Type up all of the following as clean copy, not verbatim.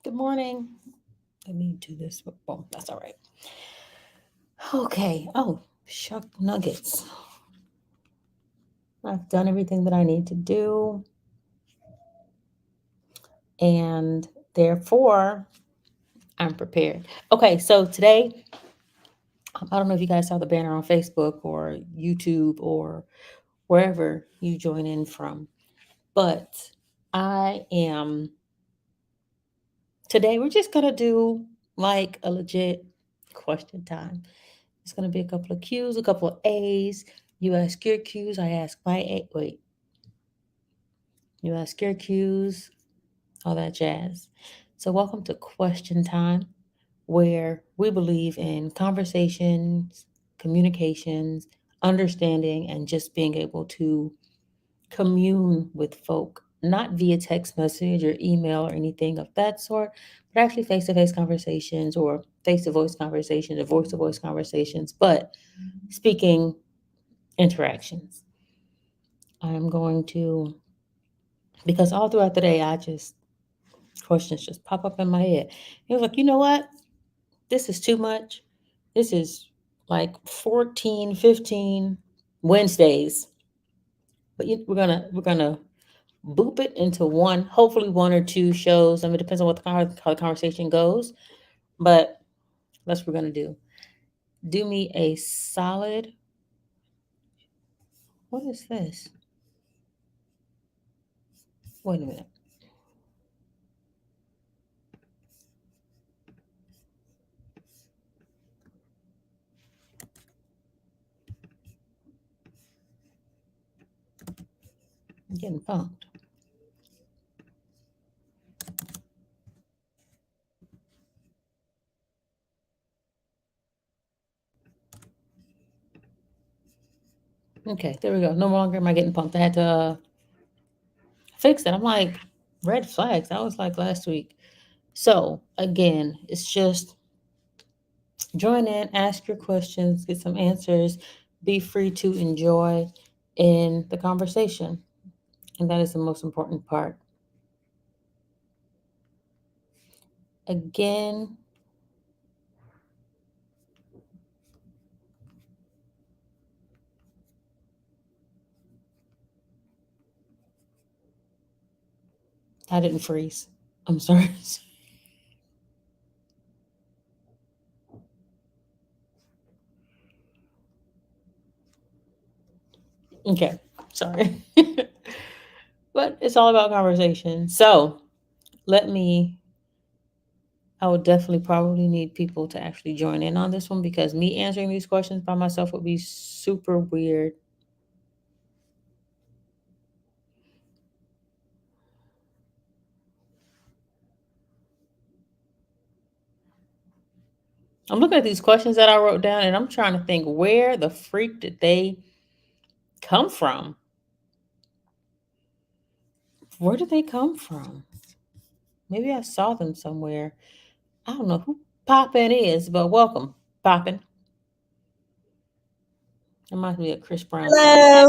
Good morning. Let me do this. Boom, that's all right. Okay. Oh, shuck nuggets. I've done everything that I need to do. And therefore, I'm prepared. Okay, so today, I don't know if you guys saw the banner on Facebook or YouTube or wherever you join in from, but I am today, we're just going to do like a legit question time. It's going to be a couple of Q's, a couple of A's. You ask your Q's, I ask my A. Wait, you ask your Q's, all that jazz. So, welcome to Question Time, where we believe in conversations, communications, understanding, and just being able to commune with folk, not via text message or email or anything of that sort, but actually face to face conversations or face to voice conversations or voice to voice conversations, but speaking interactions. I'm going to, because all throughout the day, questions just pop up in my head. It was like, you know what? This is too much. This is like 14, 15 Wednesdays. But we're gonna boop it into one, hopefully one or two shows. I mean, it depends on how the conversation goes. But that's what we're gonna do. Do me a solid. What is this? Wait a minute. I'm getting pumped. Okay, there we go. No longer am I getting pumped. I had to fix it. I'm like, red flags. That was like last week. So again, it's just join in, ask your questions, get some answers, be free to enjoy in the conversation. And that is the most important part. Again, I didn't freeze. I'm sorry. Okay, sorry. But it's all about conversation. So let me, I would definitely probably need people to actually join in on this one because me answering these questions by myself would be super weird. I'm looking at these questions that I wrote down and I'm trying to think where the freak did they come from? Where did they come from? Maybe I saw them somewhere. I don't know who Poppin is, but welcome, Poppin. Reminds me of Chris Brown song. Hello.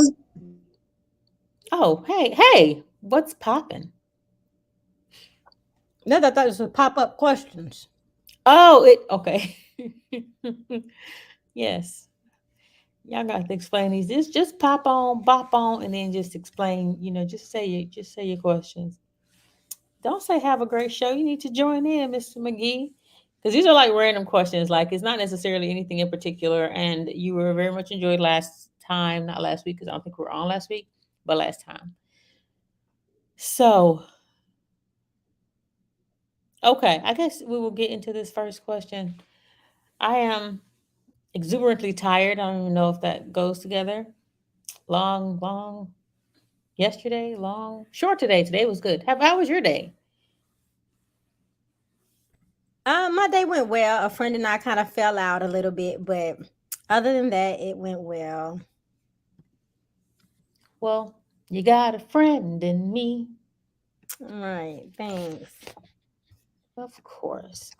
Oh, hey, what's poppin'? No, that was a pop-up questions. Oh, it okay. Yes. Y'all got to explain these. Just pop on, bop on, and then just explain, just say your questions. Don't say have a great show. You need to join in, Mr. McGee. Because these are like random questions. Like it's not necessarily anything in particular. And you were very much enjoyed last time, not last week, because I don't think we were on last week, but last time. So, okay, I guess we will get into this first question. I am exuberantly tired. I don't even know if that goes together. Long yesterday, short today. Today was good. How was your day? My day went well. A friend and I kind of fell out a little bit, but other than that, it went well. Well, you got a friend in me. Right. Thanks. Of course.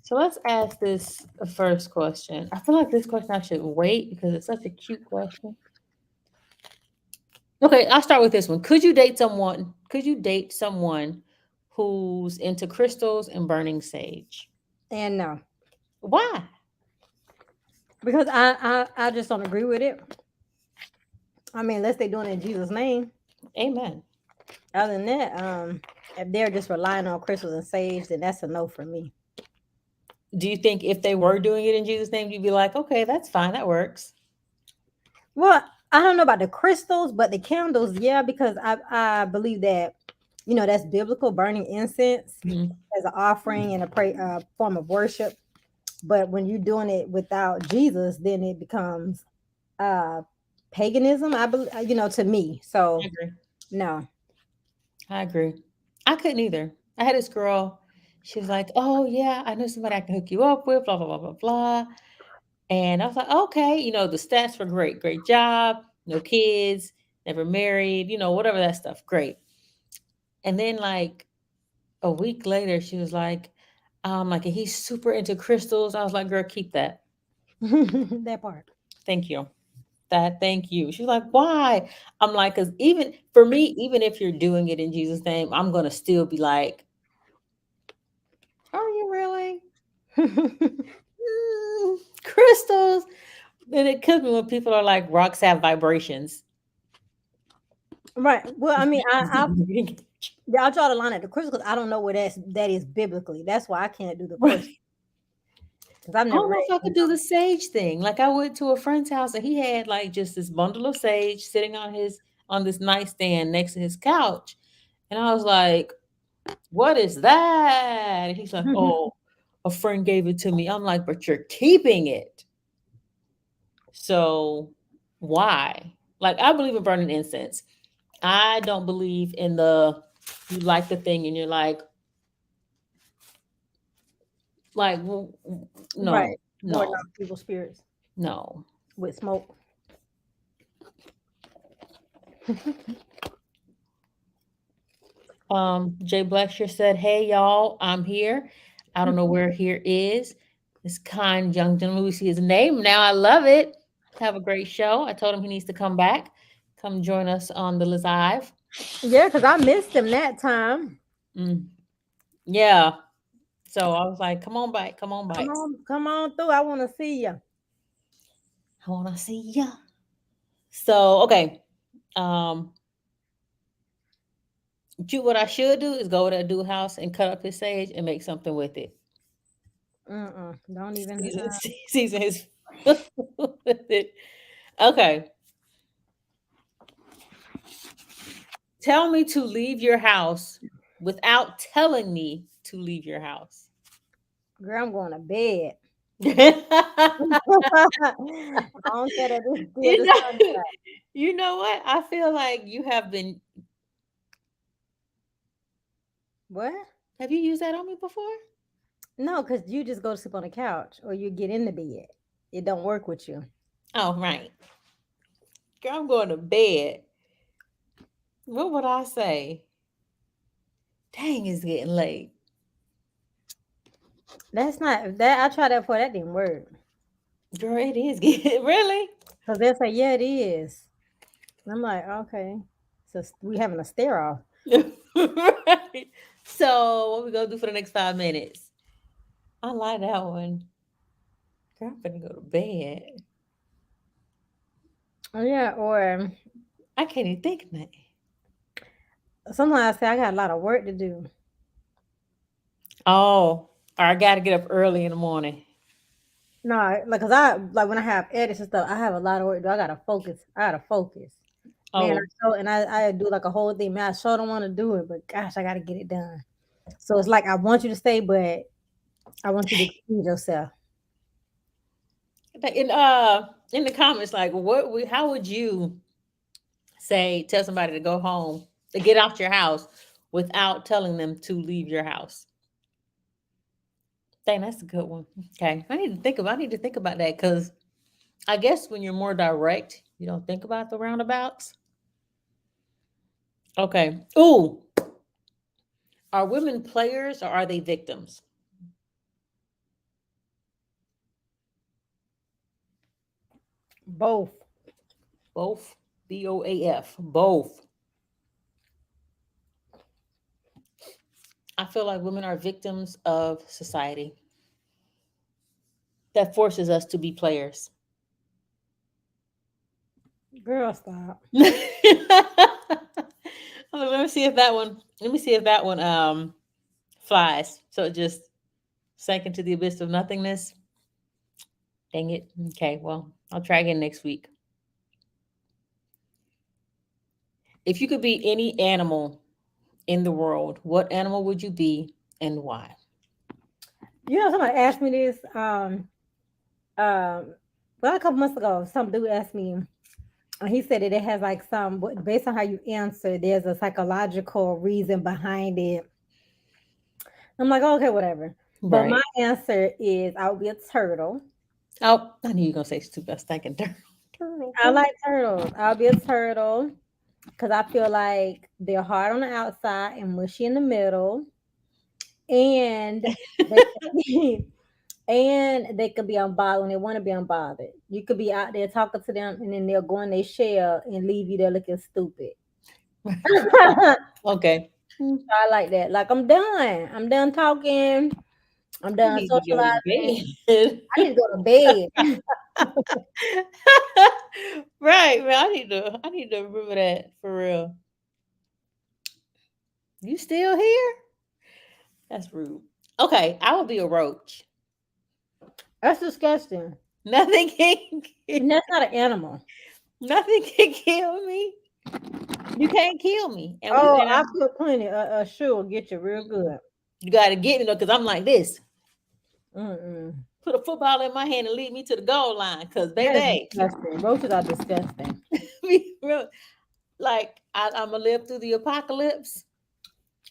So let's ask this first question. I feel like this question I should wait because it's such a cute question. Okay, I'll start with this one. Could you date someone? Could you date someone who's into crystals and burning sage. And no, Why? because I just don't agree with it. I mean, unless they're doing it in Jesus' name. Amen. Other than that, if they're just relying on crystals and sage, then that's a no for me. Do you think if they were doing it in Jesus' name, you'd be like, okay, that's fine, that works? Well, I don't know about the crystals, but the candles, yeah, because I believe that that's biblical, burning incense Mhm. as an offering and a form of worship. But when you're doing it without Jesus, then it becomes uh paganism. I believe, to me. I So agree. no. I agree. I couldn't either. I had this girl. She was like, "Oh yeah, I know somebody I can hook you up with." Blah blah blah blah blah. And I was like, "Okay, the stats were great. Great job. No kids. Never married. Whatever that stuff. Great." And then like a week later, she was like, he's super into crystals. I was like, "Girl, keep that. That part. Thank you. Thank you." She's like, "Why?" I'm like, "Because even for me, even if you're doing it in Jesus' name, I'm gonna still be like, are you really?" Crystals. Then it kills me when people are like, rocks have vibrations. Right. Well, I mean, I'll draw the line at the crystal because I don't know where that is biblically. That's why I can't do the crystal Right. because I've I never don't know read. if I could do the sage thing. Like I went to a friend's house and he had like just this bundle of sage sitting on this nightstand next to his couch. And I was like, what is that? And he's like, oh, a friend gave it to me. I'm like, but you're keeping it. So why? Like I believe in burning incense. I don't believe in you like the thing and you're like, no, Right. Warding no, off evil spirits no. with smoke. Jay Blackshear said, "Hey y'all, I'm here. I don't know where here is. This kind young gentleman. We see his name now. I love it. Have a great show. I told him he needs to come back, come join us on the live. Yeah, because I missed him that time. Mm, yeah. So I was like, come on back, come on back. Come on through. I want to see you. I want to see ya. So okay. Um, what I should do is go to a dude house and cut up his sage and make something with it. Don't even. Season, season his with it. Okay. Tell me to leave your house without telling me to leave your house. Girl, I'm going to bed. you I don't care that it's still the know, sun. you know what? I feel like you have been. What? Have you used that on me before? No, because you just go to sleep on the couch or you get in the bed. It don't work with you. Oh, right. Girl, I'm going to bed. What would I say? Dang, it's getting late. That's not that. I tried that before. That didn't work. Girl, it is getting really. Because they'll say, yeah, it is. I'm like, okay. So we having a stare off. Right. So, what we gonna do for the next 5 minutes? I like that one. Girl, I'm gonna go to bed. Yeah, or I can't even think of that. sometimes I say I got a lot of work to do. Oh, or I got to get up early in the morning. No, like, cause I like when I have edits and stuff, I have a lot of work to do. I gotta focus. I gotta focus. Man, Oh, I do like a whole thing. Man, I sure don't want to do it, but gosh, I gotta get it done. So it's like I want you to stay, but I want you to excuse yourself. in the comments, like, how would you say tell somebody to go home to get out your house without telling them to leave your house? Dang, that's a good one. Okay, I need to think about that because I guess when you're more direct, you don't think about the roundabouts. Okay. Ooh, are women players or are they victims? Both. Both. BOAF. Both. I feel like women are victims of society that forces us to be players. Girl, stop. Let me see if that one. Let me see if that one flies. So it just sank into the abyss of nothingness. Dang it. Okay, well, I'll try again next week. If you could be any animal in the world, what animal would you be and why? You know, somebody asked me this. Um, well, a couple months ago, some dude asked me. He said that it has like some, based on how you answer, there's a psychological reason behind it. I'm like, okay, whatever. But my Right. answer is I would be a turtle. Oh, I knew you were gonna say stupid. I was thinking turtle. Turtle, I turtle. like turtles. I'll be a turtle because I feel like they're hard on the outside and mushy in the middle, and they and they could be unbothered when they want to be unbothered. You could be out there talking to them, and then they'll go in their shell and leave you there looking stupid. I Okay. Hmm. like that. Like I'm done. I'm done talking. I'm You done need to go to socializing. bed. I need to go to bed. Right, man. I need to remember that for real. You still here? That's rude. Okay, I will be a roach. That's disgusting. Nothing can And that's not an animal. nothing can kill me. You can't kill me. And we Oh, and I, I put plenty. Sure, will get you real good. you gotta get me though, because I'm like this. Mm-mm. Put a football in my hand and lead me to the goal line. Cause That is baby, disgusting. Roaches are disgusting. like I'm gonna live through the apocalypse.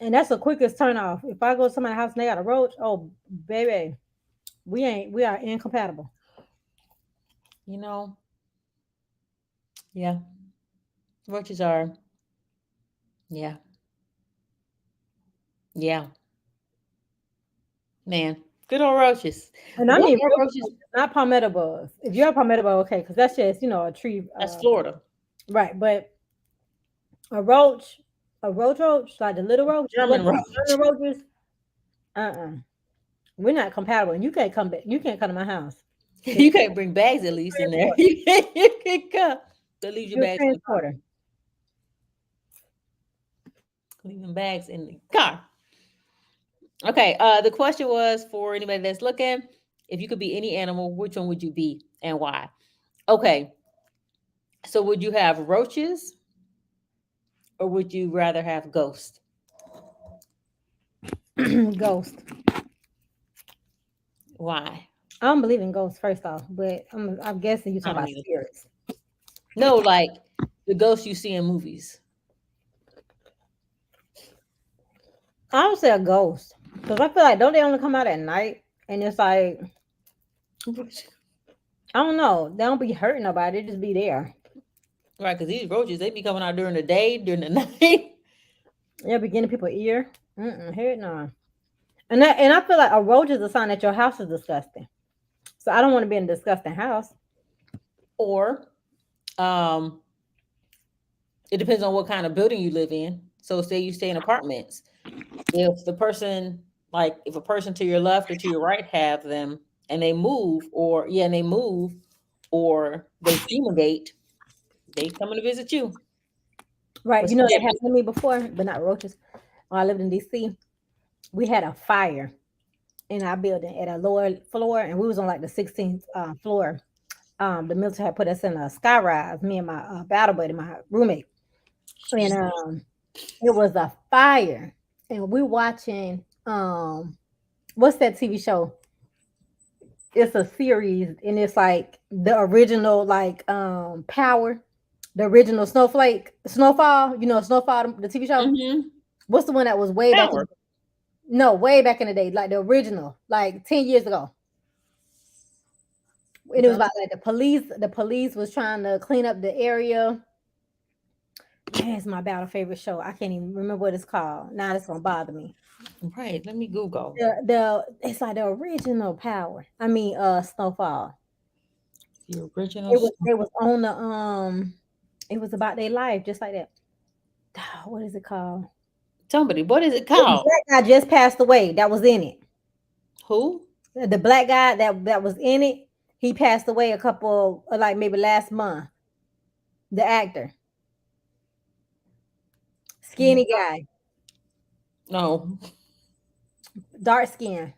And that's the quickest turn off. If I go to somebody's house and they got a roach, oh baby, we are incompatible. You know, yeah. Roaches are, yeah, yeah, man. Good old roaches. And I One mean more roaches. roaches, not palmetto bugs. If you're a palmetto bug, okay, because that's just a tree, That's Florida. right? But a roach, roach, like the little roach, the German little roach. German roaches, uh-uh. We're not compatible. And you can't come back. You can't come to my house. Because You can't bring bags at least in there. You can come. So leave your you're a bags in the car. transporter. Leaving bags in the car. Okay. The question was for anybody that's looking: if you could be any animal, which one would you be and why? Okay. So would you have roaches or would you rather have ghosts? Ghost. Why? I don't believe in ghosts, first off, but I'm guessing you're I talking don't about either. spirits. No, like the ghosts you see in movies. I don't say a ghost because I feel like don't they only come out at night? And it's like I don't know. They don't be hurting nobody. They just be there. Right, because these roaches, they be coming out during the day, during the night. They'll be getting people ear. Heck no. And I feel like a roach is a sign that your house is disgusting. So I don't want to be in a disgusting house. Or um, it depends on what kind of building you live in. So say you stay in apartments. If the person, like if a person to your left or to your right have them and they move, or yeah, and they move, or they fumigate, they coming to visit you. Right. But You know yeah, that happened to me before, but not roaches. When I lived in DC, we had a fire in our building at a lower floor, and we was on like the 16th floor. The military had put us in a sky rise, me and my battle buddy, my roommate. And it was a fire. And we watching what's that TV show? It's a series and it's like the original like Power, the original Snowfall, Snowfall, the TV show. mm-hmm. What's the one that was way back Power. in no, way back in the day, like the original, like 10 years ago. And it was Okay. about like the police was trying to clean up the area. Man, it's my battle favorite show. I can't even remember what it's called. Now it's gonna bother me. Right. Let me Google The it's like the original Power. I mean, Snowfall. the original. It was they was on it was about their life, just like that. What is it called? Somebody, what is it It was called? black guy just passed away that was in it. Who? The black guy that was in it, he passed away a couple like maybe last month. The actor, No. skinny guy, No. dark skin.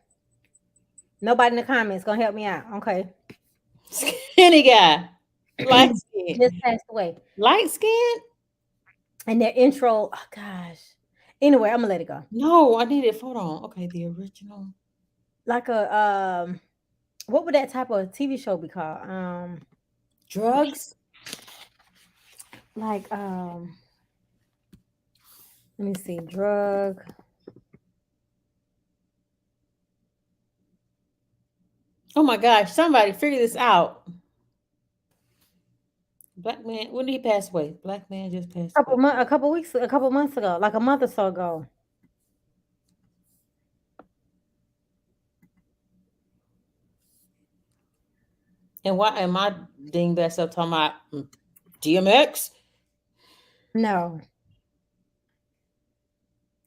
Nobody in the comments gonna help me out. Okay, Skinny guy. Light skin. just passed away. Light skin? And their intro, oh gosh. Anyway, I'm gonna let it go. No, I need it. Hold on. Okay, the original. Like a what would that type of TV show be called? Drugs? Like let me see, drug. Oh my gosh, somebody figure this out. Black man, when did he pass away? Black man just passed away. A couple weeks, a couple months ago, like a month or so ago. And why am I dingbat up talking about DMX? No,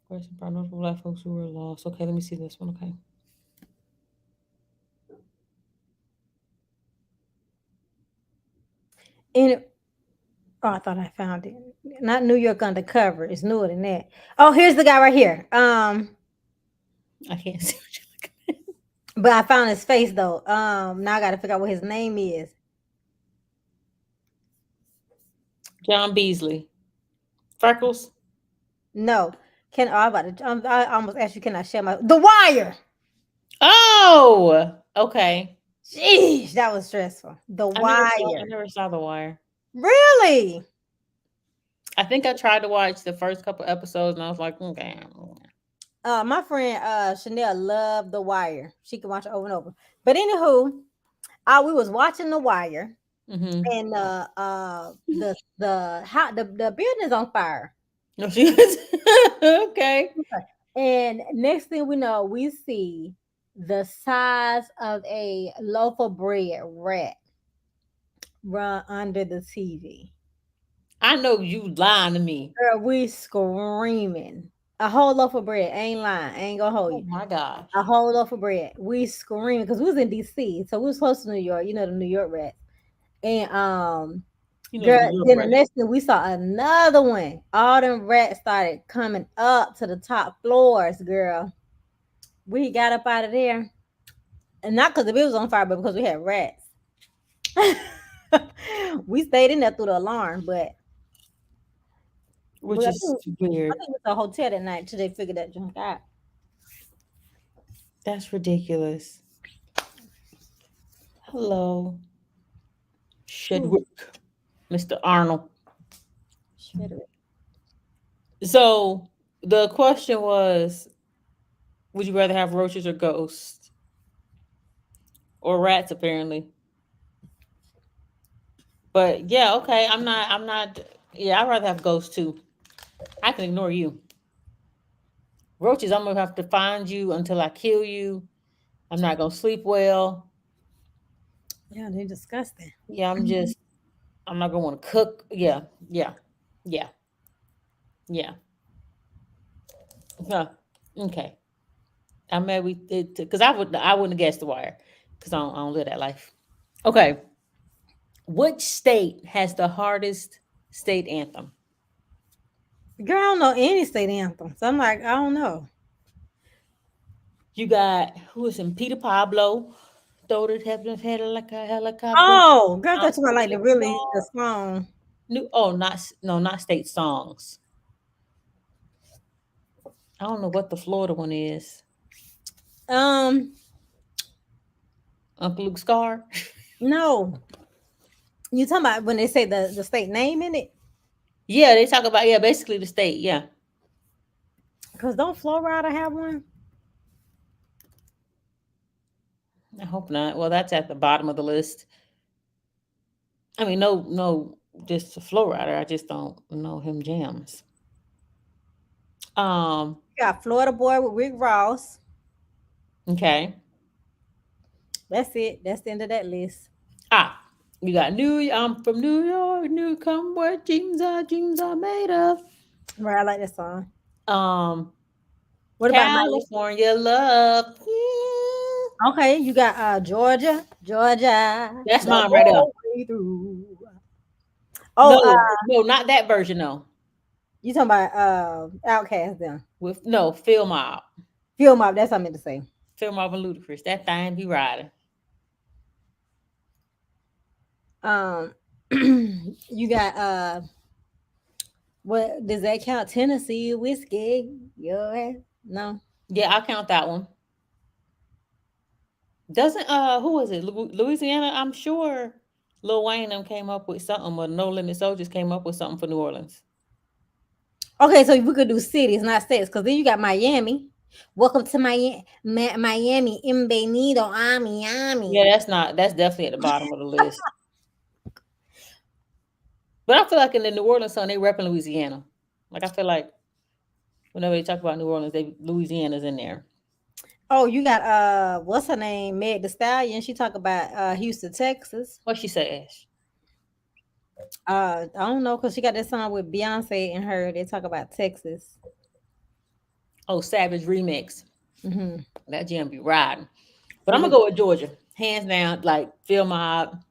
Question about notable black folks who were lost. Okay, let me see this one. Okay. and oh, I thought I found it. Not New York Undercover. It's newer than that. Oh, here's the guy right here. I can't see what you're looking at. But I found his face though. Now I got to figure out what his name is. John Beasley. Freckles. No, can I about to? I almost asked you. Can I share my The Wire? Oh, okay. Jeez, that was stressful. The I Wire. never saw The Wire. Really? I think I tried to watch the first couple episodes and I was like, okay. My friend Chanel loved The Wire. She could watch it over and over. But anywho, we was watching The Wire, Mm-hmm. and the building is on fire. No, she was okay. And next thing we know, we see the size of a loaf of bread rat run under the TV. I know you lying to me. Girl, we screaming. A whole loaf of bread. Ain't lying. Ain't gonna hold Oh you. my gosh. A whole loaf of bread. We screaming because we was in DC, so we was close to New York. You know the New York rats. And You know girl, New York then the right. next thing we saw another one. All them rats started coming up to the top floors, girl. We got up out of there. And not because the bill was on fire, but because we had rats. We stayed in there through the alarm, but Which I is think, I weird. think it was a hotel that night until they figured that junk out. That's ridiculous. Hello, Ooh, Shedwick, Mr. Arnold. shit. So the question was, would you rather have roaches or ghosts or rats? Apparently, but yeah, okay. I'm not. I'm not. Yeah, I'd rather have ghosts too. I can ignore you. Roaches, I'm gonna have to find you until I kill you. I'm not gonna sleep well. Yeah, they disgusting. Yeah, I'm not gonna want to cook. Yeah, yeah, yeah, yeah. Huh. Okay. I'm mad we did because I wouldn't have guessed the wire because I don't live that life. Okay. Which state has the hardest state anthem? Girl, I don't know any state anthem. So I'm like, I don't know. You got who is in Peter Pablo? Throw it head like a helicopter. Oh, girl, I I'm thought you were like pushing the really the far. song. New oh not state songs. I don't know what the Florida one is. Um, Uncle Luke Scar. no. You talking about when they say the state name in it? Yeah, they talk about basically the state. Yeah, Because don't Florida have one? I hope not. Well, that's at the bottom of the list. I mean, no, just a flow rider. I just don't know him jams. Um, You got Florida Boy with Rick Ross. okay. That's it. That's the end of that list. Ah, you got I'm from New York. New come where dreams are made of. Right, I like that song. Um, What about Miami? California love. Yeah. Okay, you got Georgia, Georgia, That's the mine right there. whole way through. Oh, No, no, not that version though. you talking about Outcast then? With no Phil Mob, Film up. That's what I meant to say. Phil Mob and Ludacris. That thing be riding. Um, you got what does that count? Tennessee whiskey? Your no. Yeah, I'll count that one. Doesn't who was it? Louisiana? I'm sure Lil Wayne them came up with something, or No Limit Soldiers came up with something for New Orleans. Okay, so we could do cities, not states, because then you got Miami. Welcome to Miami, Bienvenido a Yeah, Miami. that's definitely at the bottom of the list. But I feel like in the New Orleans song, they repping Louisiana. Like I feel like whenever they talk about New Orleans, they Louisiana's in there. Oh, you got what's her name? Meg the Stallion. She talk about Houston, Texas. What she say, Ash? I don't know, cause she got that song with Beyonce and her. They talk about Texas. Oh, Savage Remix. Hmm. That jam be riding. But It I'm is. gonna go with Georgia. Hands down, like Phil Mob.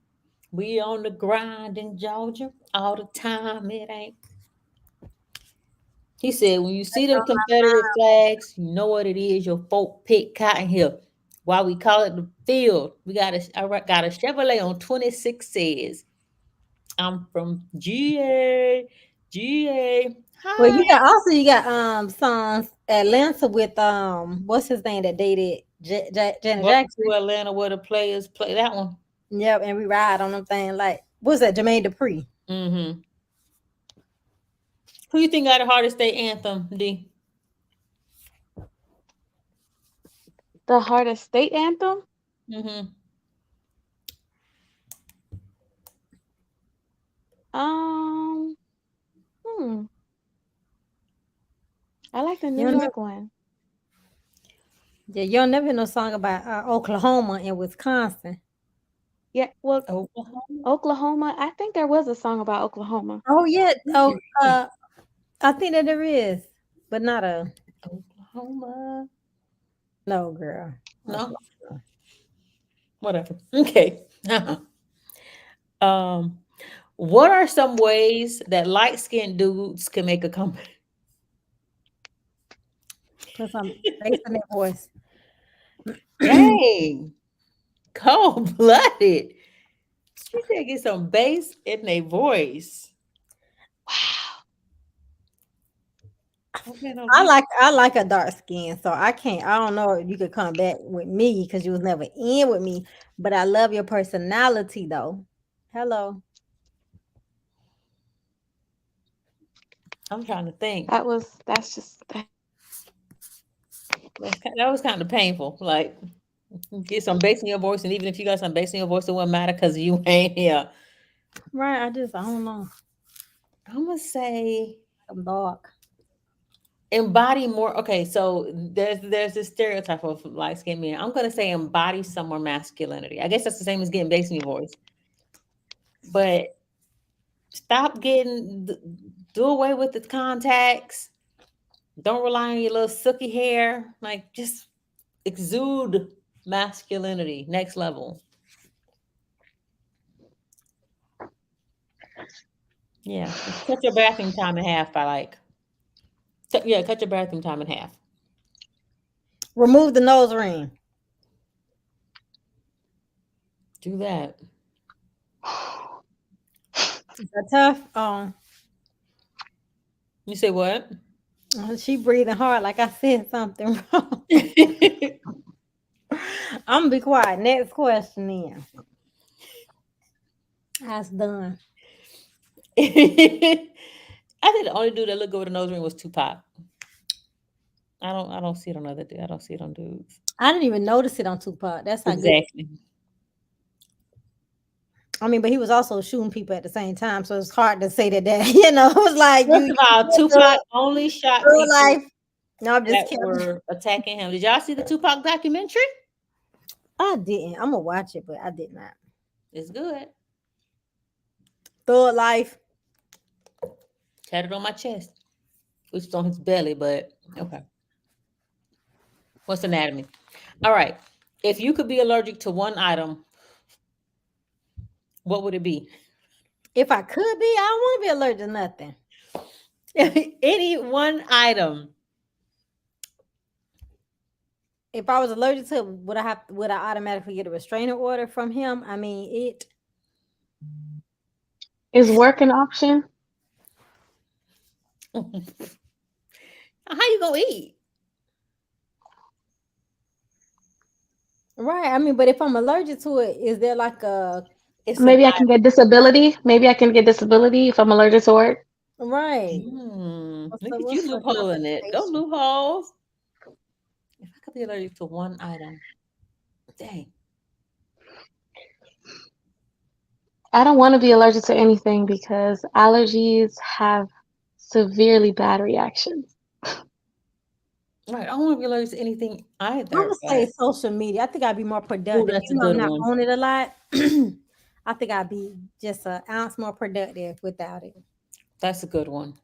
We on the grind in Georgia all the time. It ain't. He said, when you see them Confederate flags, you know what it is. Your folk pick cotton here. Why we call it the field. I got a Chevrolet on 26 says, I'm from GA, GA. Well, Hi. you got songs Atlanta with what's his name that dated Janet Welcome Jackson. to Atlanta where the players play that one. Yep, and we ride on them thing like what's that? Jermaine Dupri. Mm-hmm. Who you think got the hardest state anthem, D? The hardest state anthem? Mm-hmm. Um, hmm. I like the You New don't know, York one. yeah, you don't never hear no song about Oklahoma and Wisconsin. Yeah, well, Oklahoma. Oklahoma. I think there was a song about Oklahoma. Oh yeah, oh I think that there is, but not a Oklahoma. no girl. No, whatever. Okay. um, what are some ways that light skinned dudes can make a comeback? Put some bass in their voice. Dang, cold blooded. She said get some bass in their voice. Wow. Okay, no, I like a dark skin, so I can't. I don't know if you could come back with me because you was never in with me. But I love your personality though. Hello. I'm trying to think. That's just That was kind of painful. Like, get some bass in your voice, and even if you got some bass in your voice, it wouldn't matter because you ain't here. Right. I don't know. I'm gonna say I'm dark. embody more. Okay, so there's this stereotype of light skinned men. I'm gonna say embody some more masculinity. I guess that's the same as getting bass in your voice, but stop getting do away with the contacts. Don't rely on your little silky hair. Like just exude masculinity, next level. Yeah, cut your bathroom time in half by like, yeah, cut your bathroom time in half. Remove the nose ring. Do that. Is that tough? You say what? She breathing hard like I said something wrong. I'm gonna be quiet. Next question then. That's done. I think the only dude that looked good with a nose ring was Tupac. I don't see it on other dudes. I don't see it on dudes. I didn't even notice it on Tupac. That's how good. Exactly. I mean, but he was also shooting people at the same time, so it's hard to say that it was like First you of all, Tupac only shot real people life. No, I'm just that kidding. were attacking him. Did y'all see the Tupac documentary? I didn't. I'm gonna watch it, but I did not. It's good. Thug life. Tatted on my chest which is on his belly, but okay. What's anatomy? All right. If you could be allergic to one item, what would it be? If I could be, I don't want to be allergic to nothing. Any one item. If I was allergic to it, would I automatically get a restraining order from him? I mean, Is work an option? How you gonna eat? right. I mean, but if I'm allergic to it, is there like a It's a Maybe I can get disability. Maybe I can get disability if I'm allergic to work. right? Look at you What's the loopholing it. Go compensation? loopholes. If I could be allergic to one item, dang. I don't want to be allergic to anything because allergies have severely bad reactions. Right. I don't want to be allergic to anything I either, would say but social media. I think I'd be more oh, productive. that's a Even though I'm good not one. on it a lot, I think I'd be just an ounce more productive without it. That's a good one.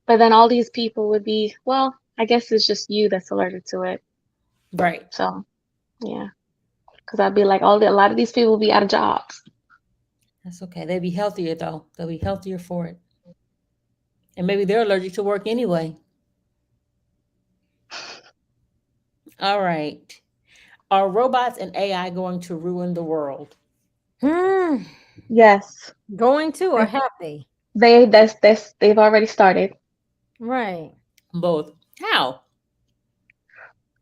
But then all these people would be, well, I guess it's just you that's allergic to it. Right. So, yeah. Because I'd be like, a lot of these people will be out of jobs. That's okay. They'd be healthier though. They'll be healthier for it. And maybe they're allergic to work anyway. All right. Are robots and AI going to ruin the world? Hmm. Yes. Going to or have they? They've already started. Right. Both. How?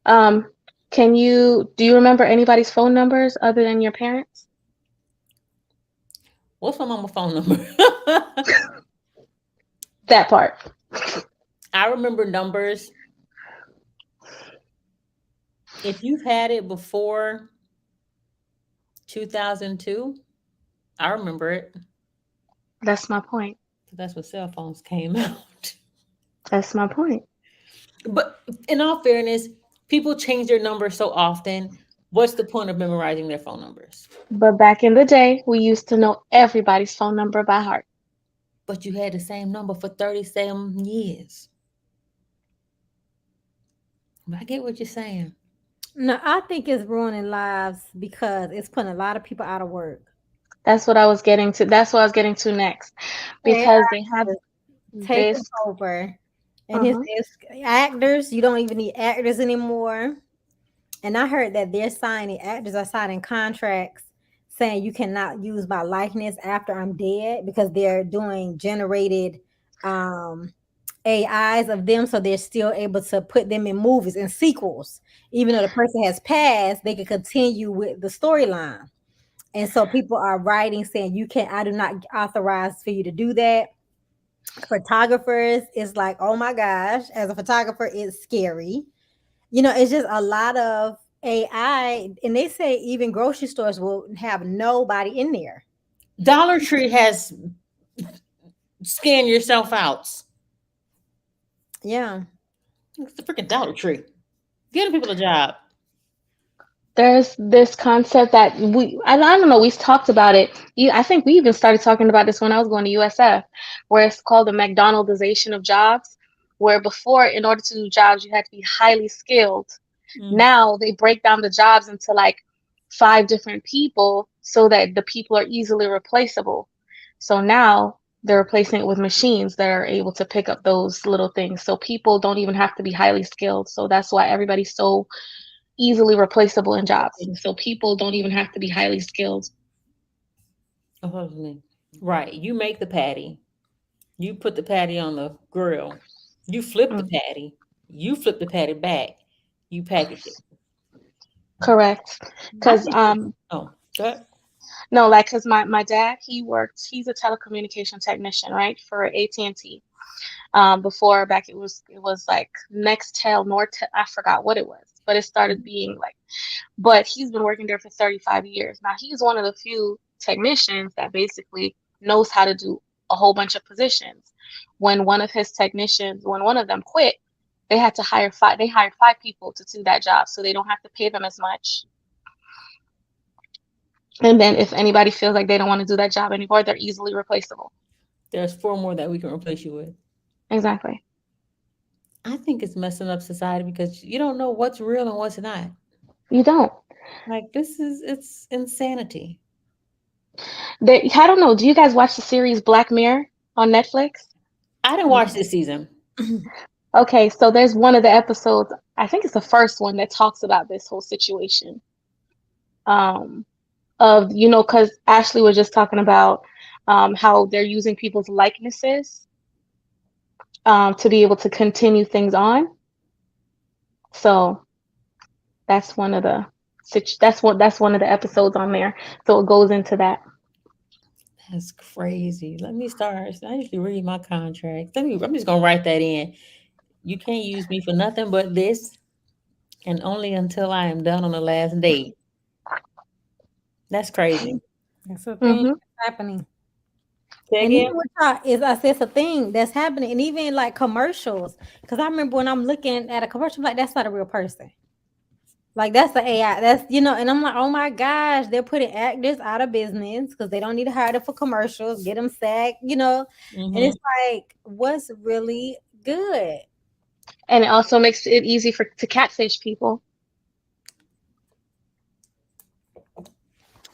Um, do you remember anybody's phone numbers other than your parents? What's my mama phone number? That part. I remember numbers. If you've had it before 2002, I remember it. That's my point. That's when cell phones came out. That's my point. But in all fairness, people change their numbers so often. What's the point of memorizing their phone numbers? But back in the day, we used to know everybody's phone number by heart. But you had the same number for 37 years. I get what you're saying. No, I think it's ruining lives because it's putting a lot of people out of work. That's what I was getting to. That's what I was getting to next. AI Because they have is taking this. over, and Uh-huh. it's actors. You don't even need actors anymore. And I heard that actors are signing contracts saying you cannot use my likeness after I'm dead because they're doing generated um, AIs of them, so they're still able to put them in movies and sequels. Even though the person has passed, they can continue with the storyline. And so people are writing saying I do not authorize for you to do that. Photographers is like, oh my gosh, as a photographer, it's scary. It's just a lot of AI, and they say even grocery stores will have nobody in there. Dollar Tree has scan yourself out. Yeah. It's the freaking Dollar Tree. Giving people a job. There's this concept that I don't know, we talked about it. I think we even started talking about this when I was going to USF, where it's called the McDonaldization of jobs, where before, in order to do jobs, you had to be highly skilled. Mm. Now they break down the jobs into like 5 different people so that the people are easily replaceable. So now they're replacing it with machines that are able to pick up those little things. So people don't even have to be highly skilled. So that's why everybody's so easily replaceable in jobs. So people don't even have to be highly skilled. Oh, right. You make the patty. You put the patty on the grill. You flip the Mm, patty. You flip the patty back. You package it. correct. I Because think. Oh, go ahead. no, like because my dad, he's a telecommunication technician, right, for AT&T. Before back it was like Nextel, Nortel, I forgot what it was, but it started being like, but he's been working there for 35 years. Now he's one of the few technicians that basically knows how to do a whole bunch of positions. When one of them quit, they hired 5 people to do that job, so they don't have to pay them as much. And then if anybody feels like they don't want to do that job anymore, they're easily replaceable. There's 4 more that we can replace you with. Exactly. I think it's messing up society because you don't know what's real and what's not. You don't. Like it's insanity. I don't know. Do you guys watch the series Black Mirror on Netflix? I didn't watch this season. Okay, so there's one of the episodes, I think it's the first one that talks about this whole situation. Um, of, because Ashley was just talking about how they're using people's likenesses to be able to continue things on. So that's one of the that's one of the episodes on there. So it goes into that. That's crazy. Let me start. I usually read my contract. I'm just gonna write that in. You can't use me for nothing but this, and only until I am done on the last day. That's crazy. That's a thing Hmm. that's happening. Say And even again. with I said it's a thing that's happening, and even like commercials. Because I remember when I'm looking at a commercial, I'm like that's not a real person. Like that's the AI. That's and I'm like, oh my gosh, they're putting actors out of business because they don't need to hire them for commercials, get them sacked. And Hmm. it's like, what's really good? And it also makes it easy to catfish people.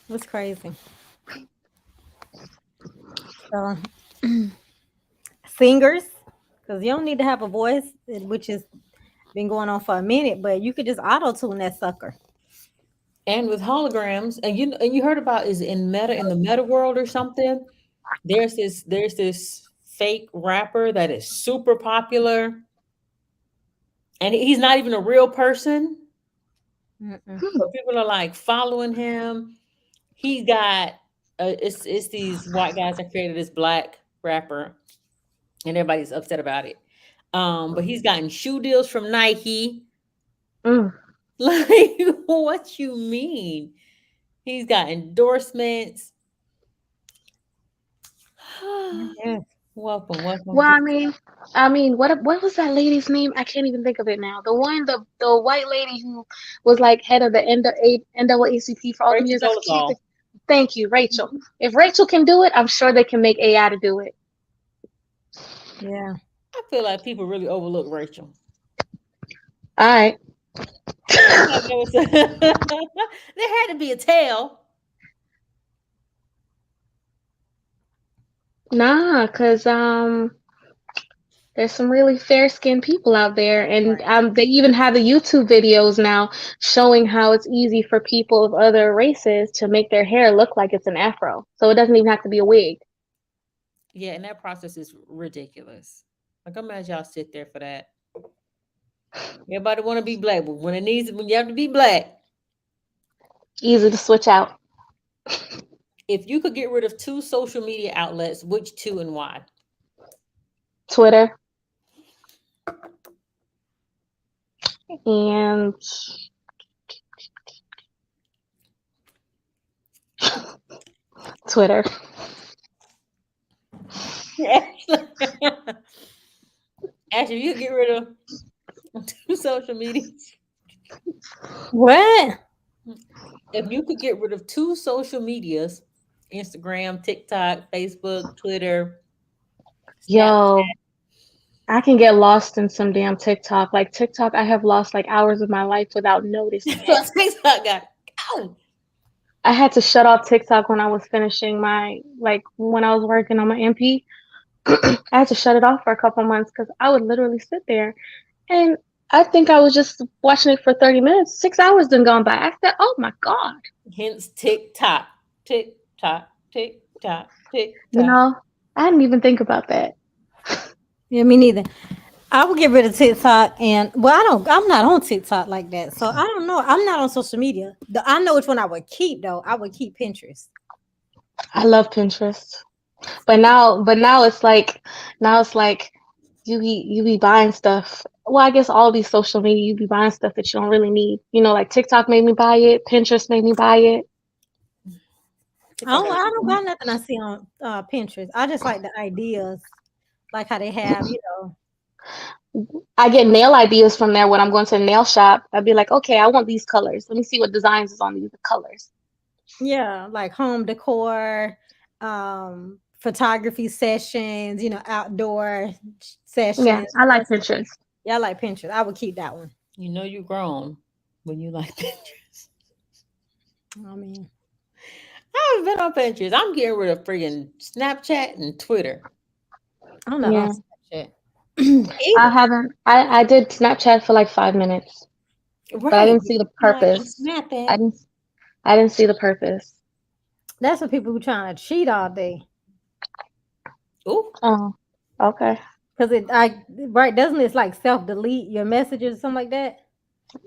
What's crazy? So singers, because you don't need to have a voice, which has been going on for a minute, but you could just auto tune that sucker. And with holograms, and you heard about is in the meta world or something. There's this fake rapper that is super popular, and he's not even a real person, Mm-mm. Hmm. but people are like following him. He got it's these white guys that created this black rapper, and everybody's upset about it. But he's gotten shoe deals from Nike. Mm. Like, what you mean? He's got endorsements. Yes. Welcome Well, to. what was that lady's name? I can't even think of it now. The white lady who was like head of the NAACP for all them Rachel years. I can't Dolezal. think. Thank you, Rachel. Mhm. If Rachel can do it, I'm sure they can make AI to do it. Yeah. I feel like people really overlook Rachel. All right. I feel like there had to be a tale. Nah, cause there's some really fair-skinned people out there, and they even have the YouTube videos now showing how it's easy for people of other races to make their hair look like it's an afro, so it doesn't even have to be a wig. Yeah, and that process is ridiculous. Like, imagine y'all sit there for that. Everybody want to be black, but when you have to be black, Easy to switch out. if you could get rid of 2 social media outlets, which 2 and why? Twitter and Twitter. Actually, you could get rid of 2 social medias. What? If you could get rid of 2 social medias, Instagram, TikTok, Facebook, Twitter, Snapchat. Yo, I can get lost in some damn TikTok. Like TikTok, I have lost like hours of my life without noticing it. TikTok got ow. I had to shut off TikTok when I was finishing when I was working on my MP. I had to shut it off for a couple months because I would literally sit there and I think I was just watching it for 30 minutes. 6 hours done gone by. I said, oh my God. Hence TikTok. TikTok. TikTok. You TikTok. know, I didn't even think about that. Yeah, me neither. I would get rid of TikTok and I'm not on TikTok like that. So I don't know. I'm not on social media. I know which one I would keep though. I would keep Pinterest. I love Pinterest. But now it's like you be buying stuff. Well, I guess all these social media, you be buying stuff that you don't really need. Like TikTok made me buy it, Pinterest made me buy it. TikTok got I don't got nothing I see on Pinterest. I just like the ideas, like how they have. I get nail ideas from there when I'm going to the nail shop. I'd be like, okay, I want these colors. Let me see what designs is on these colors. Yeah, like home decor, photography sessions, outdoor Yeah, sessions. I like That's Pinterest. yeah, I like Pinterest. I would keep that one. You know you grown when you like Pinterest. I mean, I haven't been on Pinterest. I'm getting rid of friggin' Snapchat and Twitter. I'm not on Yeah, Snapchat. I Either. haven't. I did Snapchat for like 5 minutes, but I Right. didn't see the You're like, I'm purpose. I snapping. didn't. I didn't see the purpose. That's for people who trying to cheat all day. Ooh. Oh, okay. Cause right, doesn't it like self delete your messages or something like that?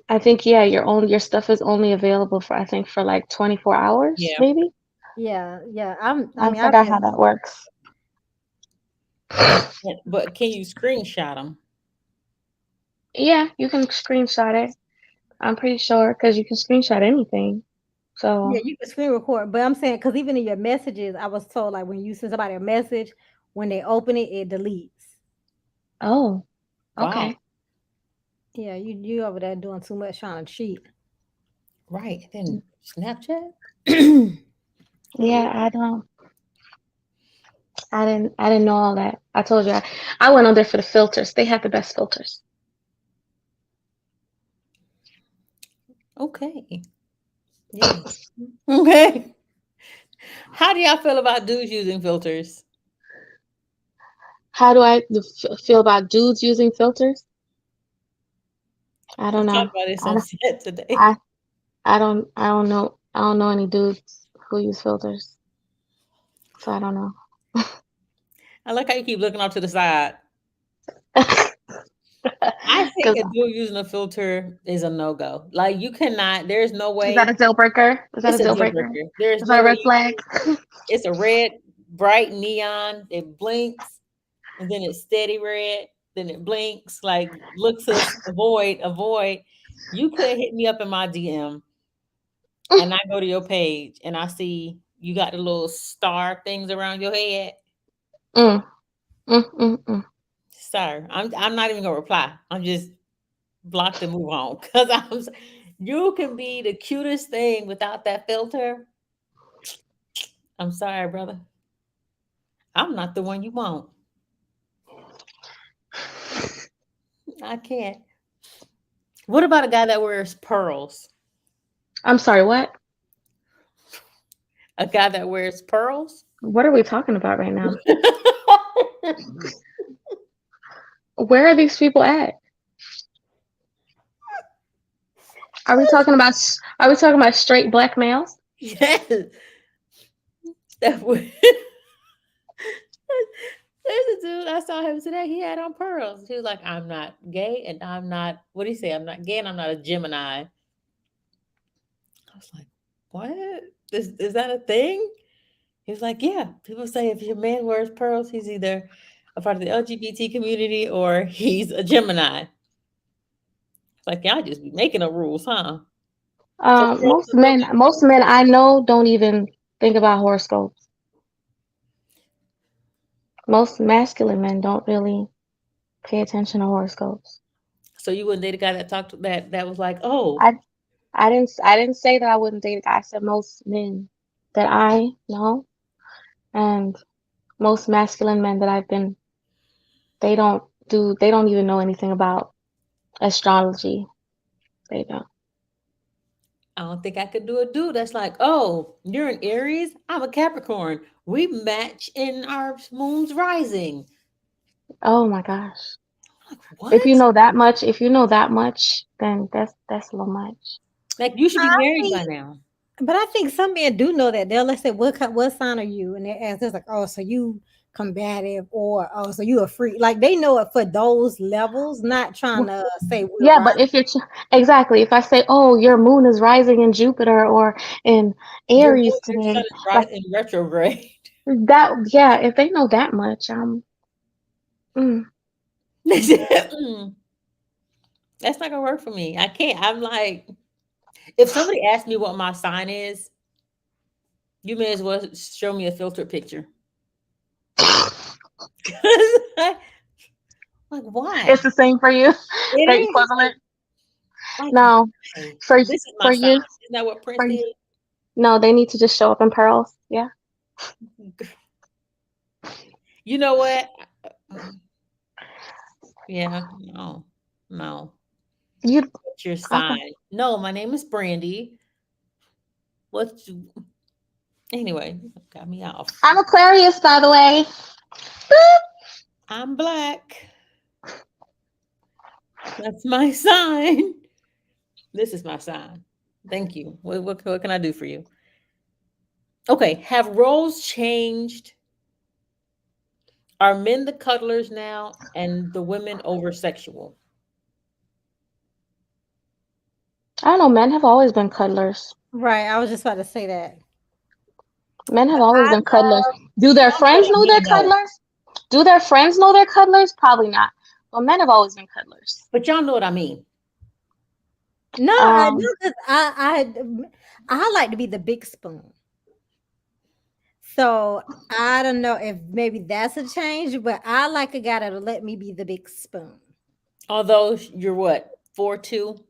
I think yeah, your stuff is only available for I think for like 24 hours, Yeah. maybe. Yeah, yeah. I I mean, I've forgot how been. that works. But can you screenshot them? Yeah, you can screenshot it. I'm pretty sure because you can screenshot anything. Yeah, So, you can screen record, but I'm saying because even in your messages, I was told like when you send somebody a message, when they open it, it deletes. oh, Wow. okay. Yeah, you over there doing too much trying to cheat. Right. Then Snapchat? Yeah, I didn't know all that. I told you I went on there for the filters. They have the best filters. Okay. Yeah. Okay. How do y'all feel about dudes using filters? How do I feel about dudes using filters? I We don't talked know. about this I on don't, set today. I I don't know any dudes who use filters. So I don't know. I like how you keep looking off to the side. I think Because a dude using a filter is a no go. Like you cannot. There's no is that way. a deal breaker? Is that a It's a deal deal breaker? breaker. There is Is that no a way red you flag? can. It's a red, bright neon. It blinks, and then it's steady red. Then it blinks. Like look, sis, avoid, avoid. You could hit me up in my DM, and I go to your page, and I see you got the little star things around your head. Mm, mm. Sir, I'm not even gonna reply. I'm just blocked and move on because you can be the cutest thing without that filter. I'm sorry, brother. I'm not the one you want. I can't. What about a guy that wears pearls? I'm sorry, what? A guy that wears pearls? What are we talking about right now? Where are these people at? Are we talking about straight black males? Yes. That would. There's a dude I saw him today. He had on pearls. He was like, "I'm not gay, and I'm not." What did he say? I'm not gay, and I'm not a Gemini. I was like, "What? Is that a thing?" He was like, "Yeah." People say if your man wears pearls, he's either a part of the LGBT community or he's a Gemini. It's like y'all just be making up rules, huh? So pearls is okay. Most men I know don't even think about horoscopes. Most masculine men don't really pay attention to horoscopes. So you wouldn't date a guy that talked that was like, "Oh, I I didn't say that I wouldn't date a guy. I said most men that I know and most masculine men that I've been they don't even know anything about astrology. They don't. I don't think I could do a dude that's like, oh, you're an Aries, I'm a Capricorn. We match in our moon's rising." Oh my gosh. Like, what? If you know that much, then that's a little much. Like you should I be married think, by now. but I think some men do know that. They'll let's say, what sign are you? And they ask, it's like, oh, so you combative, or oh, so you a freak. Like they know it for those levels, not trying to say we're Yeah, right. but if exactly, if I say, "Oh, your moon is rising in Jupiter or in Aries Your sun today," is like right in retrograde. that, yeah, if they know that much, mm, They said, that's not gonna work for me. I can't. I'm like, if somebody asks me what my sign is, you may as well show me a filtered picture. Like, why? it's the same for you. It They're is equivalent. like No, why? for This is for my sign. you, Isn't that what Prince for you, did? No, they need to just show up in pearls. Yeah. You know what? Yeah, no, no. You What's your okay. sign? No, my name is Brandy. What's anyway? Got me off. I'm Aquarius, by the way. I'm black. That's my sign. This is my sign. Thank you. What can I do for you? Okay. Have roles changed? Are men the cuddlers now and the women over sexual? I don't know. Men have always been cuddlers. Right. I was just about to say that. Men have But always I been cuddlers. love Do their Y'all know what friends I know they're mean, though. cuddlers? Do their friends know they're cuddlers? Probably not. But men have always been cuddlers. But y'all know what I mean. no, I Um, do this. I like to be the big spoon. So I don't know if maybe that's a change, but I like a guy that'll let me be the big spoon. Although you're what, 4'2"?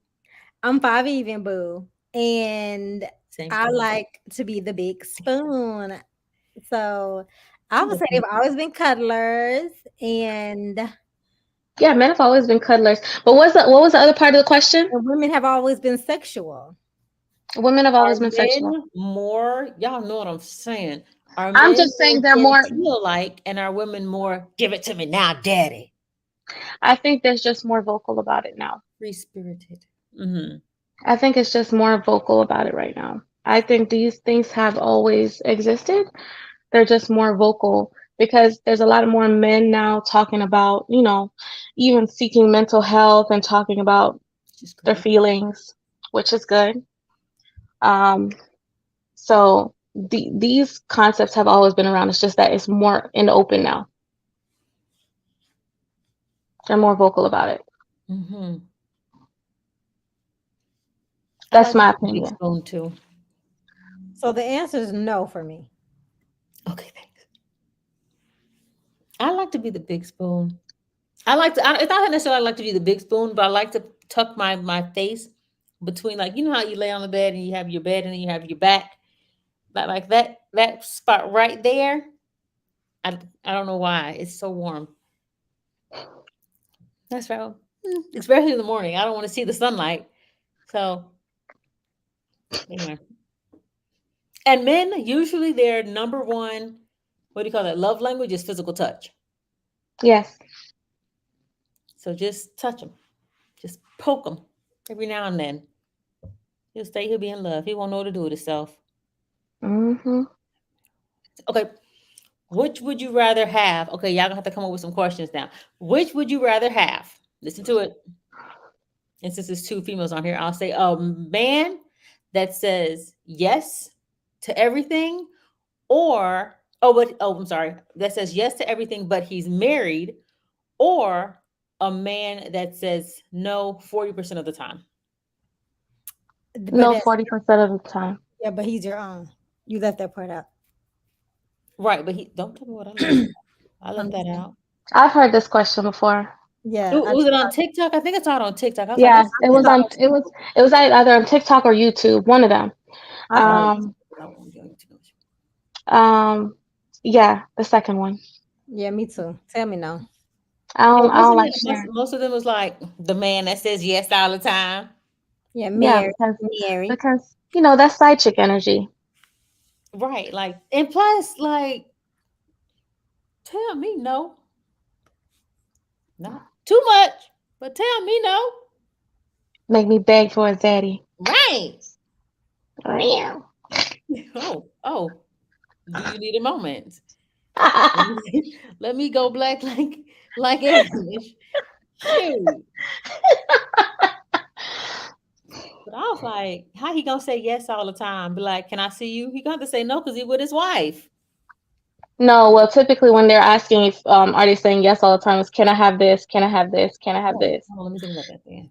I'm five even, boo. And Same I thing. like to be the big spoon. So I I'm would with say they've you. always been cuddlers and yeah, men have always been cuddlers. But what was the other part of the question? women have always been sexual. Women have Are always been sexual. men more, y'all know what I'm saying? Are I'm men just more saying they're more. genteel like, and are women more give it to me now, daddy? I think there's just more vocal about it now. Free spirited. Mm-hmm. I think it's just more vocal about it right now. I think these things have always existed. They're just more vocal because there's a lot of more men now talking about, even seeking mental health and talking about Just their great. feelings, which is good. Um, so these concepts have always been around. It's just that it's more in the open now. They're more vocal about it. Mm-hmm. I That's like to my be the big opinion. spoon too. So the answer is no for me. Okay, thanks. I like to be the big spoon. I like to. It's not necessarily I like to be the big spoon, but I like to tuck my face between, like, you know how you lay on the bed and you have your bed and then you have your back, like that spot right there. I don't know why it's so warm. That's right. Especially in the morning. I don't want to see the sunlight. So anyway, and men usually their number one, what do you call that? Love language is physical touch. Yes. So just touch them, just poke them every now and then. He'll stay. He'll be in love. He won't know what to do with himself. Hmm. Okay. Which would you rather have? Okay, y'all gonna have to come up with some questions now. Which would you rather have? Listen to it. And since there's two females on here, I'll say a man that says yes to everything, or I'm sorry, that says yes to everything, but he's married, or a man that says no 40% of the time. But No, that's 40% of the time. yeah, but he's your own. You left that part out. Right, but he don't tell me what I left. I left I'm that just saying. out. I've heard this question before. Yeah, I Was just it on thought TikTok? I think I saw it on TikTok. I was like, Yeah, let's it I was thought on. It was either on TikTok or YouTube. One of them. I thought oh, Um. I won't go into those. Um. Yeah, the second one. yeah, me too. Tell me no. I Yeah, don't. I don't wasn't like it sharing. most of them was like the man that says yes all the time. Yeah, Yeah, Mary. Mary. because that's side chick energy. Right. Like, and plus, like, tell me no. Not too much, but tell me no. Make me beg for a daddy. Right. Meow. Oh. Do you need a moment? Let me go black like English. Shoot. But I was like, how he gonna say yes all the time? Be like, can I see you? He gonna have to say no because he with his wife. No, well, typically when they're asking if are they saying yes all the time, is can I have this? Can I have this? Can I have Oh, this? let me think about that then.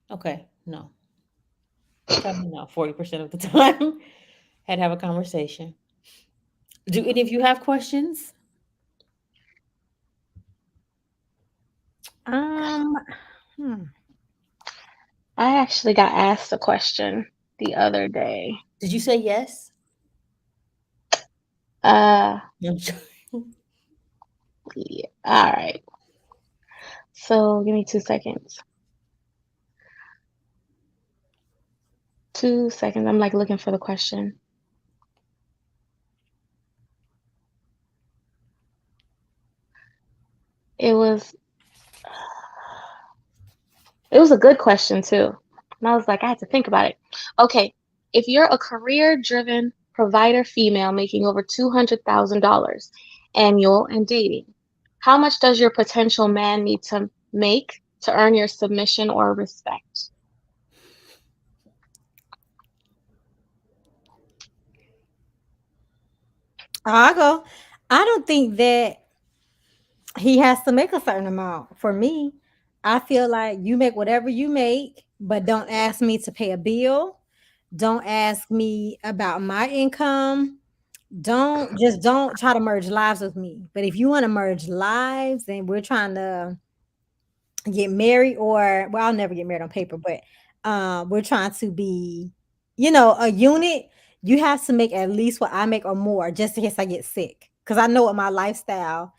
Okay, no. Tell me no. 40% of the time. Had to have a conversation. Do any of you have questions? Um, hmm. I actually got asked a question the other day. Did you say yes? Uh, I'm sure. yeah. All right. So give me 2 seconds. 2 seconds. I'm like looking for the question. It was it was a good question too. And I was like, I had to think about it. Okay, if you're a career-driven provider female making over $200,000 annual and dating, how much does your potential man need to make to earn your submission or respect? I go. I don't think that he has to make a certain amount. For me, I feel like you make whatever you make, but don't ask me to pay a bill. Don't ask me about my income. Don't try to merge lives with me. But if you want to merge lives and we're trying to get married, or well, I'll never get married on paper, but we're trying to be, a unit, you have to make at least what I make or more just in case I get sick. Cause I know what my lifestyle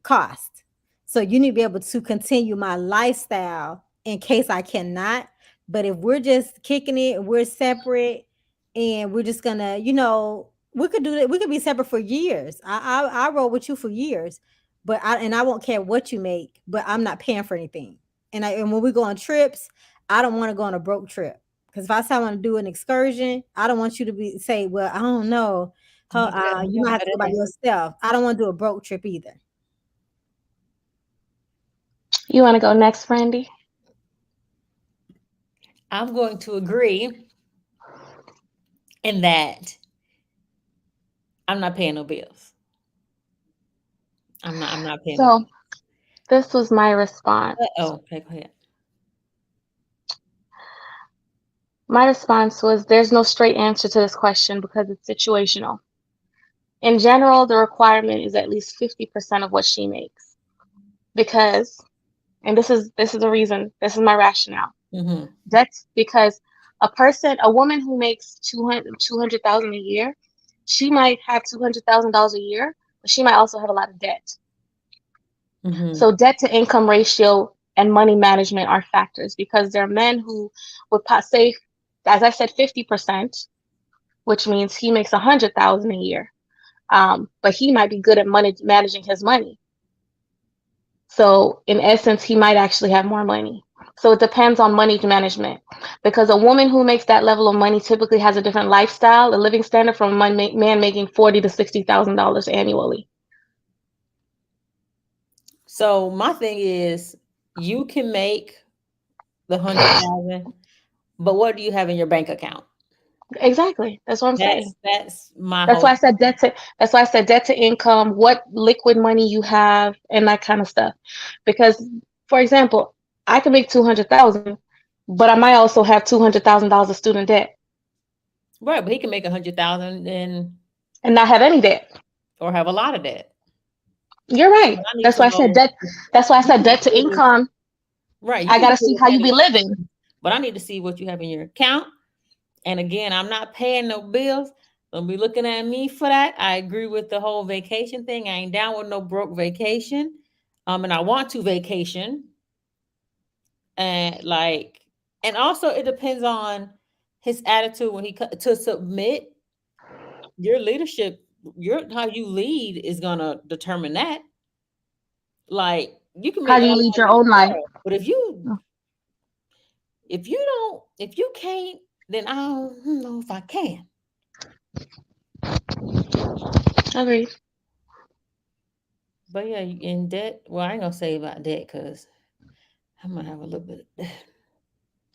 cost. So you need to be able to continue my lifestyle in case I cannot. But if we're just kicking it, we're separate, and we're just gonna, we could do that. We could be separate for years. I roll with you for years, but I won't care what you make, but I'm not paying for anything. And when we go on trips, I don't want to go on a broke trip. Because if I say I want to do an excursion, I don't want you to say, well, I don't know. You might have to go by yourself. I don't want to do a broke trip either. You want to go next, Brandy? I'm going to agree in that I'm not paying no bills. I'm not paying no So bills. this was my response. Oh, okay, go ahead. My response was there's no straight answer to this question because it's situational. In general, the requirement is at least 50% of what she makes. Because, and this is the reason, this is my rationale. Mm-hmm. That's because a woman who makes 200,000 a year, she might have $200,000 a year, but she might also have a lot of debt. Mm-hmm. So debt to income ratio and money management are factors because there are men who would say, as I said, 50%, which means he makes 100,000 a year. But he might be good at managing his money. So in essence, he might actually have more money. So it depends on money management because a woman who makes that level of money typically has a different lifestyle, a living standard from a man making $40,000 to $60,000 annually. So my thing is, you can make the 100,000, but what do you have in your bank account? Exactly. That's what I'm saying. That's my That's why I whole. said debt to that's why I said debt to income, what liquid money you have, and that kind of stuff. Because, for example, I can make 200,000, but I might also have $200,000 of student debt Right, but he can make 100,000 and not have any debt. or have a lot of debt. You're right. But I need That's to why I said know. debt. That's why I You said can debt to deal with, income. right. You I can gotta deal see with how that you in be living. but I need to see what you have in your account. And again, I'm not paying no bills. Don't be looking at me for that. I agree with the whole vacation thing. I ain't down with no broke vacation. And I want to vacation. And like, and also it depends on his attitude when to submit. Your leadership, your how you lead is gonna determine that. Like, you can How make you all the lead your money in own the life. world, but if you can't, then I don't know if I can. Agreed. But yeah, in debt. Well, I ain't gonna say about debt because I'm gonna have a little bit of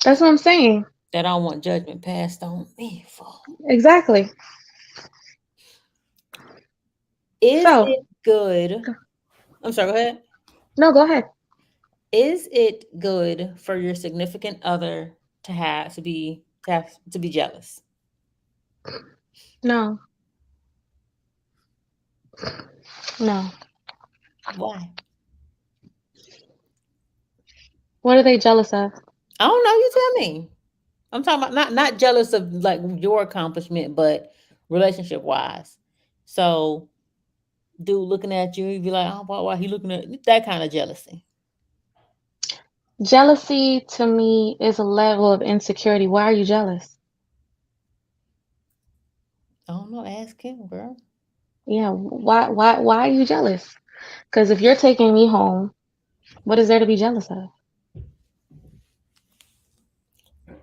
That's what I'm saying. that I don't want judgment passed on me for. Exactly. Is So, it good? I'm sorry, go ahead. no, go ahead. Is it good for your significant other to be jealous? No, no. Why? What are they jealous of? I don't know. You tell me. I'm talking about not jealous of like your accomplishment, but relationship wise. So, dude looking at you, you be like, oh, why he looking at that kind of jealousy? Jealousy to me is a level of insecurity. Why are you jealous? I don't know. Ask him, girl. Yeah, why are you jealous? Because if you're taking me home, what is there to be jealous of?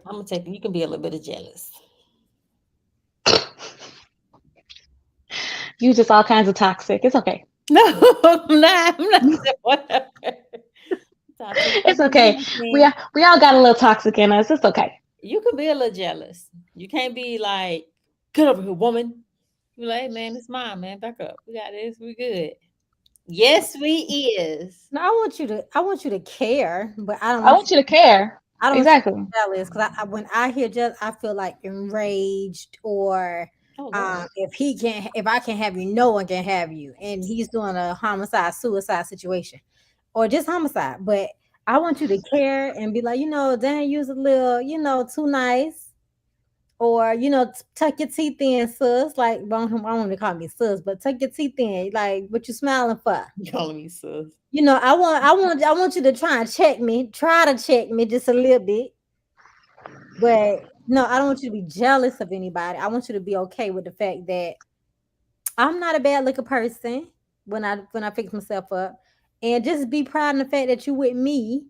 I'm gonna take. You can be a little bit of jealous. You just all kinds of toxic. It's okay. No, I'm not. I'm not. Whatever. Toxic. It's okay. We all got a little toxic in us. It's okay. You can be a little jealous. You can't be like, get over here, woman. You like, hey, man, it's mine, man. Back up. We got this. We good. Yes, we is. No, I want you to care, but I want you to care. I don't want you to Exactly. be jealous because when I hear jealous, I feel like enraged or Oh Lord. if I can have you, no one can have you, and he's doing a homicide suicide situation or just homicide. But I want you to care and be like, Dan, you's a little, too nice, or tuck your teeth in, sis. Like I don't want to call me sis, but tuck your teeth in. Like, what you smiling for? You calling me sus. I want you to try to check me just a little bit. But no, I don't want you to be jealous of anybody. I want you to be okay with the fact that I'm not a bad looking person when I fix myself up. And just be proud in the fact that you with me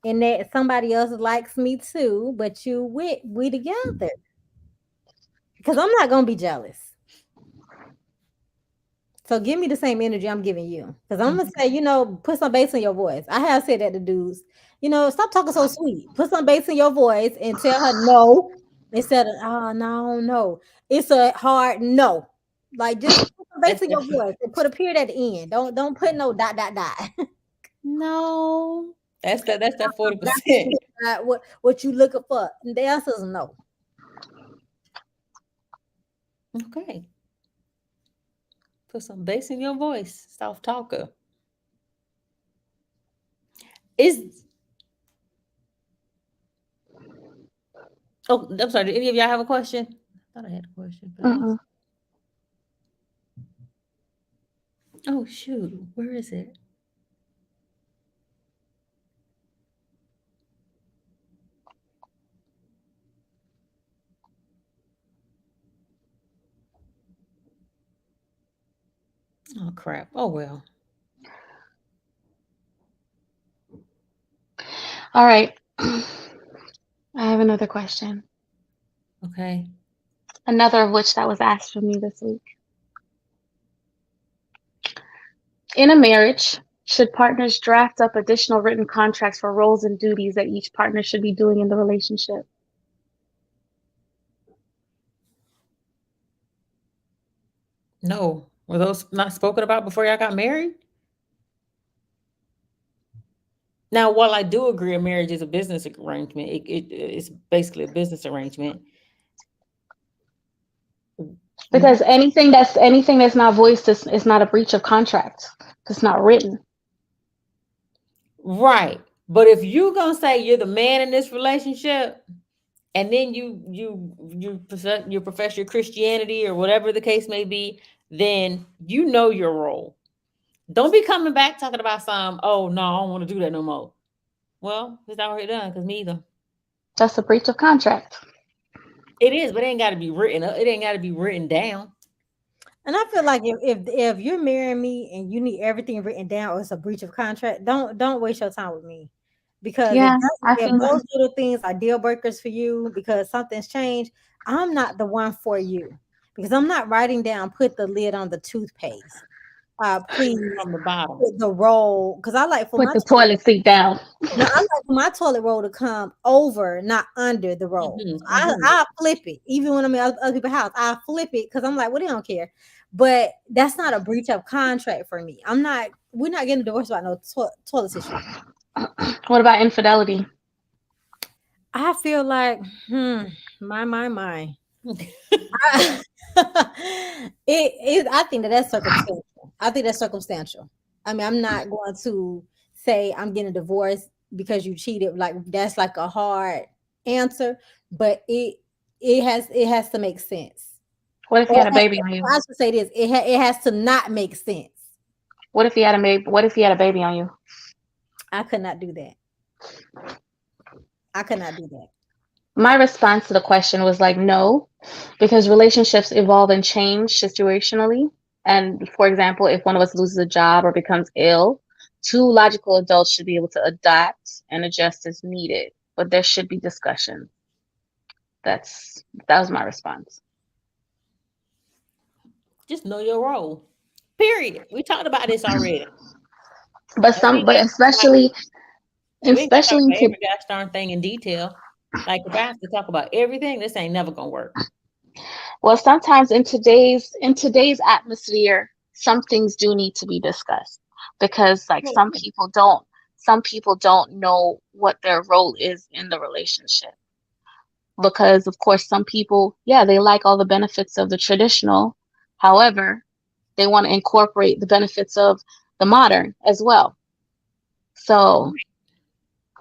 and that somebody else likes me too, but we together. Because I'm not gonna be jealous. So give me the same energy I'm giving you. Because I'm gonna say, put some bass in your voice. I have said that to dudes. Stop talking so sweet. Put some bass in your voice and tell her no instead of no, no. It's a hard no. Like just put some bass That's in your that. voice and put a period at the end. Don't put no dot dot dot. No. That's that forty That's what percent. what you looking for. And the answer is no. Okay. Put some bass in your voice. Soft talker. Is oh, I'm sorry. Did any of y'all have a question? I thought I had a question, but I Mm-mm. lost. Oh shoot, where is it? Oh crap. Oh well. All right. I have another question. Okay. Another of which that was asked for me this week. In a marriage, should partners draft up additional written contracts for roles and duties that each partner should be doing in the relationship? No. Were those not spoken about before y'all got married? Now, while I do agree a marriage is a business arrangement, it's basically a business arrangement. Because What? anything that's not voiced is not a breach of contract. It's not written. Right. But if you gonna say you're the man in this relationship, and then you profess your Christianity or whatever the case may be, then you know your role. Don't be coming back talking about some. Oh no, I don't want to do that no more. Well, it's already done because me either. That's a breach of contract. It is, but it ain't got to be written up. It ain't got to be written down. And I feel like if you're marrying me and you need everything written down or it's a breach of contract, don't waste your time with me. Because Yeah, I if feel that. those little things are deal breakers for you because something's changed, I'm not the one for you. Because I'm not writing down, put the lid on the toothpaste. Please From the bottom. put the roll. Because I like for Put my the toilet. toilet seat down. No, I like my toilet roll to come over, not under the roll. Hmm, hmm. I flip it, even when I'm at other people's house. I flip it because I'm like, well, they don't care. But that's not a breach of contract for me. I'm not. We're not getting divorced about no toilet tissue. What about infidelity? I feel like, my. I think that's circumstantial. I think that's circumstantial. I mean, I'm not going to say I'm getting a divorce because you cheated. Like that's like a hard answer, but it has to make sense. What if he Or had a baby on you? I should say this: it has to not make sense. What if he had a baby? What if he had a baby on you? I could not do that. I could not do that. My response to the question was like, no, because relationships evolve and change situationally. And for example, if one of us loses a job or becomes ill, two logical adults should be able to adapt and adjust as needed. But there should be discussion. That was my response. Just know your role. Period. We talked about this already. But And we some, ain't but got to talk about, we ain't got to talk especially in about every gosh darn thing in detail. Like if I have to talk about everything, this ain't never gonna work. well, sometimes in today's atmosphere, some things do need to be discussed because like Well, yeah. some people don't know what their role is in the relationship. Because of course some people, yeah, they like all the benefits of the traditional. However, they want to incorporate the benefits of the modern as well. So,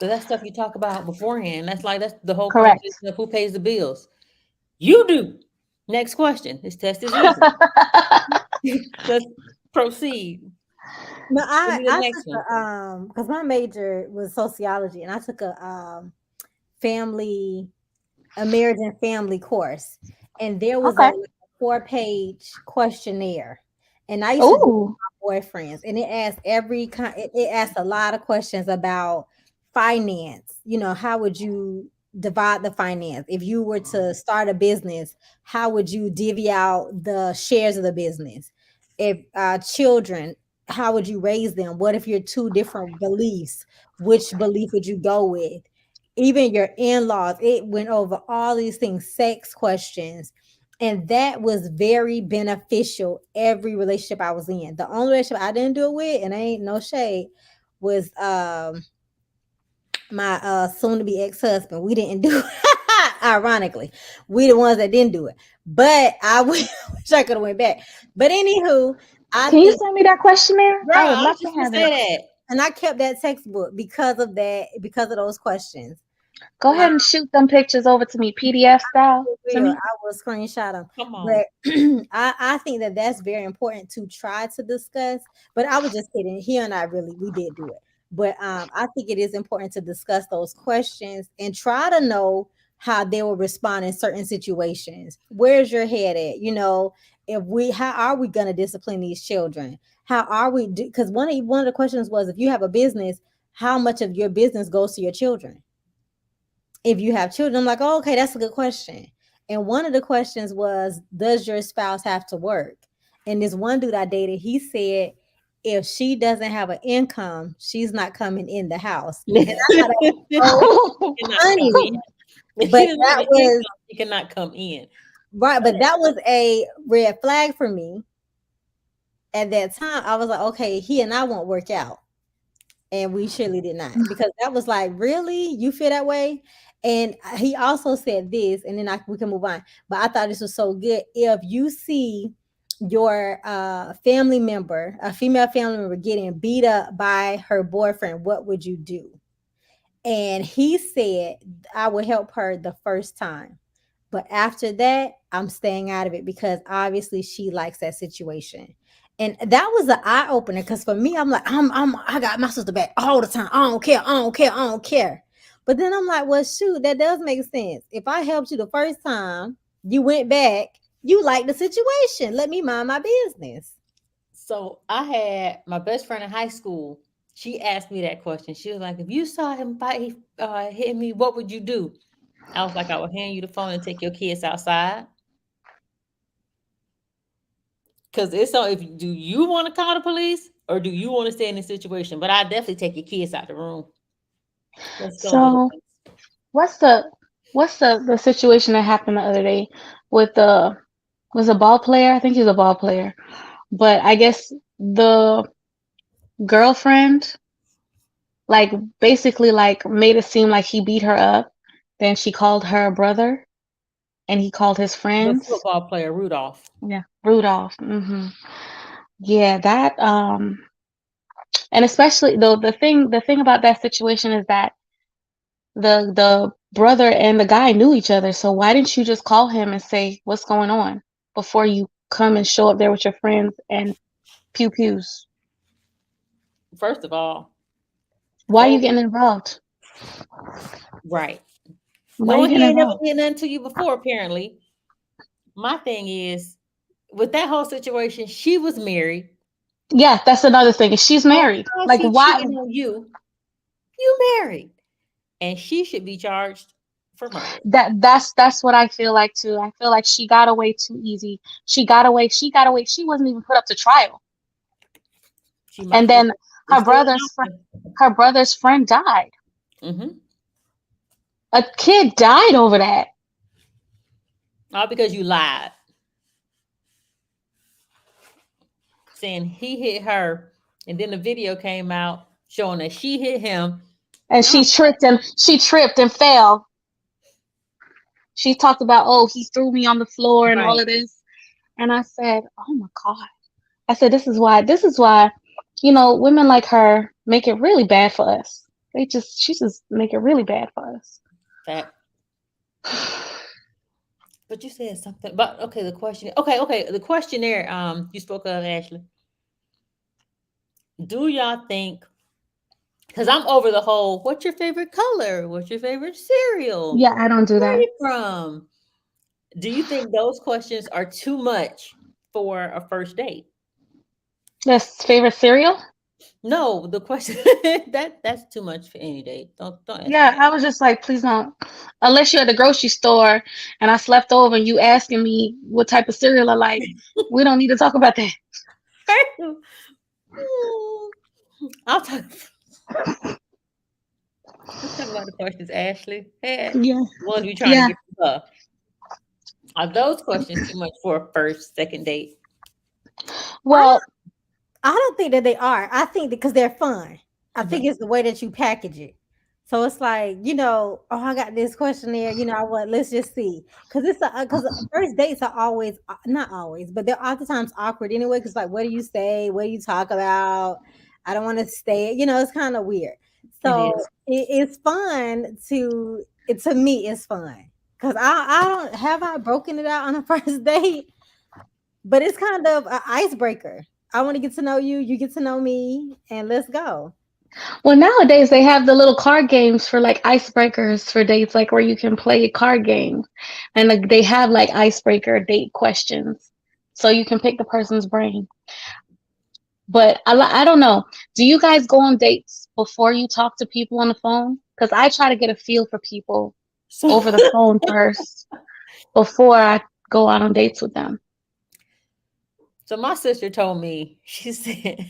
So that's stuff you talk about beforehand. That's the whole conversation correct. of who pays the bills. You do. Next question. This test is easy. Let's proceed. No, Give I me the I next took one. a because my major was sociology, and I took a family American family course, and there was a Okay. 4-page questionnaire, and I used to do it Ooh. with my boyfriends, and it asked it asked a lot of questions about finance. How would you divide the finance if you were to start a business? How would you divvy out the shares of the business? If children, how would you raise them? What if you're two different beliefs? Which belief would you go with? Even your in-laws, it went over all these things, sex questions, and that was very beneficial every relationship I was in. The only relationship I didn't do it with, and I ain't no shade, was my soon to be ex-husband. We didn't do it. Ironically, we the ones that didn't do it, but I wish I could have went back. But anywho, I Can you think, send me that questionnaire? Girl, I would I was love to just gonna have it. say that. and I kept that textbook because of that, because of those questions. Go Uh, ahead and shoot them pictures over to me, PDF style to will. me. I will screenshot them. Come on. But I think that that's very important to try to discuss. But I was just kidding. He and I really, we did do it. But I think it is important to discuss those questions and try to know how they will respond in certain situations. Where's your head at? How are we going to discipline these children? How are we? Because one of the questions was, if you have a business, how much of your business goes to your children? If you have children, I'm like, oh, okay, that's a good question. And one of the questions was, does your spouse have to work? And this one dude I dated, he said, if she doesn't have an income, she's not coming in the house. You And I thought that was cannot so come in. funny. If But she doesn't have that an was income, she cannot come in. right. But that was a red flag for me at that time. I was like, okay, he and I won't work out. And we surely did not, because that was like, really, you feel that way? And he also said this, and then we can move on. But I thought this was so good. If you see your family member, a female family member, getting beat up by her boyfriend, what would you do? And he said, I would help her the first time, but after that, I'm staying out of it, because obviously she likes that situation. And that was an eye opener, because for me, I'm like, I got my sister back all the time. I don't care. I don't care. I don't care. But then I'm like, well, shoot, that does make sense. If I helped you the first time, you went back, you like the situation. Let me mind my business. So I had my best friend in high school. She asked me that question. She was like, if you saw him fight, hit me, what would you do? I was like, I would hand you the phone and take your kids outside. Because it's so, if do you want to call the police or do you want to stay in this situation? But I definitely take your kids out the room. Let's go, So, boys. what's the situation that happened the other day with the was a ball player? I think he's a ball player. But I guess the girlfriend like basically like made it seem like he beat her up. Then she called her brother and he called his The friends. football player, Rudolph. Yeah, Rudolph. Yeah, that And especially though the thing about that situation is that the brother and the guy knew each other. So why didn't you just call him and say what's going on before you come and show up there with your friends and pew pews? First of all, Why are you Cole, getting involved? right. Why are you Knowing getting he ain't never involved? did nothing to you before, apparently. My thing is, with that whole situation, she was married. Yeah, that's another thing. If she's So married, how like she why? cheating on you? You married. And she should be charged for murder. That's what I feel like too. I feel like she got away too easy. She got away. She got away. She wasn't even put up to trial. She And might then it's her still an brother's fr- option. her brother's friend died. Mm-hmm. A kid died over that. All because you lied, saying he hit her, and then the video came out showing that she hit him. And Oh, she tripped and fell. She talked about, oh, he threw me on the floor and all right. of this. And I said, oh my God. I said, this is why, women like her make it really bad for us. She just make it really bad for us. Fact. But you said something. But okay, the question. Okay. The questionnaire. You spoke of, Ashley. Do y'all think? Because I'm over the whole. What's your favorite color? What's your favorite cereal? Yeah, I don't do Where are that. you from? Do you think those questions are too much for a first date? That's favorite cereal? No, the question that's too much for any date. Don't ask me Yeah, I was just like, please don't. Unless you're at the grocery store and I slept over and you asking me what type of cereal I like, we don't need to talk about that. that. Hmm, I'll talk. Let's talk about the questions Ashley had. Yeah. The ones we trying to Yeah. get from her. Are those questions too much for a first, second date? I Well, I don't think that they are. I think because they're fun. I think Mhm. it's the way that you package it. So it's like, oh, I got this questionnaire. I want. Let's just see, because because first dates are always not always, but they're oftentimes awkward anyway. Because like, what do you say? What do you talk about? I don't want to stay. It's kind of weird. It So is. it's fun to me. It's fun because I don't have I broken it out on a first date, but it's kind of an icebreaker. I want to get to know you, you get to know me, and let's go. nowadays they have the little card games for like icebreakers for dates, like where you can play card games, and like they have like icebreaker date questions, so you can pick the person's brain. But I don't know. Do you guys go on dates before you talk to people on the phone? Because I try to get a feel for people So over the phone first before I go out on dates with them. so my sister told me, she said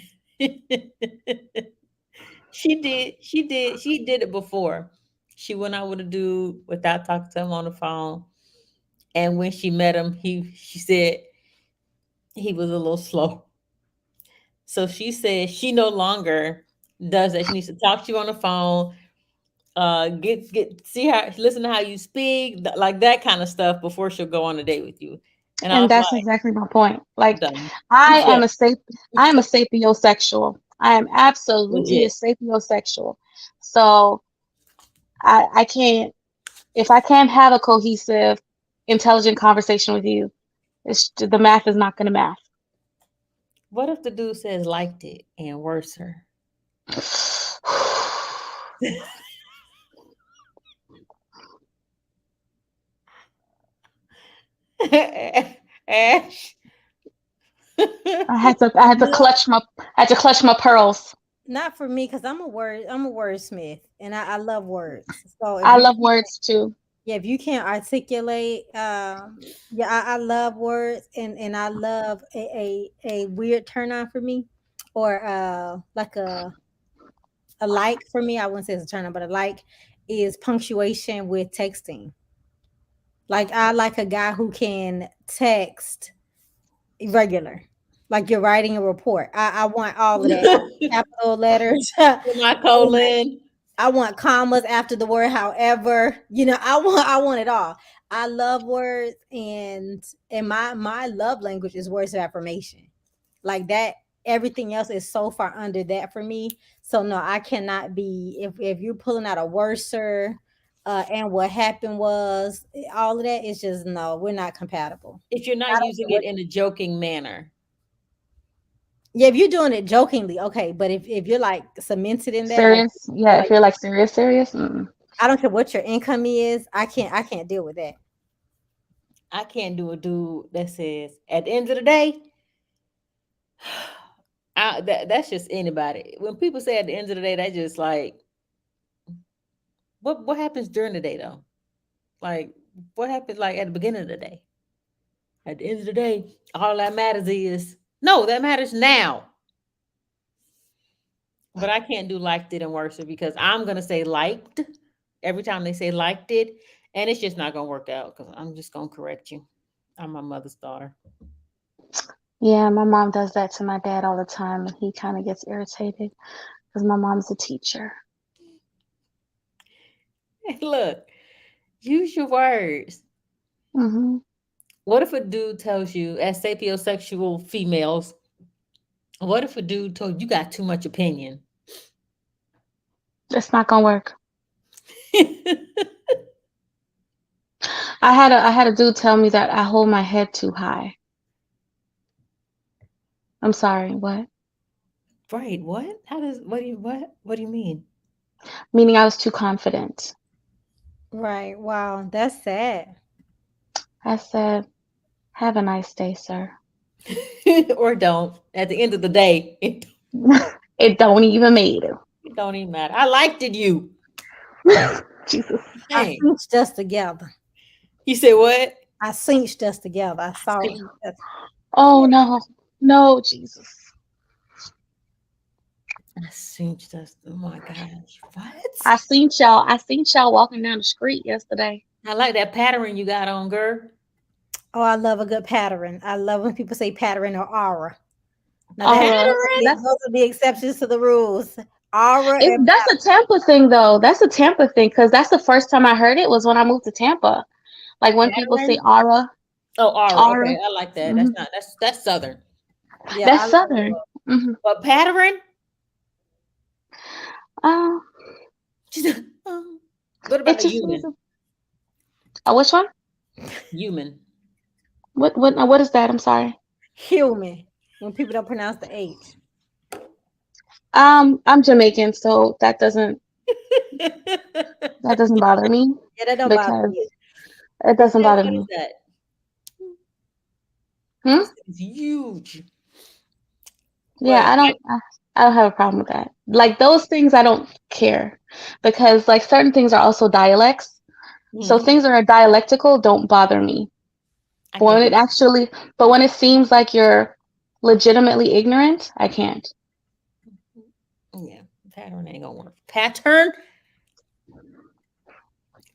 she did it before. She went out with a dude without talking to him on the phone. And when she met him, she said he was a little slow. So she said she no longer does that. She needs to talk to you on the phone, get see how listen to how you speak, like that kind of stuff before she'll go on a date with you. And I And was that's like, exactly my point. Like done. I You am said a sap- I am a sapiosexual. I am absolutely a legit. sapiosexual. So I can't, if I can't have a cohesive, intelligent conversation with you, the math is not going to math. What if the dude says liked it and worser? Ash. I had to No, clutch my pearls. not for me, because I'm a wordsmith, and I love words. So if I you love words too. yeah, if you can't articulate, yeah, I love words, and I love a weird turn on for me, or like a like for me. I wouldn't say it's a turn on, but a like is punctuation with texting. Like I like a guy who can text regular, like you're writing a report. I want all of that, capital letters. I want Semicolon. I want commas after the word. However, I want it all. I love words, and my love language is words of affirmation, like that. everything else is so far under that for me. So no, I cannot be if you're pulling out a worser, and what happened was all of that is just no, we're not compatible. If you're I not don't using care it what. in a joking manner. Yeah, if you're doing it jokingly, okay. But if you're like cemented in that, Serious? Yeah, if like you're like serious, serious. I don't care what your income is, I can't deal with that. I can't do a dude that says, at the end of the day, that's just anybody. When people say at the end of the day, they just like, what happens during the day though? Like, what happens like at the beginning of the day? At the end of the day, all that matters is no, that matters now. But I can't do liked it and worship because I'm gonna say liked every time they say liked it, and it's just not gonna work out because I'm just gonna correct you. I'm my mother's daughter. Yeah, my mom does that to my dad all the time, and he kind of gets irritated because my mom's a teacher. Hey, look, use your words. Hmm. What if a dude tells you, as sapiosexual females, what if a dude told you got too much opinion? It's not gonna work. I had a dude tell me that I hold my head too high. I'm sorry, what? Right? What? How does? What do you mean? Meaning I was too confident. Right. Wow, that's sad. I said, "Have a nice day, sir." Or don't? At the end of the day, It don't even matter. it don't even matter. I liked it. You. Jesus. I Dang. cinched us together. You said what? I cinched us together. I saw See, us. Oh no, no, Jesus. I seen just. Oh my gosh! What? I seen y'all walking down the street yesterday. I like that pattern you got on, girl. Oh, I love a good pattern. I love when people say pattern or aura. Now that Aura. Pattern? That's those are the exceptions to the rules. Aura it, and that's a Tampa thing though. That's a Tampa thing because that's the first time I heard it was when I moved to Tampa. Like when people say pattern. aura, Oh, aura. aura. Okay, I like that. Hmm. That's southern. Yeah, I That's love Southern. Hmm. But pattern. Uh, Um, what it about just was human? which one? Human. What is that? I'm sorry. human when people don't pronounce the H. I'm Jamaican, so that doesn't bother me Yeah, that don't bother because me. it You doesn't said, bother what is me. that? Hmm? This is huge. Yeah, But I don't have a problem with that. Like those things I don't care because like certain things are also dialects. So mhm, things that are dialectical don't bother me. I But can't when do it actually but when it seems like you're legitimately ignorant, I can't. yeah, pattern ain't gonna work. Pattern.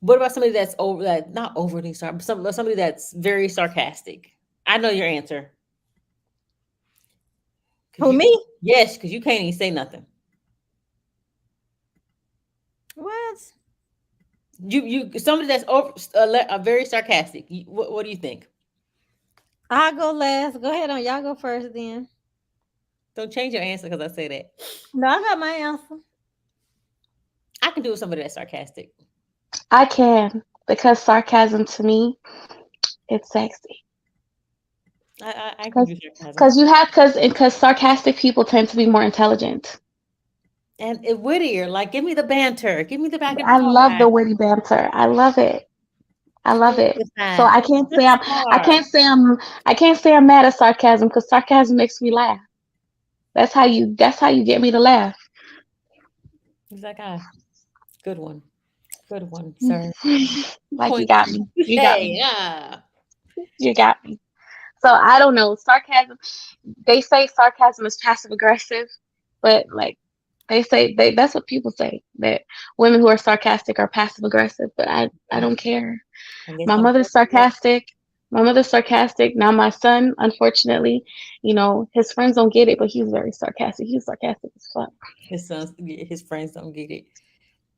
What about somebody that's over that not overly but somebody that's very sarcastic? I know your answer. Cause Who you me? yes, because you can't even say nothing. What? You somebody that's over very sarcastic. What do you think? I'll go last. Go ahead on. Y'all go first then. Don't change your answer because I say that. No, I got my answer. I can do with somebody that's sarcastic. I can because sarcasm to me, it's sexy. I can Cause, do sarcasm. cause you have, cause sarcastic people tend to be more intelligent. And wittier, like give me the banter, give me the back and I love forth. the witty banter. I love it. I Give me love the it. good So time. I can't Good say I'm, I start. can't say I'm, I can't say I'm mad at sarcasm because sarcasm makes me laugh. That's how you get me to laugh. He's like, ah, good one, sir. Like you Point. got me. You got Hey, me. ah. You got me. So I don't know. Sarcasm. They say sarcasm is passive aggressive, but like that's what people say that women who are sarcastic are passive aggressive. But I don't care. I guess My some mother's folks like sarcastic. My mother's sarcastic. Now my son, unfortunately, his friends don't get it, but he's very sarcastic. He's sarcastic as fuck. his friends don't get it.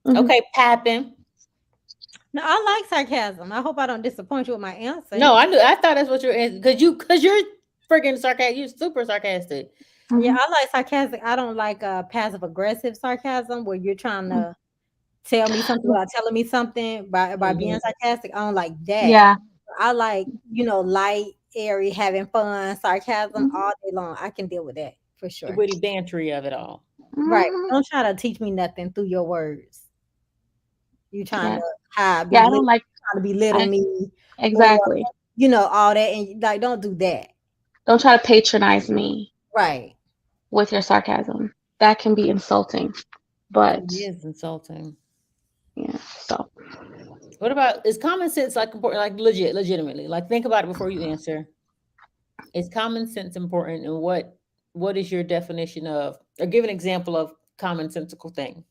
Hmm. Okay, Pappin. No, I like sarcasm. I hope I don't disappoint you with my answer. No, I knew. I thought that's what you're because you're freaking sarcastic. You're super sarcastic. Yeah, Hmm. I like sarcastic. I don't like passive aggressive sarcasm where you're trying to tell me something without telling me something by being Mhm. sarcastic. I don't like that. Yeah. I like, light, airy, having fun, sarcasm Hmm. all day long. I can deal with that for The sure. witty bantery of it all. Right. Hmm. Don't try to teach me nothing through your words. You trying Yeah. to hide, Yeah. I don't like. trying to belittle I me or exactly. all that, and like don't do that. Don't try to patronize me Right. with your sarcasm. That can be insulting. But It is insulting. yeah. So What about, is common sense like important? Like legitimately. Like think about it before you answer. Is common sense important, and what is your definition of, or give an example of commonsensical thing?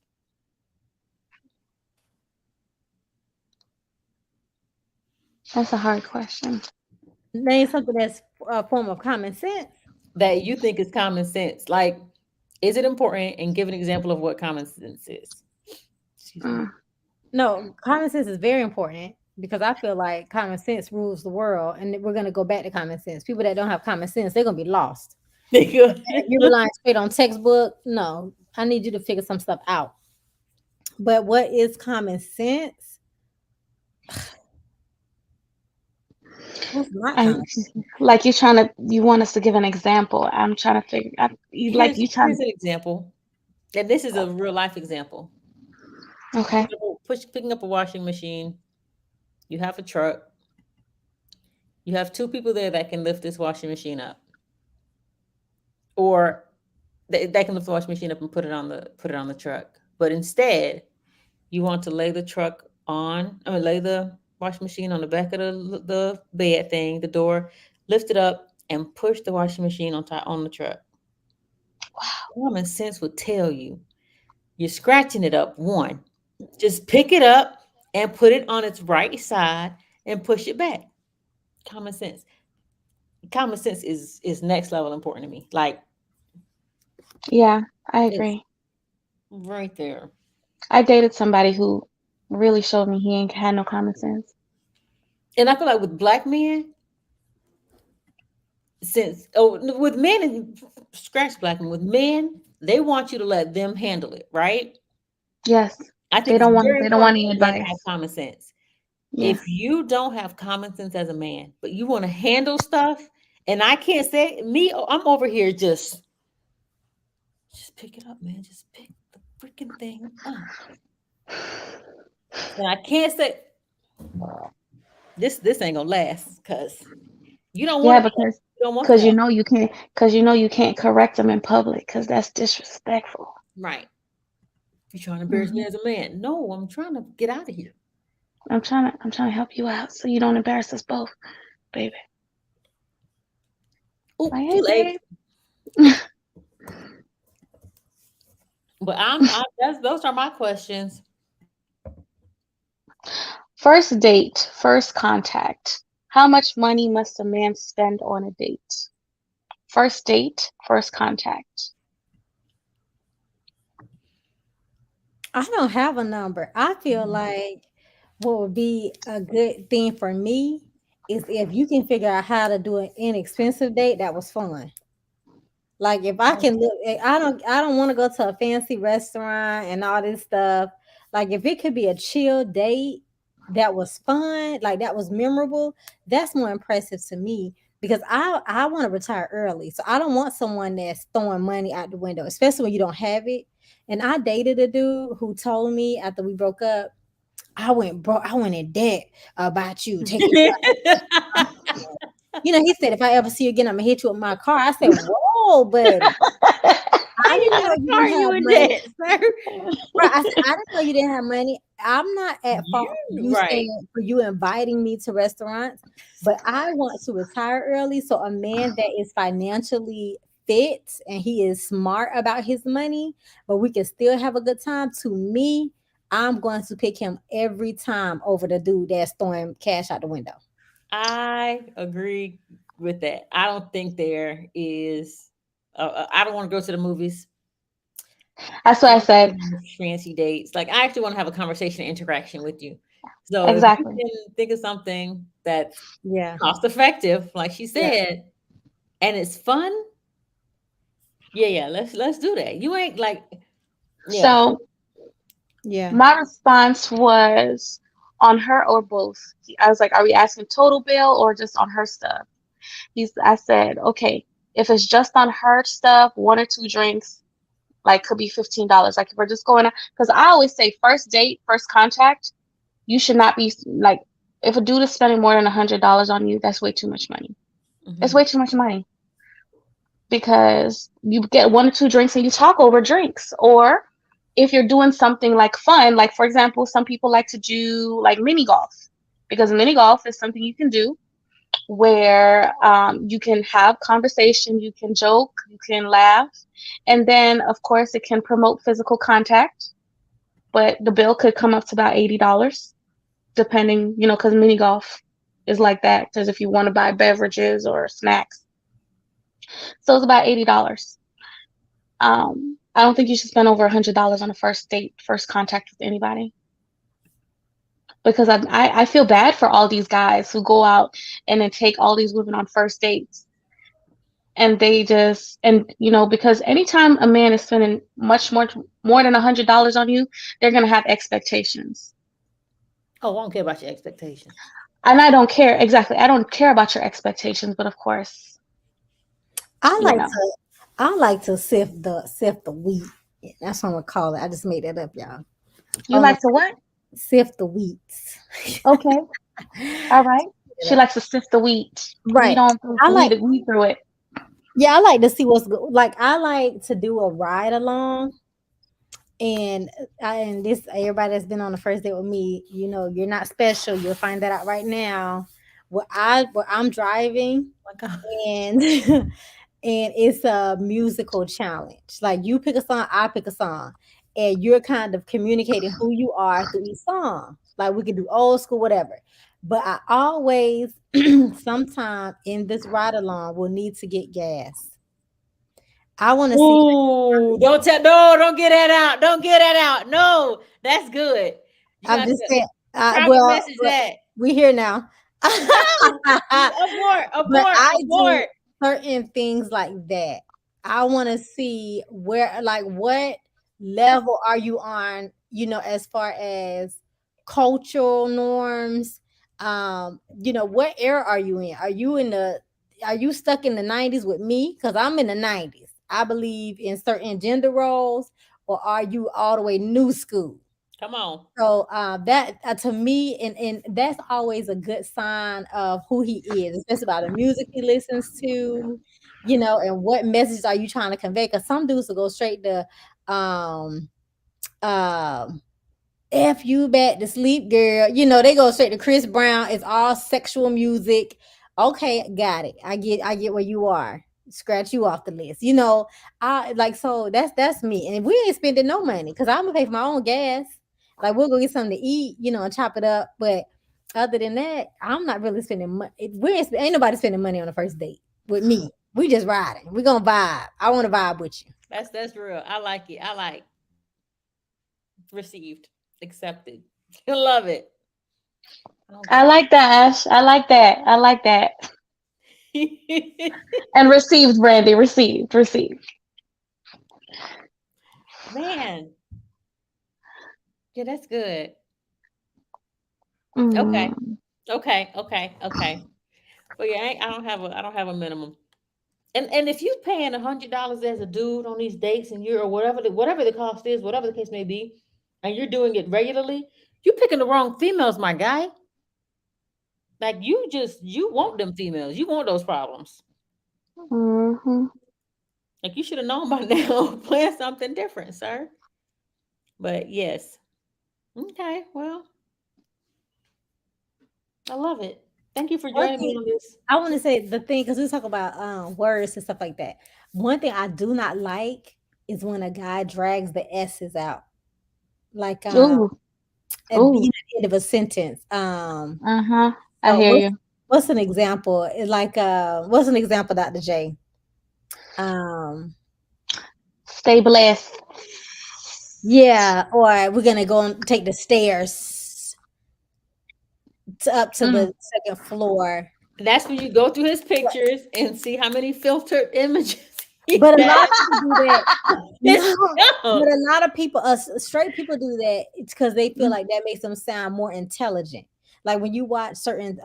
that's a hard question. Name something that's a form of common sense. That you think is common sense. Like, is it important? And give an example of what common sense is. Excuse me. Mm. No, common sense is very important because I feel like common sense rules the world, and we're gonna go back to common sense. People that don't have common sense, they're gonna be lost. If you're relying straight on textbook, no, I need you to figure some stuff out. But what is common sense? What's not I common? like you want us to give an example. I'm trying to figure. You like Here's you trying. here's an example. And this is a real life example. Okay. Picking up a washing machine. You have a truck. You have two people there that can lift this washing machine up, or they can lift the washing machine up and put it on the truck. But instead, you want to lay the truck on. I mean, lay the washing machine on the back of the bed thing, the door, lift it up, and push the washing machine on the truck. Common sense would tell you you're scratching it up. One, just pick it up and put it on its right side and push it back. Common sense. Common sense is next level important to me. Like, Yeah, I it's agree. right there. I dated somebody who really showed me he ain't had no common sense. And I feel like with black men, since with men and scratch black men, with men, they want you to let them handle it, right? Yes. I think it's very They don't important want any for men to have advice. common sense. Yeah. If you don't have common sense as a man, but you want to handle stuff, and I can't say me, I'm over here just pick it up, man. Just pick the freaking thing up. And I can't say this ain't gonna last because you don't want Yeah, to because you don't want the one. you can't correct them in public because that's disrespectful. Right. You're trying to embarrass me Hmm. as a man. No, I'm trying to get out of here. I'm trying to help you out so you don't embarrass us both, baby. Oh, Like, too hey, late. babe. But those are my questions. First date, first contact. How much money must a man spend on a date? First date, first contact. I don't have a number. I feel like what would be a good thing for me is if you can figure out how to do an inexpensive date that was fun. Like if I can look, I don't want to go to a fancy restaurant and all this stuff. Like if it could be a chill date that was fun, like that was memorable, that's more impressive to me because I want to retire early. So I don't want someone that's throwing money out the window, especially when you don't have it. And I dated a dude who told me after we broke up, I went in debt about you taking you out. He said if I ever see you again, I'm gonna hit you with my car. I said, whoa, buddy. I You didn't got know a you car, didn't you have in money. debt, sir. Right. I said, I didn't know you didn't have money. I'm not at fault for You you right. saying for you inviting me to restaurants, but I want to retire early. So a man that is financially fit and he is smart about his money, but we can still have a good time. To me, I'm going to pick him every time over the dude that's throwing cash out the window. I agree with that. I don't think there is. I don't want to go to the movies. That's I what I don't said. want fancy dates. Like I actually want to have a conversation and interaction with you. So if you Exactly. can think of something that's Yeah. cost effective, like she Yeah. said, and it's fun, Yeah, yeah. Let's do that. You ain't like, yeah. So Yeah. my response was on her or both. I was like, are we asking total bill or just on her stuff? I said, okay, if it's just on her stuff, one or two drinks, like could be $15. Like if we're just going, because I always say first date, first contact, you should not be like, if a dude is spending more than $100 on you, that's way too much money. It's Hmm. way too much money because you get one or two drinks and you talk over drinks. Or if you're doing something like fun, like for example, some people like to do like mini golf because mini golf is something you can do where you can have conversation, you can joke, you can laugh, and then of course it can promote physical contact. But the bill could come up to about $80, depending, because mini golf is like that. Because if you want to buy beverages or snacks, so it's about $80. I don't think you should spend over $100 on a first date, first contact with anybody. Because I feel bad for all these guys who go out and then take all these women on first dates, and they just, and because anytime a man is spending much more than $100 on you, they're gonna have expectations. Oh, I don't care about your expectations. And I don't care, exactly, I don't care about your expectations, but of course, I you like know, to I like to sift the wheat. That's what I'm gonna call it. I just made that up, y'all. you Um, like to what? sift the wheats. Okay, all right. She likes to sift the wheat. We Right. don't I like weed through it. yeah, I like to see what's good. Like I like to do a ride along. And and this everybody that's been on the first date with me, you're not special. You'll find that out right now. Where I'm driving Oh my God. and and it's a musical challenge. Like you pick a song, I pick a song, and you're kind of communicating who you are through each song. Like we could do old school, whatever. But I always, sometime in this ride along, will need to get gas. I want to see. Ooh, don't tell. No, don't get that out. Don't get that out. No, that's good. You I'm got just to saying. private Well, message that. we here now. No, abort, But abort, I do abort. certain things like that. I want to see where, like, what level are you on, as far as cultural norms? What era are you in? Are you stuck in the 90s with me? Because I'm in the 90s. I believe in certain gender roles, or are you all the way new school? Come on. So that to me, and that's always a good sign of who he is, especially about the music he listens to, and what message are you trying to convey? Because some dudes will go straight to um um F you back to sleep, girl. They go straight to Chris Brown. It's all sexual music. Okay, got it. I get where you are. Scratch you off the list. I like, so that's me. And we ain't spending no money because I'm gonna pay for my own gas. Like we'll go get something to eat, and chop it up. But other than that, I'm not really spending money. Ain't nobody spending money on the first date with me. We just riding. We gonna vibe. I want to vibe with you. That's real. I like it. I like received, accepted. I love it. I don't I got like that, Ash. I like that. I like that. And received, Brandy. Received. Received. man. Yeah, that's good. Okay. Mm. Okay. Okay. Okay. But yeah, I don't have a minimum. And if you paying $100 as a dude on these dates and you're or whatever the cost is, whatever the case may be, and you're doing it regularly, you picking the wrong females, my guy. Like you want them females. You want those problems. Hmm. Like you should have known by now. Plan something different, sir. But yes. Okay. Well, I love it. Thank you for One joining me thing on this. I want to say, the thing, because we talk about words and stuff like that. One thing I do not like is when a guy drags the s's out, like Ooh. at Ooh. the end of a sentence. Uh-huh. I So hear you. what's an example? Like what's an example, Dr. J? Um, Stay blessed. yeah, or we're gonna go and take the stairs up to Mm. the second floor. That's when you go through his pictures and see how many filtered images But a lot of people do that. It's No, dumb. but a lot of people, us straight people, do that. It's because they feel Mm, like that makes them sound more intelligent. Like when you watch certain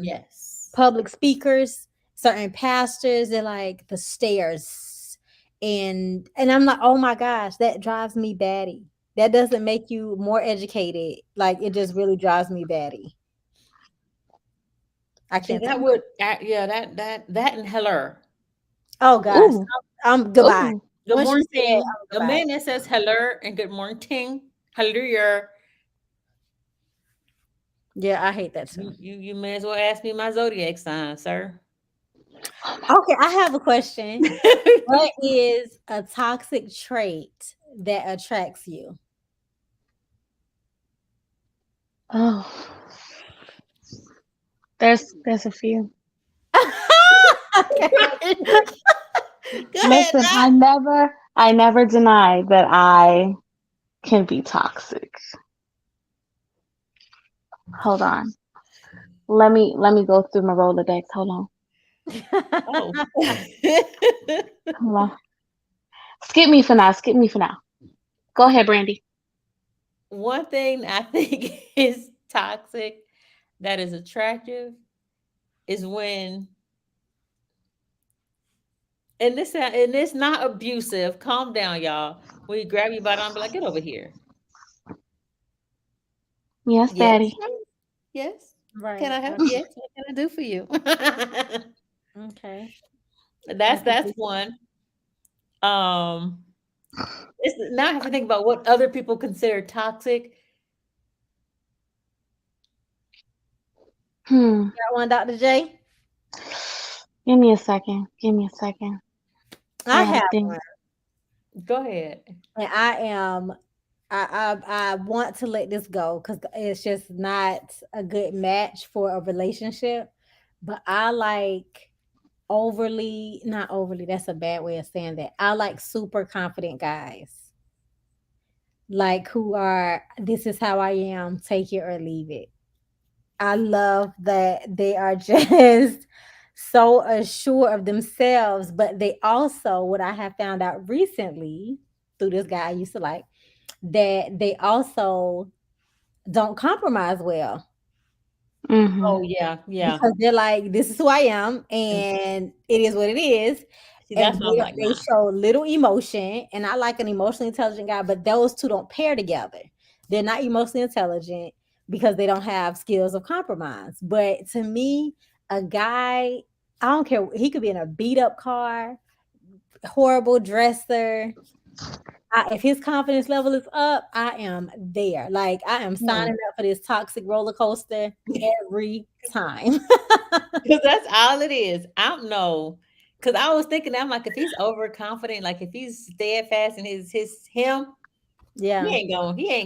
yes. public speakers, certain pastors, they're like the stairs, and I'm like, oh my gosh, that drives me batty. That doesn't make you more educated. Like it just really drives me batty. I See, can't. that would, yeah, that and hello. Oh gosh, Ooh, goodbye. ooh. Good Once you say it, morning. A goodbye. man that says hello and good morning, hallelujah. Yeah, I hate that too. You may as well ask me my zodiac sign, sir. Oh my Okay, I have a question. I What is a toxic trait that attracts you? Oh, there's a few. Okay. Go ahead, Listen, Doc. I never deny that I can be toxic. Hold on. Let me go through my Rolodex. Hold on. Oh. Hold on. Skip me for now. Skip me for now. Go ahead, Brandy. One thing I think is toxic that is attractive is when, and it's not abusive. Calm down, y'all. When you grab you by the arm, be like, get over here. Yes, Yes, Daddy. yes. Can Right. I help? Yes. What can I do for you? Okay. I That's completely. one. Um, it's now I have to think about what other people consider toxic. Hmm. Got one, Dr. J? Give me a second. Give me a second. I I gotta have think. one. Go ahead. And I am I want to let this go because it's just not a good match for a relationship. But I like overly, not overly, that's a bad way of saying that. I like super confident guys. Like who are, this is how I am, take it or leave it. I love that they are just so assured of themselves, but they also, what I have found out recently through this guy I used to like, that they also don't compromise well Mm-hmm. Oh yeah, yeah. because they're like, this is who I am, and it is what it is. See, And that's what I'm like, they nah. show little emotion, and I like an emotionally intelligent guy, but those two don't pair together. They're not emotionally intelligent because they don't have skills of compromise. But to me, a guy, I don't care, he could be in a beat up car, horrible dresser. If his confidence level is up, I am there. Like I am Hmm. signing up for this toxic roller coaster every time. Because that's all it is. I don't know. Because I was thinking, I'm like, if he's overconfident, like if he's steadfast in his him, Yeah. he ain't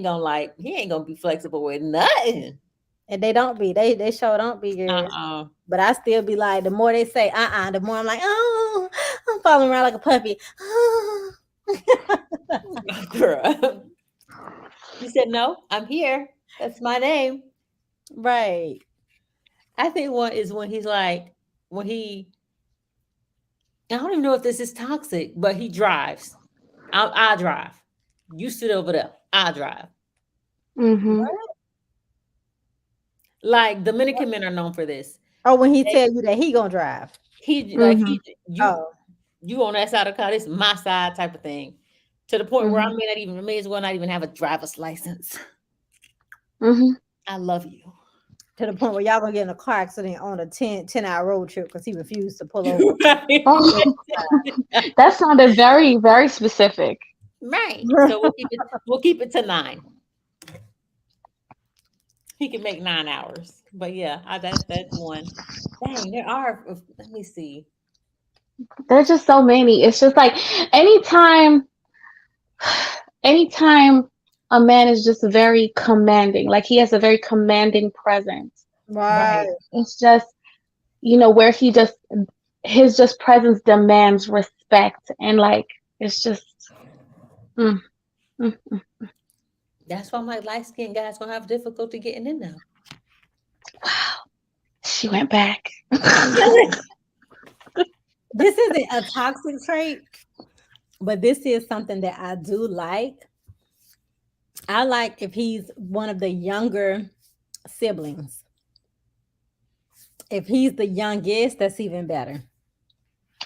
gonna like, he ain't gonna be flexible with nothing. And they don't be. They sure don't be good. Uh-uh. But I still be like, the more they say the more I'm like, oh, I'm falling around like a puppy. Oh. Girl. You said no, I'm here. That's my name. Right. I think one is when he's like, when he, I don't even know if this is toxic, but he drives. I drive. You sit over there. I drive. Mm-hmm. Like Dominican men are known for this. Oh, when he They, tell you that he gonna drive. he like Mm-hmm. he Oh, you on that side of the car, this is my side type of thing. To the point where I Mm-hmm. may as well not even have a driver's license. Mm-hmm. I love you. to the point where y'all gonna get in a car accident on a 10-hour road trip because he refused to pull over. Oh, that sounded very, very specific. Right. So we'll keep it to 9. He can make 9 hours. But yeah, that's one. Dang, there are, let me see. There's just so many. It's just like anytime, anytime a man is just very commanding, like he has a very commanding presence. Right. Right. It's just, where his just presence demands respect, and like it's just mm, mm. That's why my light skinned guys gonna have difficulty getting in now. Wow, she went back. This isn't a toxic trait, but this is something that I do like. I like if he's one of the younger siblings. If he's the youngest, that's even better.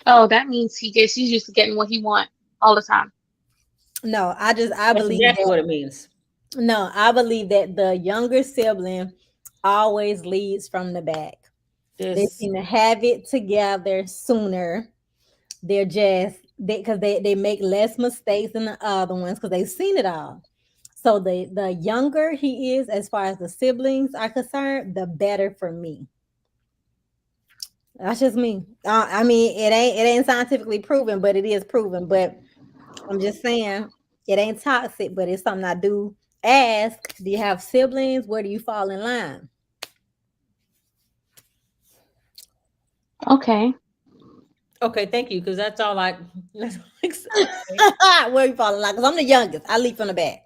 Oh, that means he's just getting what he want all the time. No, I That's believe exactly that what it means. no, I believe that the younger sibling always leads from the back. They This seem to have it together sooner. They're just they make less mistakes than the other ones because they've seen it all. So the younger he is, as far as the siblings are concerned, the better for me. That's just me. I mean, it ain't scientifically proven, but it is proven. But I'm just saying, it ain't toxic, but it's something I do ask. Do you have siblings? Where do you fall in line? Okay. okay, thank you, because that's all I that's all I said. Okay. Where you fall in line? Because I'm the youngest. I lead from the back.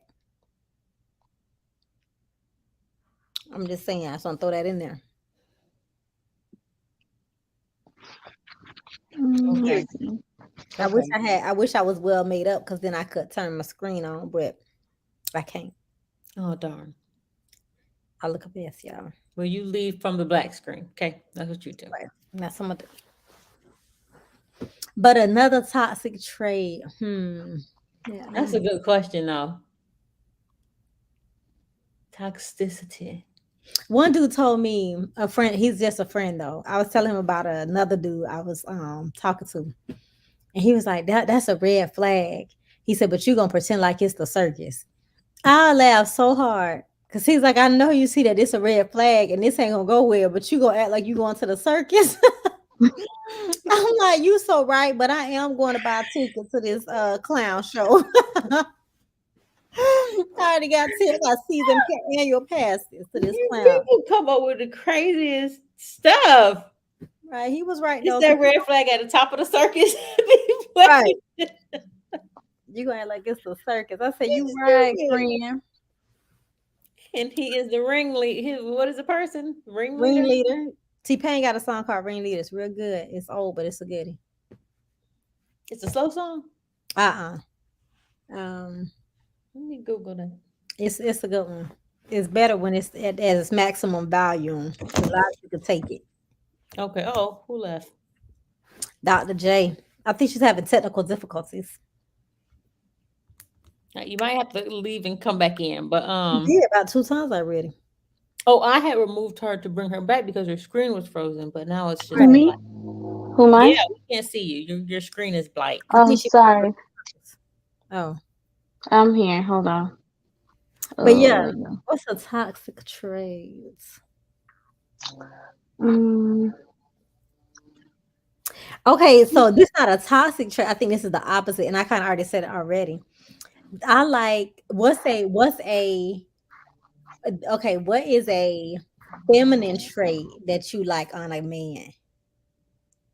I'm just saying. I just want to throw that in there. Okay. Let's see. Okay. I wish I was well made up because then I could turn my screen on, but I can't. Oh darn. I look a mess, y'all. Well, you leave from the black screen. Okay, that's what you do. Right. That's some of the but another toxic trait. Yeah, let That's me a good question, though. Toxicity. one dude told me a friend, he's just a friend though. I was telling him about another dude I was talking to, and he was like, that's a red flag. He said, but you gonna pretend like it's the circus. I laughed so hard. Cause he's like, I know you see that it's a red flag and this ain't gonna go well, but you gonna act like you going to the circus. I'm like, you so right, but I am going to buy a ticket to this clown show. I already got tickets. I got annual passes to this clown. People come up with the craziest stuff. Right, he was right It's though. that red flag at the top of the circus. Right, you gonna act like it's the circus. I said, you right, friend. And he is the ringleader. What is the person? Ringleader? Ringleader. T Pain got a song called Ringleader. It's real good. It's old, but it's a goodie. It's a slow song. Um, Let me Google that. it's a good one. It's better when it's at its maximum volume. A lot of people take it. Okay. Oh, who left? Dr. J. I think she's having technical difficulties. You might have to leave and come back in. But She did about 2 times already. oh, I had removed her to bring her back because her screen was frozen. But now it's just Who, Right. me? black. Who am I? Yeah, we can't see you. Your screen is blank. I Oh, think she. sorry. Oh, I'm here. Hold on. but yeah, Yeah. what's a toxic trait? Mm, Okay, so this not a toxic trait. I think this is the opposite, and I kind of already said it already. I like what's a okay, what is a feminine trait that you like on a man?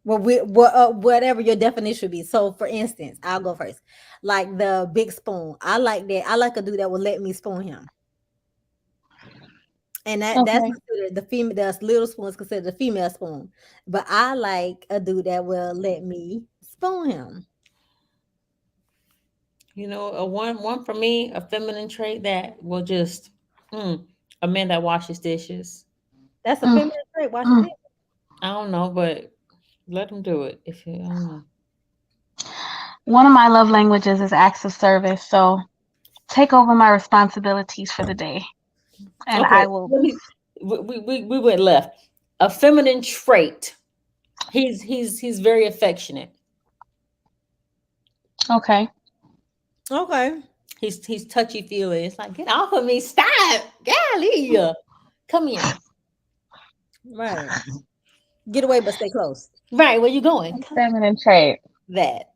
Well, whatever your definition would be. So, for instance, I'll go first. Like the big spoon, I like that. I like a dude that will let me spoon him, and that's okay. considered the female. The little spoon is considered the female spoon, but I like a dude that will let me spoon him. You know, a one for me, a feminine trait that will just mm, a man that washes dishes. That's a Mm, feminine trait. Watch mm. it. I don't know, but let him do it. If you, I don't know. One of my love languages is acts of service. So take over my responsibilities for the day, and Okay, I will. let me. We went left. A feminine trait. He's very affectionate. Okay. Okay, He's touchy feely. It's like get off of me, stop, golly, come here. right. Get away, but stay close. Right, where you going? Come Feminine trait. that.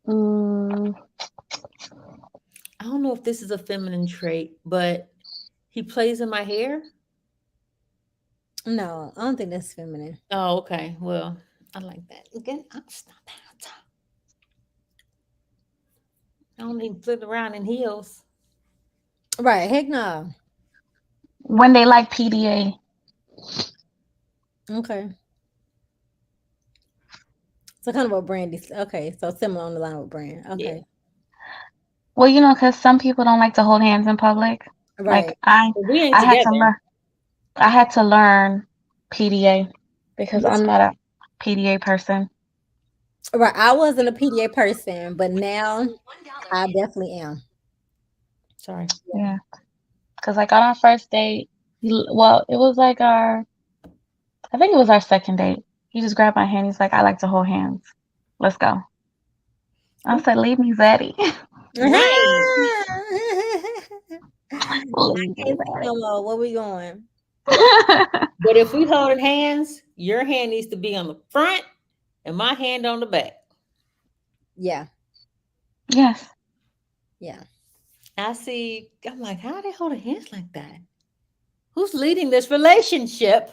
Mm, I don't know if this is a feminine trait, but he plays in my hair. No, I don't think that's feminine. Oh, okay. Well, I like that. Again, I'm stop that. I don't even flip around in heels. Right? Heck no. when they like PDA. Okay. So kind of what Brandy. Okay, so similar on the line with Brand. Yeah. Okay. Well, because some people don't like to hold hands in public. Like Right. But we ain't I had to together. learn. I had to learn PDA because Which I'm not a PDA person. right. I wasn't a PDA person, but now I definitely am. Sorry. Yeah, because like on our first date, well, it was like I think it was our second date. He just grabbed my hand. He's like, "I like to hold hands. Let's go." I Okay. said, "Leave me, Zaddy. Right. Leave me, Can't see no more. Where we going? Zaddy." But if we holding hands, your hand needs to be on the front and my hand on the back. Yeah. Yes. Yeah. I see. I'm like, how are they holding hands like that? Who's leading this relationship?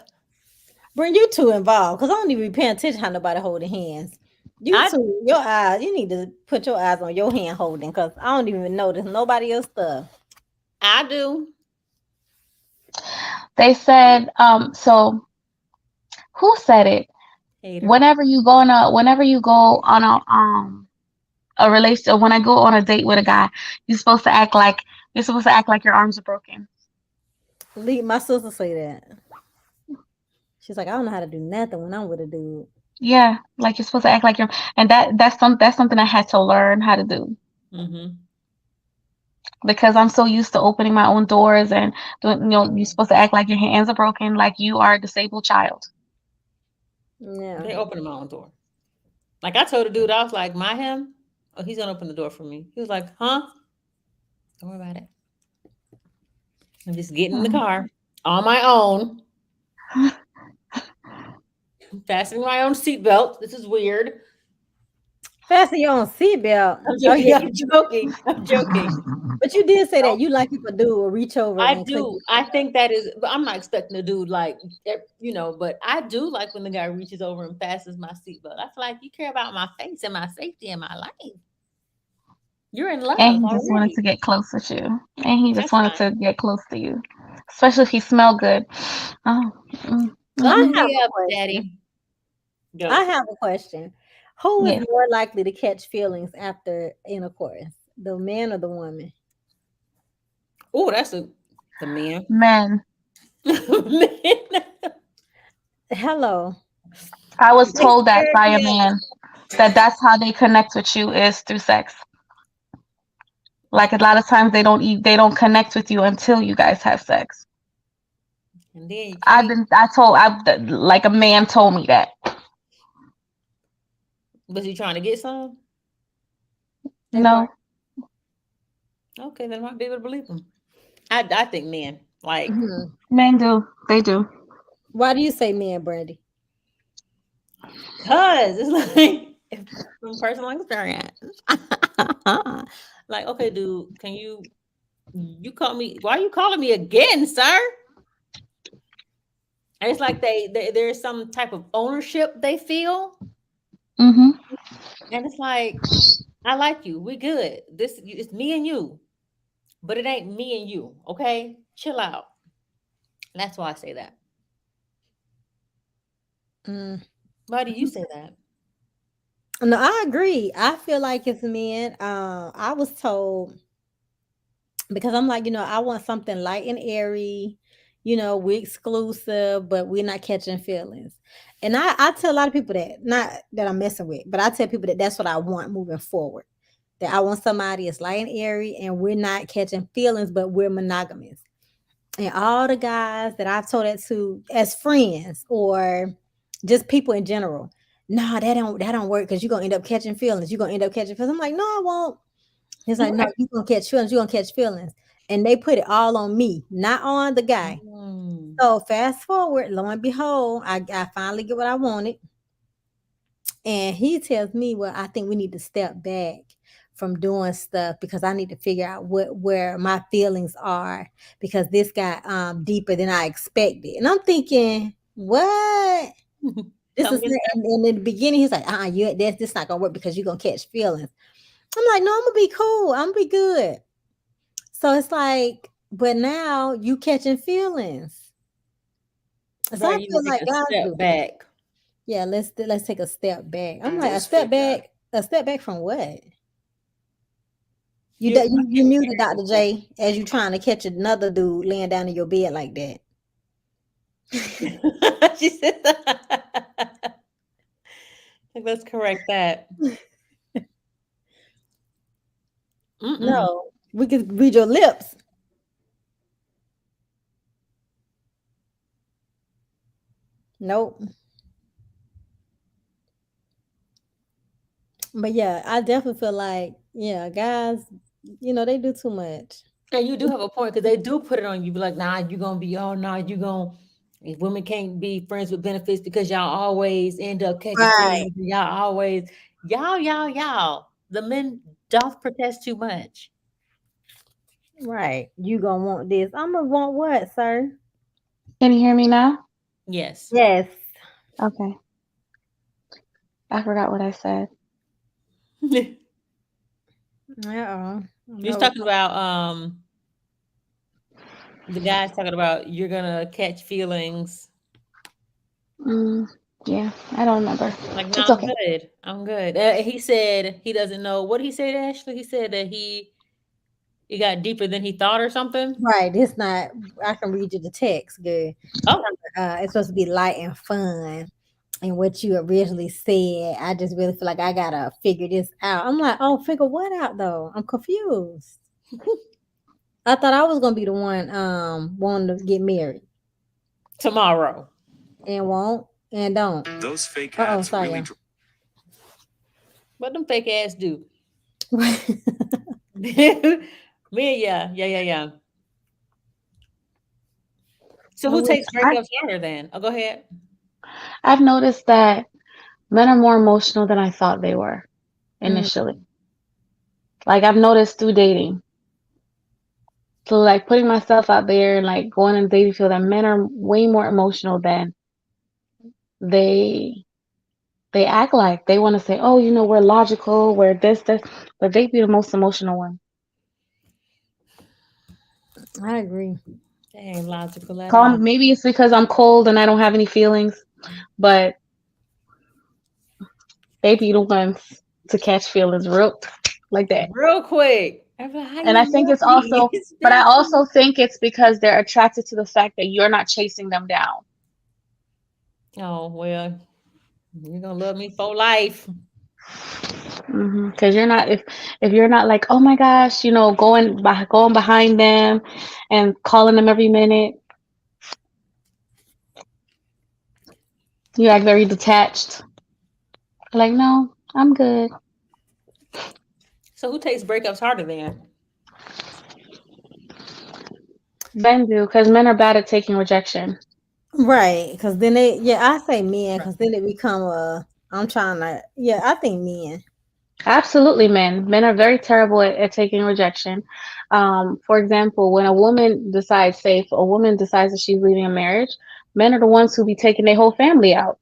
Bring you two involved because I don't even be paying attention how nobody holding hands. You I two, your eyes, you need to put your eyes on your hand holding because I don't even notice nobody else stuff. I do. They said, so who said it? Hater. Whenever you go on a relation, when I go on a date with a guy, you're supposed to act like your arms are broken. Lee, my sister say that. She's like, I don't know how to do nothing when I'm with a dude. Yeah, like you're supposed to act like you're, and that's something I had to learn how to do Mm-hmm. because I'm so used to opening my own doors and doing, you're supposed to act like your hands are broken, like you are a disabled child. Yeah. They opening my own door. Like I told the dude, I was like, my him. Oh, he's gonna open the door for me. He was like, huh? Don't worry about it. I'm just getting in the Mhm. car on my own, fastening my own seatbelt. This is weird. Fasten your own seatbelt. I'm Oh joking. yeah, I'm joking. I'm joking. but you did say that you like people do or reach over I and clean do. your I seatbelt. think that is, but I'm not expecting a dude like, but I do like when the guy reaches over and fastens my seatbelt. I feel like you care about my face and my safety and my life. You're in And love he just wanted already. to get close with you. And he just That's wanted fine. to get close to you, especially if he smelled good. Oh, I mm-hmm. have Me a up, question. daddy. Go. I have a question. Who is Yeah, more likely to catch feelings after intercourse, the man or the woman? Oh, that's the man. man. Man. Hello. I was Next told that by a area. man that that's how they connect with you is through sex. Like a lot of times they don't connect with you until you guys have sex. And then you I've can't. been I told I like a man told me that. Was he trying to get some? They part. No, Okay, then I might be able to believe him. I think men like Mhm. men do. They do. Why do you say men, Brandy? cause it's like if, from personal experience. Like, okay, dude, can you call me? Why are you calling me again, sir? And it's like there's some type of ownership they feel, Mhm. and it's like I like you. We good. It's me and you, but it ain't me and you. Okay, chill out. That's why I say that. Mm. Why do you say that? No, I agree. I feel like it's men. I was told because I'm like, I want something light and airy. We're exclusive, but we're not catching feelings. And I tell a lot of people that, not that I'm messing with, but I tell people that that's what I want moving forward. That I want somebody that's light and airy, and we're not catching feelings, but we're monogamous. And all the guys that I've told that to as friends or just people in general, no, that don't work because you're gonna end up catching feelings. You're gonna end up catching feelings. I'm like, no, I won't. He's like, no, Right. you're gonna catch feelings, you're gonna catch feelings. And they put it all on me, not on the guy. Mm. So fast forward, lo and behold, I finally get what I wanted. And he tells me, well, I think we need to step back from doing stuff because I need to figure out where my feelings are because this got deeper than I expected. And I'm thinking, what? This Come is get and in the beginning, he's like, you this not gonna work because you're gonna catch feelings. I'm like, no, I'm gonna be cool, I'm gonna be good. So it's like, but now you catching feelings. So I Right, you feel need to like take a guys step do that. back. Yeah, let's take a step back. I'm like, Those fake guys. a step back from what? You You muted Dr. J as you trying to catch another dude laying down in your bed like that. she said let's correct that. Mm-mm. No, we can read your lips. Nope. But yeah, I definitely feel like yeah, guys, they do too much. And you do have a point because they do put it on you. Be like, nah, you gonna be oh nah, you gonna if women can't be friends with benefits because y'all always end up catching Right. feelings and y'all always y'all. The men doth protest too much. Right. You gonna want this. I'm gonna want what, sir? Can you hear me now? Yes. Yes. Okay. I forgot what I said. You Uh-oh. was No. talking about the guy's talking about you're gonna catch feelings. Mm, yeah, I don't remember. Like, no, It's I'm okay. good. I'm good. He said he doesn't know what he said, Ashley. He said that it got deeper than he thought or something. Right. It's not I can read you the text, good. Oh, It's supposed to be light and fun. And what you originally said, I just really feel like I gotta figure this out. I'm like, oh, figure what out though? I'm confused. I thought I was gonna be the one wanting to get married tomorrow. and won't and don't. Those fake Uh oh, ads sorry, really y'all. What them fake ass do? Me and yeah. So who Which takes breakups harder then? Oh, go ahead. I've noticed that men are more emotional than I thought they were Mm, initially. Like I've noticed through dating. So like putting myself out there and like going on dating field that men are way more emotional than they they act like. They want to say, oh, we're logical, we're this, but they be the most emotional one. I agree. That ain't logical at all. Calm, maybe it's because I'm cold and I don't have any feelings, but they be the ones to catch feelings real like that. Real quick. I'm like, how And you I think love it's me? also, It's but I been also think it's because they're attracted to the fact that you're not chasing them down. oh well, you're gonna love me for life. Because you're not, if you're not like, oh my gosh, going behind them and calling them every minute, you act very detached. Like, no, I'm good. So who takes breakups harder then? Men do, because men are bad at taking rejection. Right, because then I say men, Right. because then it become I'm trying to, I think men. Absolutely, men. Men are very terrible at taking rejection. For example, when a woman decides, say, if a woman decides that she's leaving a marriage, men are the ones who be taking their whole family out.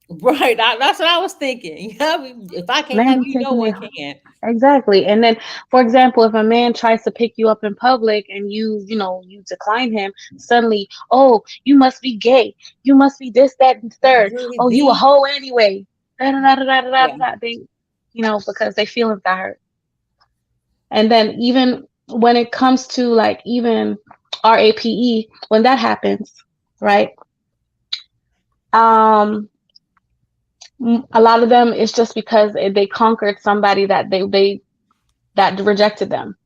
Right. That's what I was thinking. Yeah, if I can't Men have be you, no taking one their can. exactly. And then, for example, if a man tries to pick you up in public and you decline him, suddenly, oh, you must be gay. You must be this, that, and third. Really Oh, you a deep. hoe anyway. Da, da, da, da, da, da, Yeah. da, da. They, because they feelings got hurt. And then even when it comes to like even RAPE, when that happens, right? Um, a lot of them it's just because they conquered somebody that they that rejected them.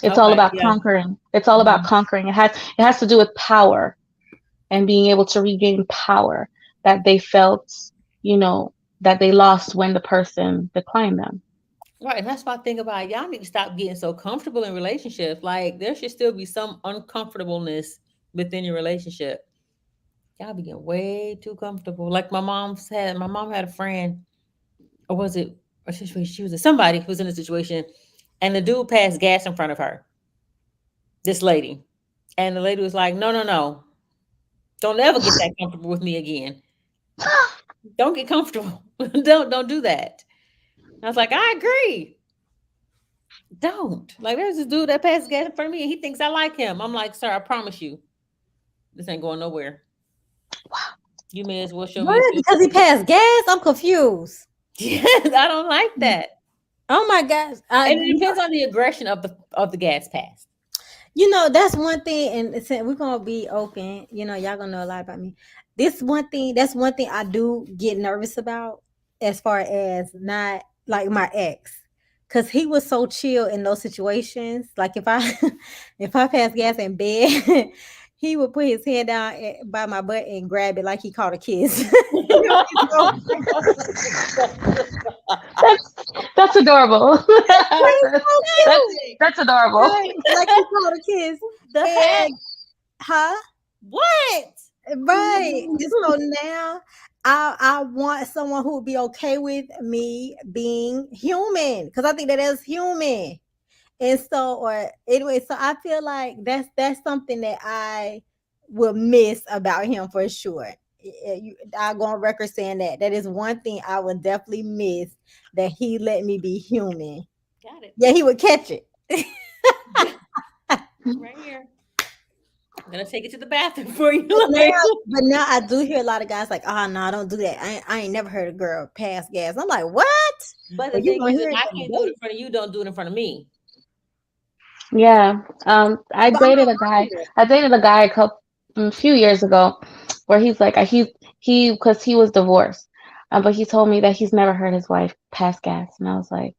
It's all Okay. about Yeah. conquering. It's all about Mhm. conquering. It has to do with power and being able to regain power that they felt, you know, that they lost when the person declined them. Right. And that's why I think about y'all need to stop getting so comfortable in relationships. Like there should still be some uncomfortableness within your relationship. Y'all be getting way too comfortable. Like my mom had a friend, or was it a situation? She was somebody who was in a situation, and the dude passed gas in front of her. This lady, and the lady was like, "No, no, no, don't ever get that comfortable with me again. Don't get comfortable. don't do that." And I was like, "I agree." Don't. Like, there's this dude that passes gas in front of me and he thinks I like him. I'm like, sir, I promise you, this ain't going nowhere. You may as well show me a What? picture. Because he passed gas? I'm confused. Yes, I don't like that. Oh my gosh. And it depends on the aggression of the gas pass. That's one thing, and we're gonna be open. Y'all gonna know a lot about me. That's one thing I do get nervous about, as far as not like my ex, because he was so chill in those situations. Like if I if I pass gas in bed, he would put his hand down by my butt and grab it like he caught a kiss. It's so That's that's adorable. that's cute. that's adorable. Right, like he caught a kiss. The heck? And huh? What? Right. And so now I want someone who would be okay with me being human, because I think that is human. And so, or anyway, so I feel like that's something that I will miss about him for sure. I go on record saying that is one thing I would definitely miss, that he let me be human. Got it. Yeah, he would catch it. Right here. I'm gonna take it to the bathroom for you. But now I do hear a lot of guys like, oh no, don't do that. I ain't never heard a girl pass gas. I'm like, what? But the Well, you thing gonna is, hear if it I from can't do it me. in front of you, don't do it in front of me. Yeah. I But I'm dated not a guy. wrong. I dated a guy a few years ago, where he's like he because he was divorced, but he told me that he's never heard his wife pass gas, and I was like,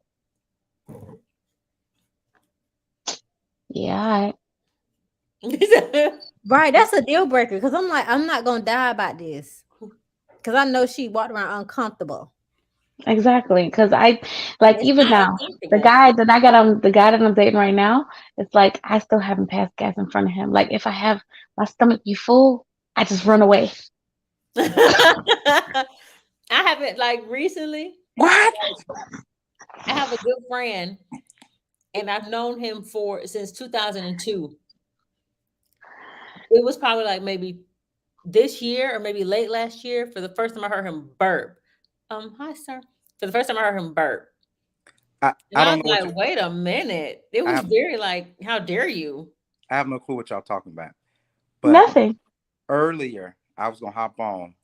yeah, Right, that's a deal breaker, because I'm like, I'm not gonna die about this, because I know she walked around uncomfortable. exactly. Because I like It's even not now uncomfortable. the guy that I'm dating right now, it's like I still haven't passed gas in front of him. Like if I have my stomach be full, I just run away. I haven't, like, recently. What? I have a good friend, and I've known him since 2002. It was probably like maybe this year or maybe late last year for the first time I heard him burp. Hi, sir. For the first time I heard him burp. And I I don't was know what like, wait a minute. It I was have very like, how dare you? I have no clue what y'all talking about. But Nothing. earlier I was gonna hop on,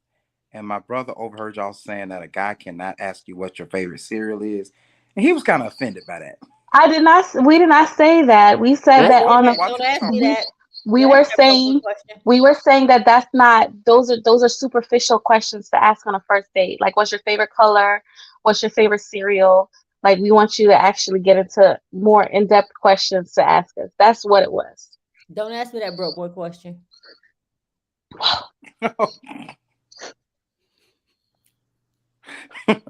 and my brother overheard y'all saying that a guy cannot ask you what your favorite cereal is, and he was kind of offended by that. I did not. We did not say that. We said Whoa, that whoa, on whoa! a. Watch Don't who you ask me talking We to. that. we Don't were ask that broke boy saying question. we were saying that that's not. Those are superficial questions to ask on a first date. Like, what's your favorite color? What's your favorite cereal? Like, we want you to actually get into more in depth questions to ask us. That's what it was. Don't ask me that broke boy question.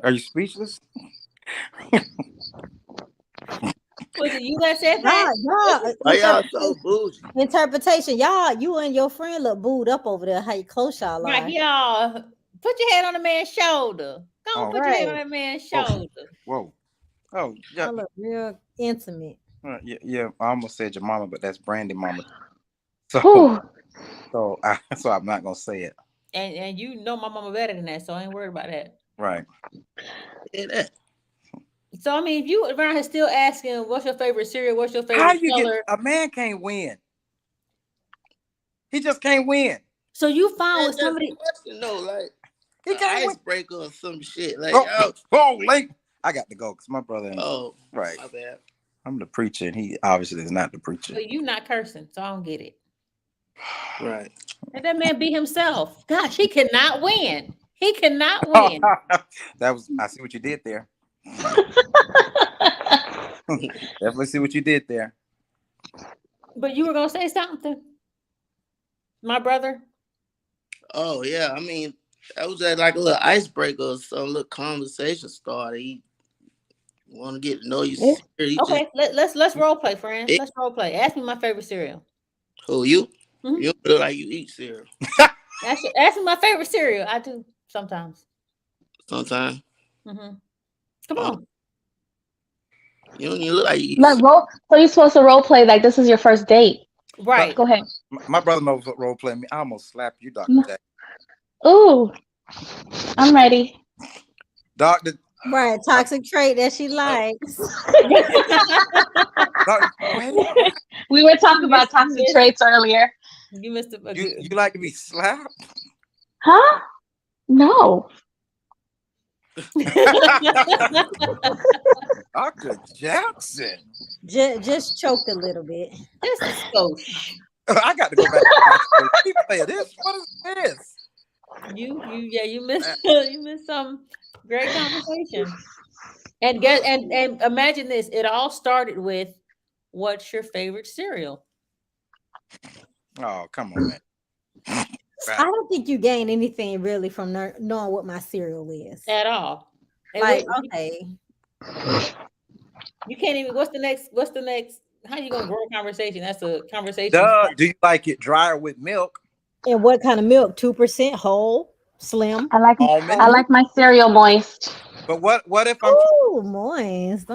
Are you speechless? Was it you that said that? Why y'all so bougie? Interpretation, y'all. You and your friend look booed up over there. How close y'all Right, are. y'all. Put your head on the man's shoulder. Go on, Oh, put your head on Right. that man's whoa, shoulder. whoa! Oh, yeah, Y'all look real intimate. yeah, yeah. I almost said your mama, but that's Brandy mama. So, Whew. so I'm not gonna say it. And you know my mama better than that, so I ain't worried about that. Right. Yeah, that. So I mean, if you around here still asking what's your favorite cereal, what's your How favorite you get color, a man can't win? He just can't win. so you found with That's the somebody. question though. Like He an can't win. icebreaker or some shit. Like Oh, y'all. oh, late. I got to go because my brother ain't Oh, right. my bad. I'm the preacher, and he obviously is not the preacher. But you not cursing, so I don't get it. Right. Let that man be himself. Gosh, he cannot win. He cannot Oh, win. that was. I see what you did there. Definitely see what you did there. But you were gonna say something, my brother. Oh yeah. I mean, that was just like a little icebreaker or some little conversation starter. He want to get to know you. Yeah. He just Okay, let's role play, friend. Let's role play. Ask me my favorite cereal. who you? Mhm. You don't look like you eat cereal Ask me my favorite cereal. I do sometimes. sometimes. Hmm. Come Oh, on. you don't even look like you eat Like cereal. so you're supposed to role play like this is your first date. Right. Go ahead. My brother knows what role play me. I almost slapped you, Doctor Jack. Ooh, I'm ready. Doctor, Right, toxic trait that she likes. Wait, We were talking You about missed, you toxic missed, traits earlier. you missed a you good. like to be slapped? Huh? No. Dr. Jackson. Just choked a little bit. Just a skosh. I got to go back to watch the replay of this. What is this? You missed you missed some great conversation. And get and imagine this. It all started with, "What's your favorite cereal?" Oh, come on, man. I don't think you gain anything really from knowing what my cereal is. At all. And Like, what, okay, you can't even. What's the next? What's the next? How you gonna grow a conversation? That's a conversation. Duh. Do you like it drier with milk? and what kind of milk? 2% whole, slim. I like Almond? my cereal moist. But what if I'm Oh, moist.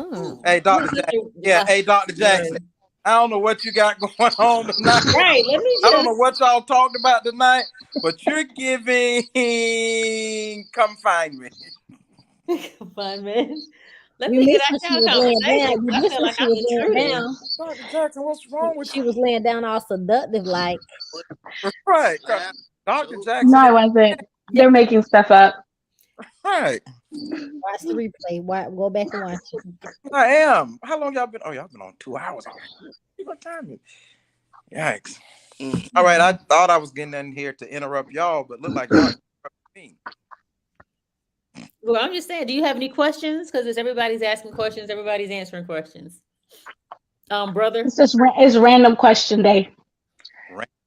hey Dr. Jackson? Yeah, hey Dr. Jackson. I don't know what you got going on tonight. Right. Let me I don't know just. what y'all talked about tonight, but you're giving come find me. Come on, man. Let You me get missed when out she your was laying conversation. down. You 'Cause I missed feel when like she I'm was laying intruding. down. Dr. Jackson, what's wrong with She you? was laying down all seductive, like. Right. Slap, Dr. choke. No, Jackson I is wasn't. They're making stuff up. right. Watch the replay. Go back and watch it. I am. How long y'all been? Oh, y'all been on 2 hours already. What time is it? Yikes. Mm. All right. I thought I was getting in here to interrupt y'all, but look like y'all interrupted me. Well, I'm just saying, do you have any questions? Because it's everybody's asking questions, everybody's answering questions. Brother. It's just it's random question day.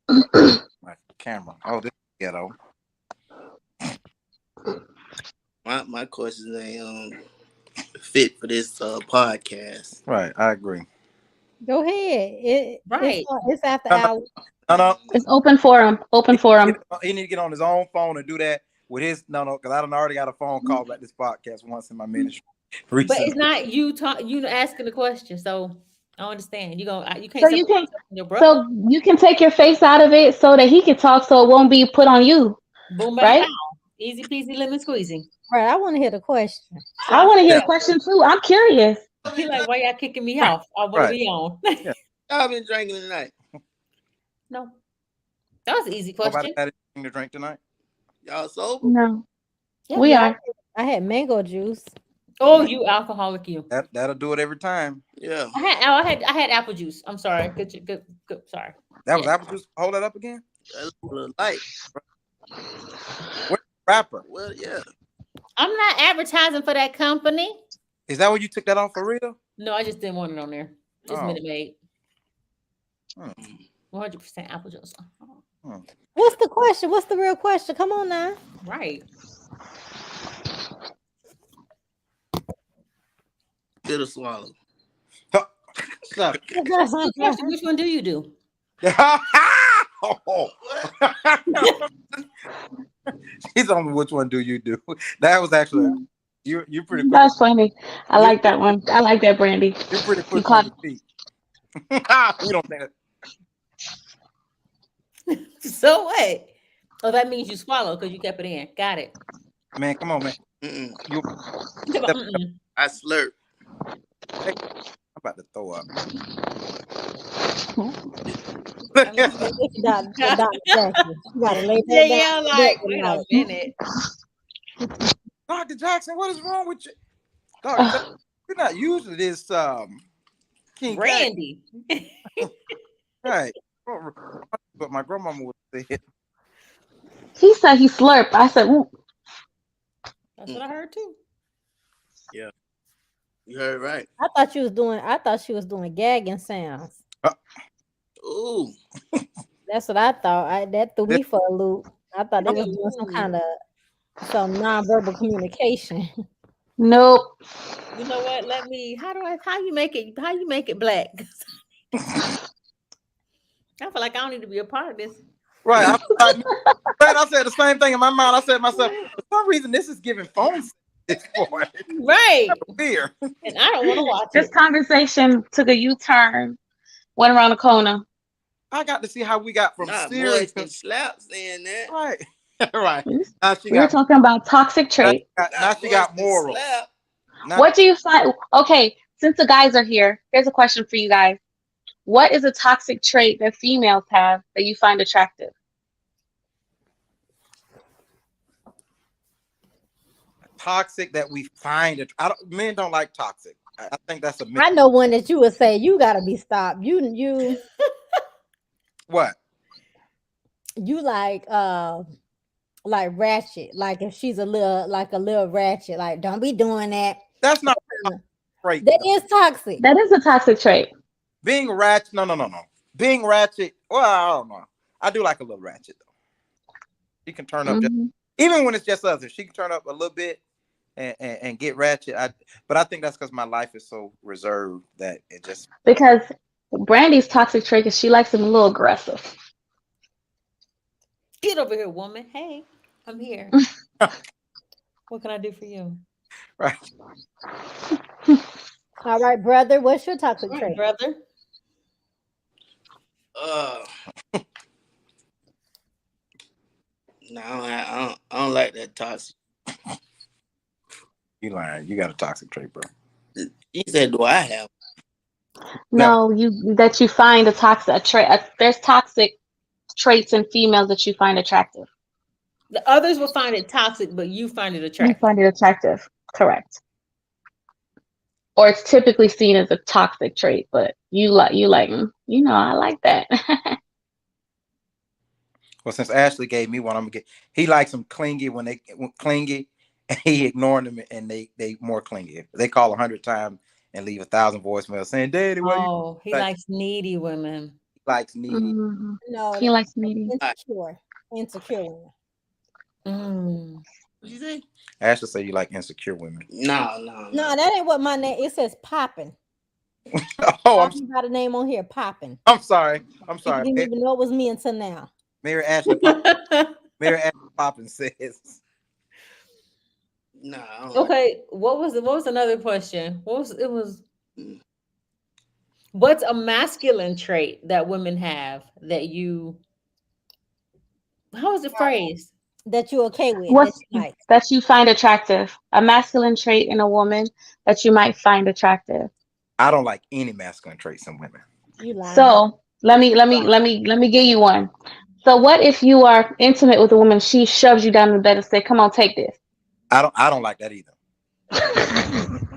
My camera. Oh, this is ghetto. My questions ain't fit for this podcast. Right. I agree. Go ahead. Right. It's after No, hours. no. It's open forum. Open forum. He need to get on his own phone and do that with his because I done already got a phone call about this podcast once in my ministry But recently. it's not you asking the question, so I understand. You can't So you can separate your brother. so you can take your face out of it so that he can talk, so it won't be put on you, Boom, bang, right? pow. Easy peasy, lemon squeezy. Right. I want to hear the question. I want to hear Yeah. the question too. I'm curious. He like, why y'all kicking me off? I want to Right. be on. Yeah. Y'all been drinking tonight. No, that was an easy Nobody question. had anything to drink tonight? Y'all sober? No, Yeah. we are. I had mango juice. Oh, you alcoholic, you. That'll do it every time. Yeah. I had apple juice. I'm sorry. Good. Sorry. That was Yeah. apple juice. Hold that up again. That's a little light. Where's the rapper? Well, yeah. I'm not advertising for that company. Is that where you took that off for real? No, I just didn't want it on there. It's Oh. Minute Maid. Hmm. 100% apple juice. Hmm. What's the question? What's the real question? Come on now. Right. Bitter swallow. Stop. Good question. Which one do you do? Oh. He's on which one do you do? That was actually you're pretty quick. That's funny. I like that one. I like that, Brandy. You're pretty quick caught- on your feet. We don't think that. So what? Oh, that means you swallow because you kept it in. Got it. Man, come on, man. Mm-mm. You, Come on, mm-mm. I slurp. I'm about to throw up. I mean, Dr. Jackson. You gotta lay that yeah, down. like, Good wait a night. minute. Dr. Jackson, what is wrong with you? Dr. Jackson, you're not used to this King Jack. Randy. Right. But my grandmama would say He said he slurped. I said, ooh. That's what I heard too. You heard right. I thought she was doing gagging sounds. Ooh. That's what I thought. That threw me for a loop. I thought they was doing some nonverbal communication. Nope. You know what? How you make it black? I feel like I don't need to be a part of this. right. I said the same thing in my mind. I said to myself, for some reason, this is giving phone sex for it. Right. Weird. And I don't want to watch This it. conversation took a U-turn, went around the corner. I got to see how we got from Not serious moist and slap saying that. right. Right. Now she We were got talking about toxic traits. now she got Moist and morals. slap. Not What do you find? Okay, since the guys are here, here's a question for you guys. What is a toxic trait that females have that you find attractive? toxic that we find it. Men don't like toxic. I think that's a myth. I know one that you would say you gotta be stopped. What? You like ratchet. Like if she's a little ratchet, like don't be doing that. That's not right. That is toxic. That is a toxic trait. Being ratchet. No. Being ratchet. Well, I don't know. I do like a little ratchet though. She can turn up just, Mhm. even when it's just us. If she can turn up a little bit and get ratchet. But I think that's because my life is so reserved that it just. Because Brandy's toxic trait is she likes them a little aggressive. Get over here, woman. Hey, I'm here. What can I do for you? Right. All right, brother. What's your toxic Right, trait? brother. Uh, no, I don't like that toxic. You lying. You got a toxic trait, bro. He said, "Do I have?" No, you find a toxic trait. There's toxic traits in females that you find attractive. The others will find it toxic, but you find it You attractive. find it attractive, correct? Or it's typically seen as a toxic trait, but you like I like that. Well, since Ashley gave me one, I'm gonna get. He likes them clingy when they clingy, and he ignoring them, and they more clingy. They call 100 times and leave 1,000 voicemails saying, "Daddy, what you Oh, he like?" likes needy women. He likes needy. Mhm. No, He likes needy. insecure women. Mm. What you say? Ashley say you like insecure women. No. No, that ain't what my name. It says popping. Oh, I got a name on here, popping. I'm sorry. I'm People sorry. didn't even know it was me until now. Mary Ashley Poppin says. No, I don't like. Okay, what was another question? What was it was Mm. what's a masculine trait that women have that you how is it phrased? That you okay with, that What's you like. that you find attractive? A masculine trait in a woman that you might find attractive. I don't like any masculine traits in women. You lying. So let me give you one. So what if you are intimate with a woman, she shoves you down in the bed and say, "Come on, take this." I don't like that either.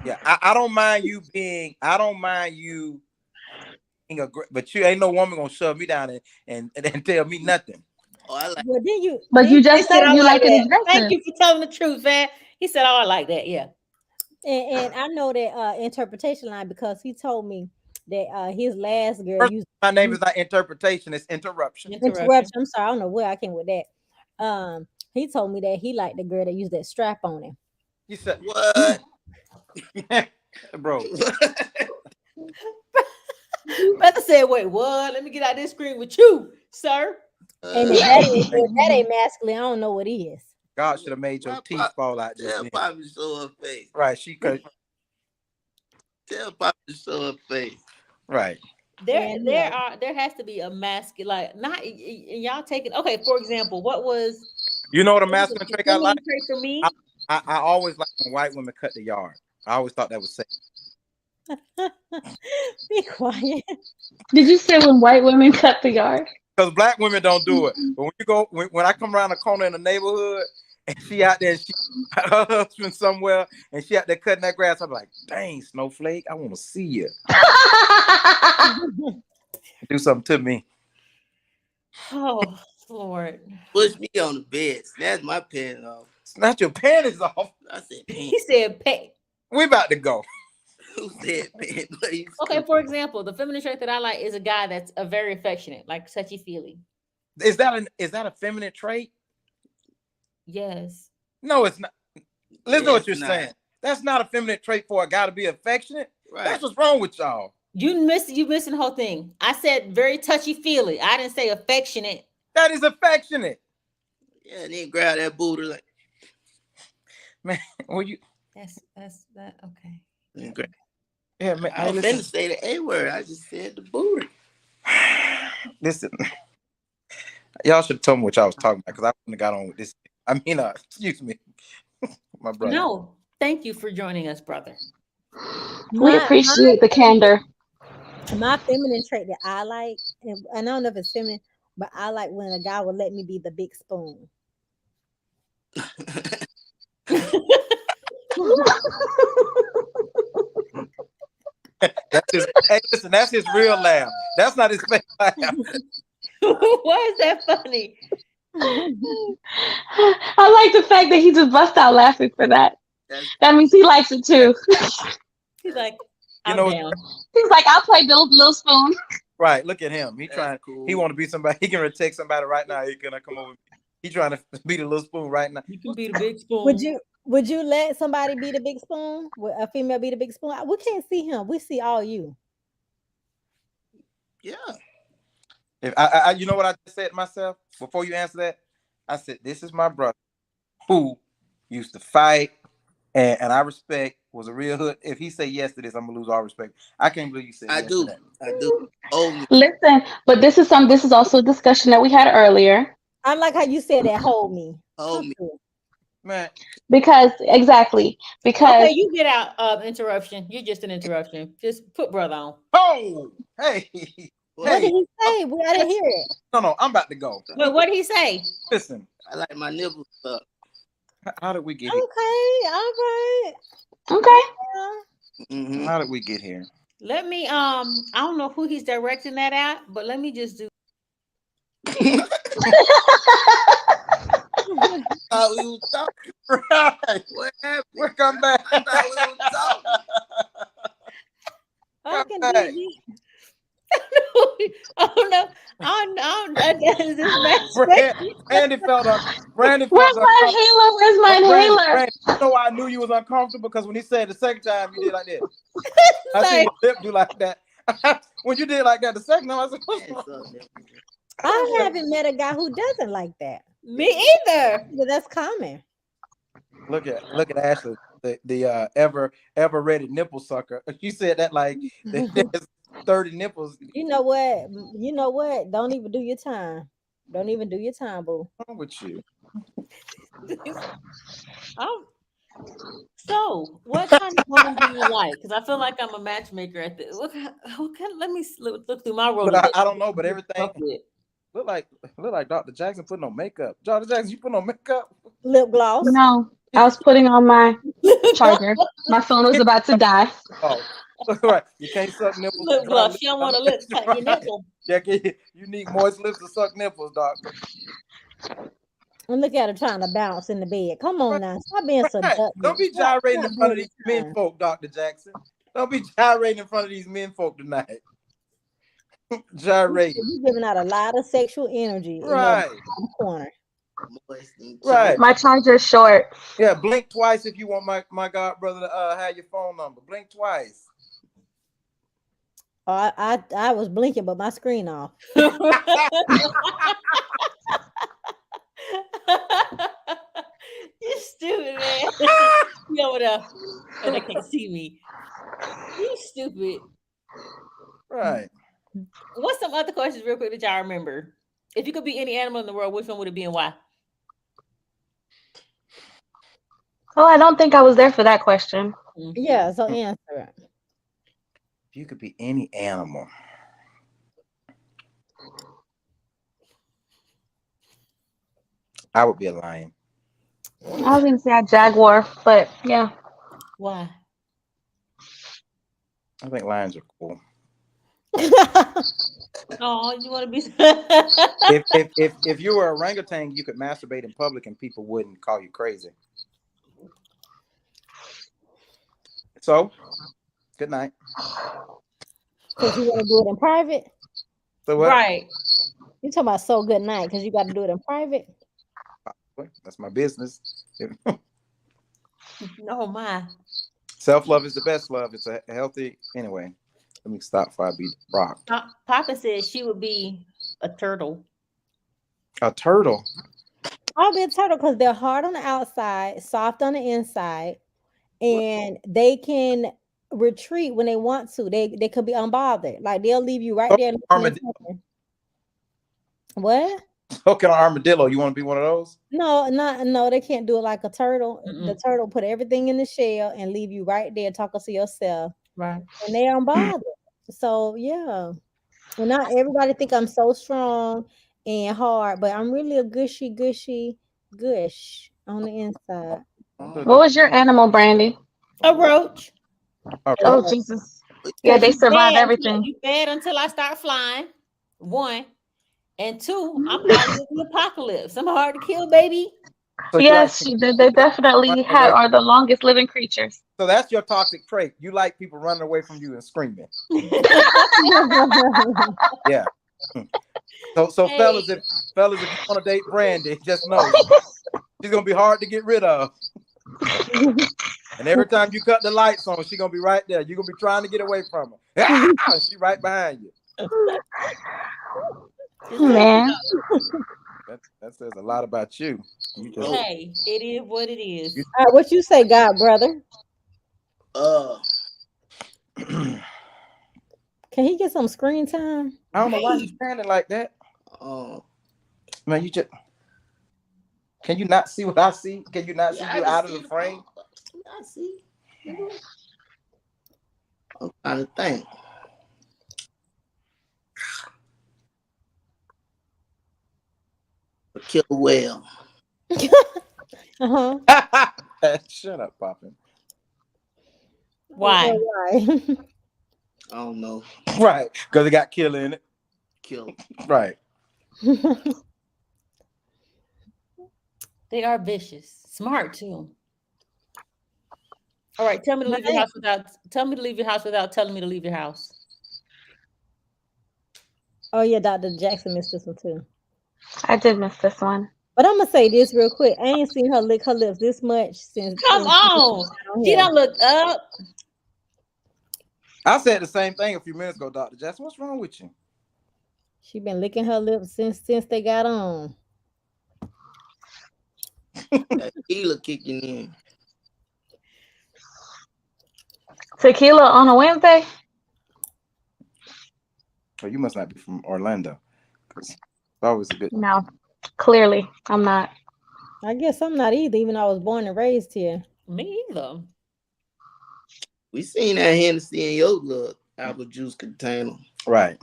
Yeah, I don't mind you being. I don't mind you being but you ain't no woman gonna shove me down and tell me nothing. Oh, I like. Well, then you But you He just said said I you like like it that. Thank aggressive. you for telling the truth, man. He said, "Oh, I like that." Yeah. and I know that interpretation line because he told me that his last girl First, used my name is not interpretation; it's interruption. interruption. I'm sorry, I don't know where I came with that. He told me that he liked the girl that used that strap on him. You said, What? bro. Brother said, "Wait, what? Let me get out this screen with you, sir." And if that ain't masculine, I don't know what is. God should have made your teeth fall out just Tell then. Poppy to show her face. Right? She could. Tell Poppy to show her face. Right. There has to be a masculine, like not y'all taking. Okay, for example, You know what a what was masculine the trait I like? feminine trait for me? I always like when white women cut the yard. I always thought that was safe. Be quiet. Did you say when white women cut the yard? Because black women don't do it. But when you go, when I come around the corner in the neighborhood and she out there, she her husband somewhere, and she out there cutting that grass, I'm like, dang, Snowflake, I want to see you. Do something to me. Oh Lord. Push me on the bed. Snatch my pen off. Snatch your panties off. I said, pen. He said, "Pay." We about to go. Who said pen, please? Okay, for example, the feminine trait that I like is a guy that's a very affectionate, like touchy feely. Is that a feminine trait? Yes. No, it's not. Listen to Yeah, what you're it's not. saying. That's not a feminine trait for a guy to be affectionate. Right. That's what's wrong with y'all. You missing the whole thing. I said very touchy feely. I didn't say affectionate. That is affectionate. Yeah, and then grab that booty like. Man, well, you That's that okay. And grab. yeah, man. I Hey, was listen. finna say the A word. I just said the booty. Listen, y'all should have told me what y'all was talking about because I wouldn't have got on with this. I mean, excuse me, my brother. No, Thank you for joining us, brother. We appreciate the candor. My feminine trait that I like, and I don't know if it's feminine, but I like when a guy will let me be the big spoon. That's his. Hey, listen, that's his real laugh. That's not his fake laugh. Why is that funny? I like the fact that he just bust out laughing for that. That means he likes it too. He's like, You I'm know, down. He's like, I'll play Little Spoon. right? Look at him. He That's trying. cool. He want to be somebody. He can text somebody right now. He gonna come over. He trying to be the little spoon right now. You can be the big spoon. Would you let somebody be the big spoon? Would a female be the big spoon? We can't see him. We see all you. Yeah. If you know what I just said to myself before you answer that? I said, this is my brother who used to fight and I respect, was a real hood. If he say yes to this, I'm gonna lose all respect. I can't believe you said I yes do. to that. I do. Oh, Listen, but this is also a discussion that we had earlier. I like how you said that. Hold me. hold me. Man, Because Okay, because you get out interruption. You're just an interruption. Just put brother on. oh, hey, What hey, did he say? I didn't hear it. no, I'm about to go. Wait, what did he say? Listen, I like my nipples up. how did we get here? Okay, all right. okay. Mm-hmm. How did we get here? Let me I don't know who he's directing that at, but let me just do Thought we was talking. Right, What happened? we'll come back. I thought we was talking. I Come can back. dig it. oh no, this match. Brandy felt Brandy Where's felt my inhaler? Where's my inhaler? Brandy, you know why I knew you was uncomfortable? Because when he said the second time, you did like that. I seen Like, your lip do like that. When you did like that the second time, I said, what's Yes, wrong? I haven't met a guy who doesn't like that. me either. But that's common. Look at Ashley, the ever ready nipple sucker. She said that like there's 30 nipples. You know what? You know what? Don't even do your time. Don't even do your time, boo. What's wrong with you? So, what kind of woman do you like? Because I feel like I'm a matchmaker at this. Let me look through my But Rolodex. I don't know, but everything Fuck with. look like Dr. Jackson putting on makeup. Dr. Jackson, you put on makeup? Lip gloss. No, I was putting on my charger. My phone was about to die. Oh, right. You can't suck nipples. Lip dry gloss. She don't want to lip cut your nipple. Jackie, you need moist lips to suck nipples, doctor. And look at her trying to bounce in the bed. Come on now. Stop being Right. seductive. Don't be Stop gyrating in front of doing these your men time. folk, Dr. Jackson. Don't be gyrating in front of these men folk tonight. Gyrating. You're giving out a lot of sexual energy in that Right. corner. Moist and Right. My charger's short. Yeah, blink twice if you want my god brother to have your phone number. Blink twice. Oh, I was blinking, but my screen off. You stupid man. You over there, and they can't see me. You stupid. Right. What's some other questions, real quick, that y'all remember? If you could be any animal in the world, which one would it be and why? Oh, I don't think I was there for that question. Yeah, so answer it. If you could be any animal. I would be a lion. I was gonna say a jaguar, but yeah. Why? I think lions are cool. Oh, you want to be? If you were a orangutan, you could masturbate in public and people wouldn't call you crazy. So, good night. Because you want to do it in private. So what? Right. You talking about so good night because you got to do it in private. That's my business. No, my. Self-love is the best love. It's a healthy anyway. Let me stop before I beat the rock. Papa said she would be a turtle. A turtle. I'll be a turtle because they're hard on the outside, soft on the inside, and they can retreat when they want to. They could be unbothered. Like they'll leave you right there. Armadillo. What? Okay, an armadillo. You want to be one of those? No, they can't do it like a turtle. The Mm-mm. turtle put everything in the shell and leave you right there talking to yourself, Right. and they don't bother. So yeah, and not everybody think I'm so strong and hard, but I'm really a gushy gush on the inside. What was your animal, Brandy? A roach. All right. Oh Oh, Jesus. Yeah, Because they survive everything. you bad until I start flying. One. And two, I'm fighting the apocalypse. I'm hard to kill, baby. So you like Yes, they you like running definitely away. are the longest living creatures. So that's your toxic trait. You like people running away from you and screaming. Yeah. So Hey, fellas, if you want to date Brandy, just know she's gonna be hard to get rid of. And every time you cut the lights on, she's gonna be right there. You're gonna be trying to get away from her. Ah! She's right behind you. Man. That says a lot about you. You just Oh, hey, it is what it is. what you say, God brother? uh, Can he get some screen time? I don't know why Right. he's standing like that. uh, Man, you just can you not see what I see? Can you not see yeah, I you can out of see the the frame? I see. I'm trying to think. A killer whale. Uh-huh. Shut up, Poppin. Why? Why? I don't know. Right, because it got killer in it. Killer. Right. They are vicious. Smart too. All right, tell me to leave your Mine- house without tell me to leave your house without telling me to leave your house. oh yeah, Dr. Jackson missed this one too. I did miss this one. But I'm gonna say this real quick. I ain't seen her lick her lips this much Come since she on. got on She here. don't look up. I said the same thing a few minutes ago, Dr. Jackson. What's wrong with you? She been licking her lips since they got on. That healer kicking in. Tequila on a Wednesday? Oh, you must not be from Orlando. It's always a good. No, clearly I'm not. I guess I'm not either, even though I was born and raised here. Me either. We seen that Hennessy in your little apple juice container. Right.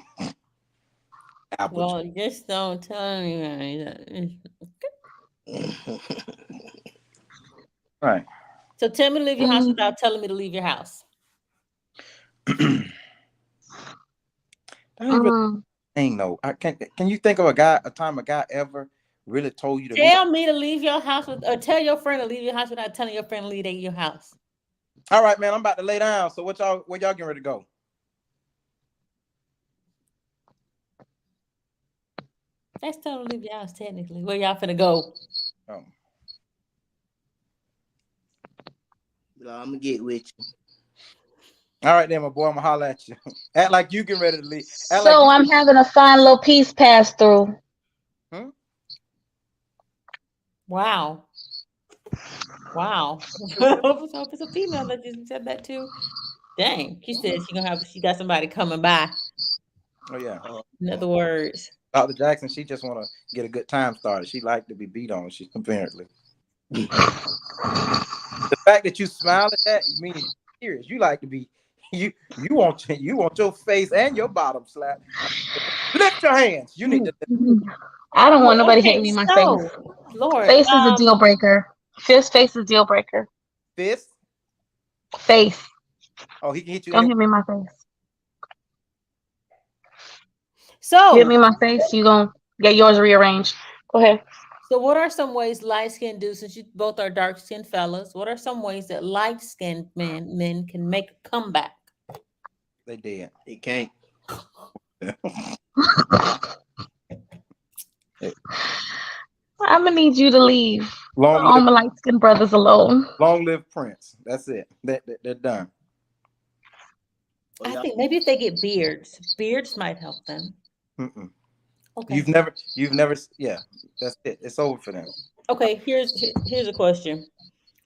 Apple juice. Well, just don't tell me that. Right. So tell me to leave your house Mm, without telling me to leave your house. That ain't really mm. a thing though. I can't. Can you think of a time a guy ever really told you to leave? Tell me to leave your house or tell your friend to leave your house without telling your friend to leave your house. All right, man. I'm about to lay down. So where y'all getting ready to go? That's tell them to leave your house technically. Where y'all finna go? Oh. I'm gonna get with you. All right, then, my boy. I'm gonna holler at you. Act like you getting ready to leave. Act like So you. I'm having a fine little peace pass through. Hmm? Wow. Wow. So if it's a female that just said that too. Dang. She said she got somebody coming by. Oh yeah. In other words. Dr. Jackson. She just want to get a good time started. She like to be beat on. She apparently. The fact that you smile at that means you're serious. You like to be. You want your face and your bottom slap. Lift your hands. You need to lift I don't want Well, nobody okay, hitting me in my face. so Lord, Face is a deal breaker. Face is deal breaker. fist. Face. Oh, he can hit you Don't anywhere. hit me in my face. so Hit me in my face, you gonna get yours rearranged. Go ahead. So, what are some ways light skin do? Since you both are dark skinned fellas, what are some ways that light skinned men can make a comeback? They dead. He can't. I'm gonna need you to leave Long all live, my light skinned brothers alone. long live Prince. That's it. They're done. I think maybe if they get beards might help them. Mm-mm. Okay. You've never. Yeah, that's it. It's over for them. Okay. Here's a question.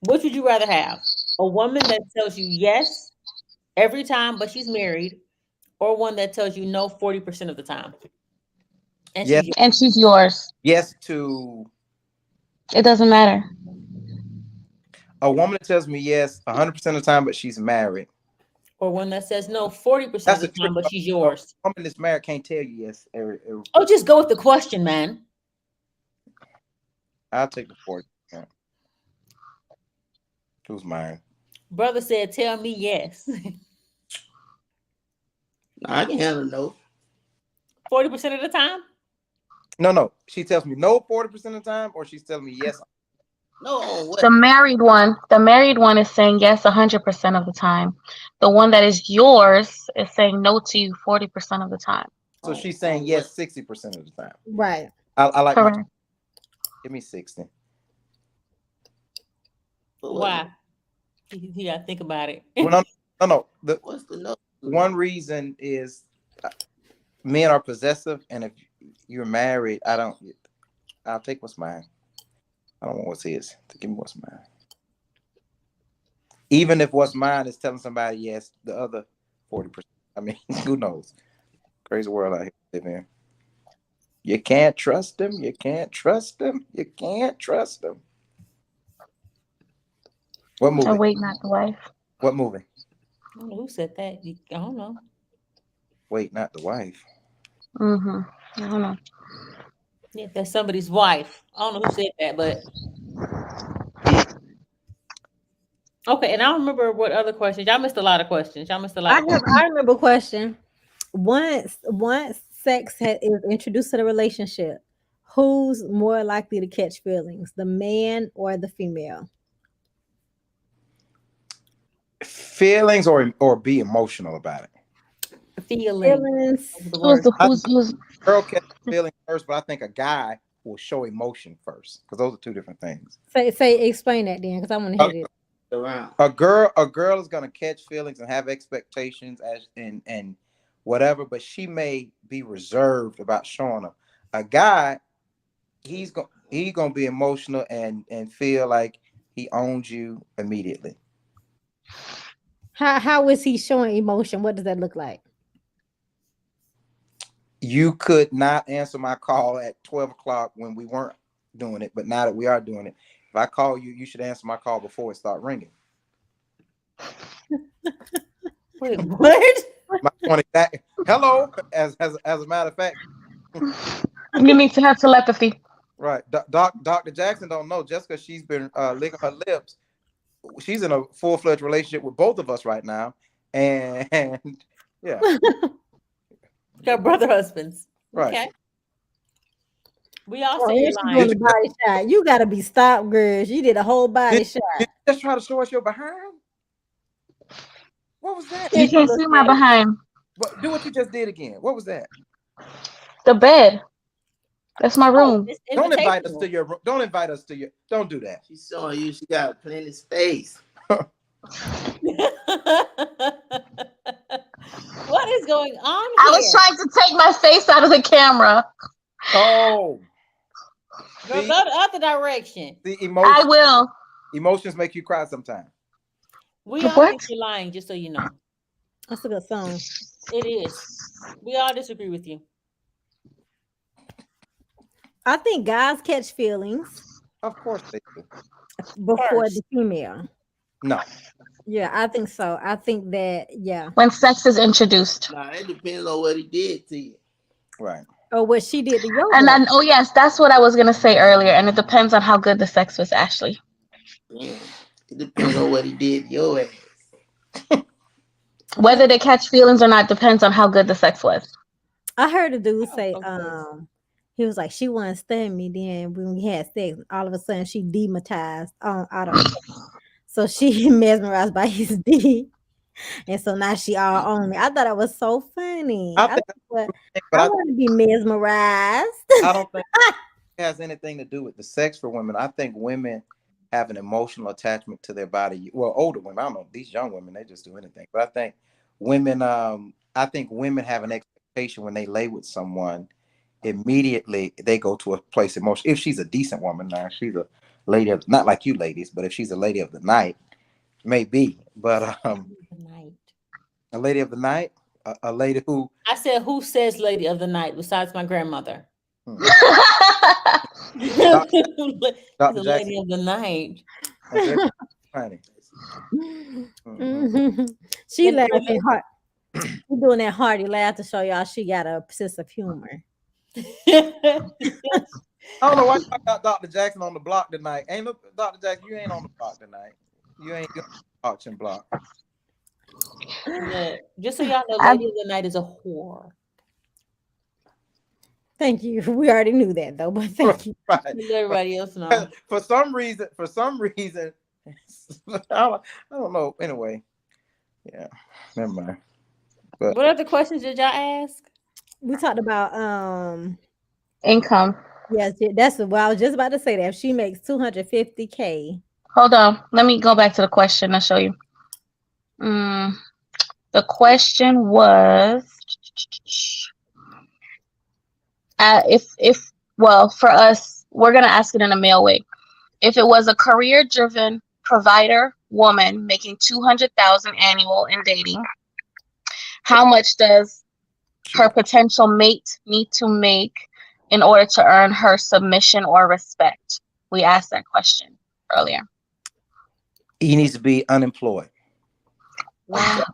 Which would you rather have? A woman that tells you yes every time, but she's married, or one that tells you no 40% of the time? And Yes, she's yours. and she's yours. yes to It doesn't matter. a woman that tells me yes 100% of the time, but she's married. Or one that says no 40% That's of a the trick. time, but she's A yours. woman that's married can't tell you yes. Oh, just go with the question, man. I'll take the 40%. Who's mine? Brother said, tell me yes. I can handle no. 40% of the time? No, no. She tells me no 40% of the time, or she's telling me yes. No on what? The married one is saying yes 100% of the time. The one that is yours is saying no to you 40% of the time. So she's saying yes 60% of the time. Right. I like my. Correct. Give me 60. But Why? You gotta think about it. Well, no, no, no. The what's the no? one reason is men are possessive, and if you're married, I don't. I'll take what's mine. I don't want what's his. To give me what's mine. Even if what's mine is telling somebody yes, the other 40%. I mean, who knows? Crazy world out here we live in. You can't trust them. You can't trust them. You can't trust them. What movie? Wait, not the wife. What movie? I don't know who said that. I don't know. Wait, not the wife. Mm-hmm. I don't know. Yeah, that's somebody's wife. I don't know who said that, but okay. And I don't remember what other questions. Y'all missed a lot of questions. Y'all missed a lot of questions. I remember a question. Once is introduced to the relationship, who's more likely to catch feelings, the man or the female? Feelings or be emotional about it. Feeling. Feelings. The Who's word. the who's Girl catch feelings first, but I think a guy will show emotion first because those are two different things. Explain that then, because I want to hear it. Around. A girl is gonna catch feelings and have expectations as and whatever, but she may be reserved about showing them. A guy, he's gonna be emotional and feel like he owns you immediately. How is he showing emotion? What does that look like? You could not answer my call at 12 o'clock when we weren't doing it, but now that we are doing it, if I call you, you should answer my call before it start ringing. Wait, what? My point exactly. Hello, as a matter of fact, you need to have telepathy. right? Dr. Jackson don't know just because she's been licking her lips. She's in a full-fledged relationship with both of us right now, and yeah, Got brother husbands. right. Okay. We all Oh, say yeah, you're she lying. doing the body shot. You gotta be stopped, girl. She did a whole body Did, shot. did you just try to show us your behind? What was that? You can't see my behind. Do what you just did again. What was that? The bed. That's my Oh, room. it's Don't invite us to invitational. your room. Don't invite us to your. Don't do that. She's showing you she got plenty of space. What is going on I was here? trying to take my face out of the camera. Oh, Girl, see, go the other direction. the I will. emotions make you cry sometimes. We all What? think you're lying, just so you know. That's a good song. It is. We all disagree with you. I think guys catch feelings Of course they do. before First. the female. No, Yeah, I think so. I think that, yeah. When sex is introduced. Nah, it depends on what he did to you. right. Or what she did to your And butt. then, oh yes, that's what I was gonna say earlier. And it depends on how good the sex was, Ashley. Yeah. It depends on what he did to your ass. Whether they catch feelings or not depends on how good the sex was. I heard a dude say, Okay. he was like, she wasn't studying me. Then when we had sex, all of a sudden she dematized out of so she mesmerized by his D. And so now she all on me. I thought it was so funny. I I think, thought, but I want to be mesmerized. I don't think it has anything to do with the sex for women. I think women have an emotional attachment to their body. Well, older women, I don't know. These young women, they just do anything. But I think women have an expectation when they lay with someone. Immediately, they go to a place of emotion. If she's a decent woman, now she's a lady of not like you ladies, but if she's a lady of the night, maybe. But Night. a lady of the night, a lady who I said, who says lady of the night besides my grandmother? Hmm. He's Doc- a Dr. Jackson, lady of the night. that's very funny. Hmm. She Get laughing hard. She doing that hearty laugh to show y'all she got a sense of humor. I don't know why I got Dr. Jackson on the block tonight. Ain't no Dr. Jackson, you ain't on the block tonight. You ain't on the auction block. Look, just so y'all know, I- lady of the night is a whore. Thank you. We already knew that though, but thank you. Right. Let everybody else know. For some reason, I don't know. Anyway, yeah, never mind. But What other questions did y'all ask? We talked about Income. yes, that's what I was just about to say that if she makes 250K. Hold on. Let me go back to the question. I'll show you. The question was, if well, for us, we're gonna ask it in a male way. If it was a career-driven provider woman making 200,000 annual in dating, how much does her potential mate need to make in order to earn her submission or respect? We asked that question earlier. he needs to be unemployed. Wow.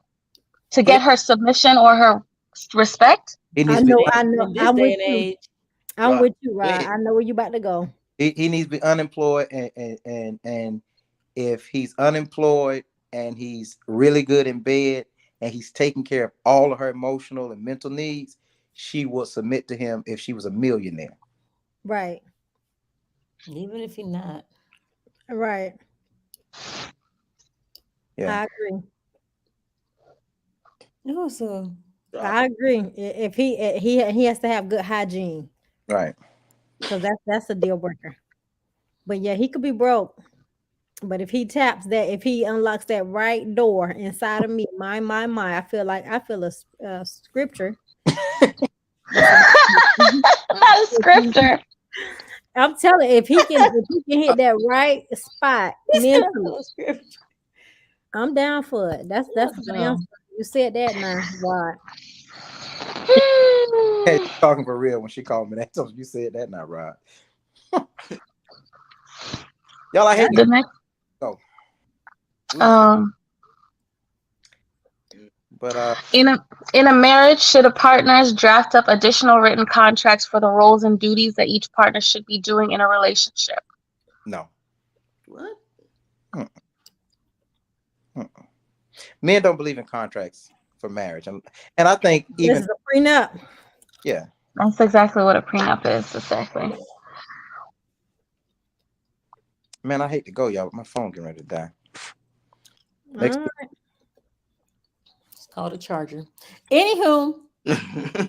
To get her submission or her respect? He needs I to be know, I know. In this I'm day with and you. age, I'm Right. with you, Rod. Yeah. I know where you about to go. he needs to be unemployed and if he's unemployed and he's really good in bed and he's taking care of all of her emotional and mental needs, she will submit to him if she was a millionaire. Right. even if you're not. Right. Yeah. I agree. No, so I agree. If he has to have good hygiene Right. because that's a deal breaker. But yeah, he could be broke. But if he taps that, if he unlocks that right door inside of me, my, I feel like I feel a scripture. Not a scripture. I'm telling you, if he can hit that right spot mentally, I'm down for it. That's a good answer. You said that now, Rod. Hey, talking for real when she called me that. So you said that now, Rod. Y'all, I hate The to next, go. um, But in a marriage, should a partners draft up additional written contracts for the roles and duties that each partner should be doing in a relationship? no. What? Men don't believe in contracts for marriage. And I think This even is a prenup. yeah. That's exactly what a prenup is. Exactly. Man, I hate to go, y'all, but my phone getting ready to die. All Next right. it's called a charger. Anywho, I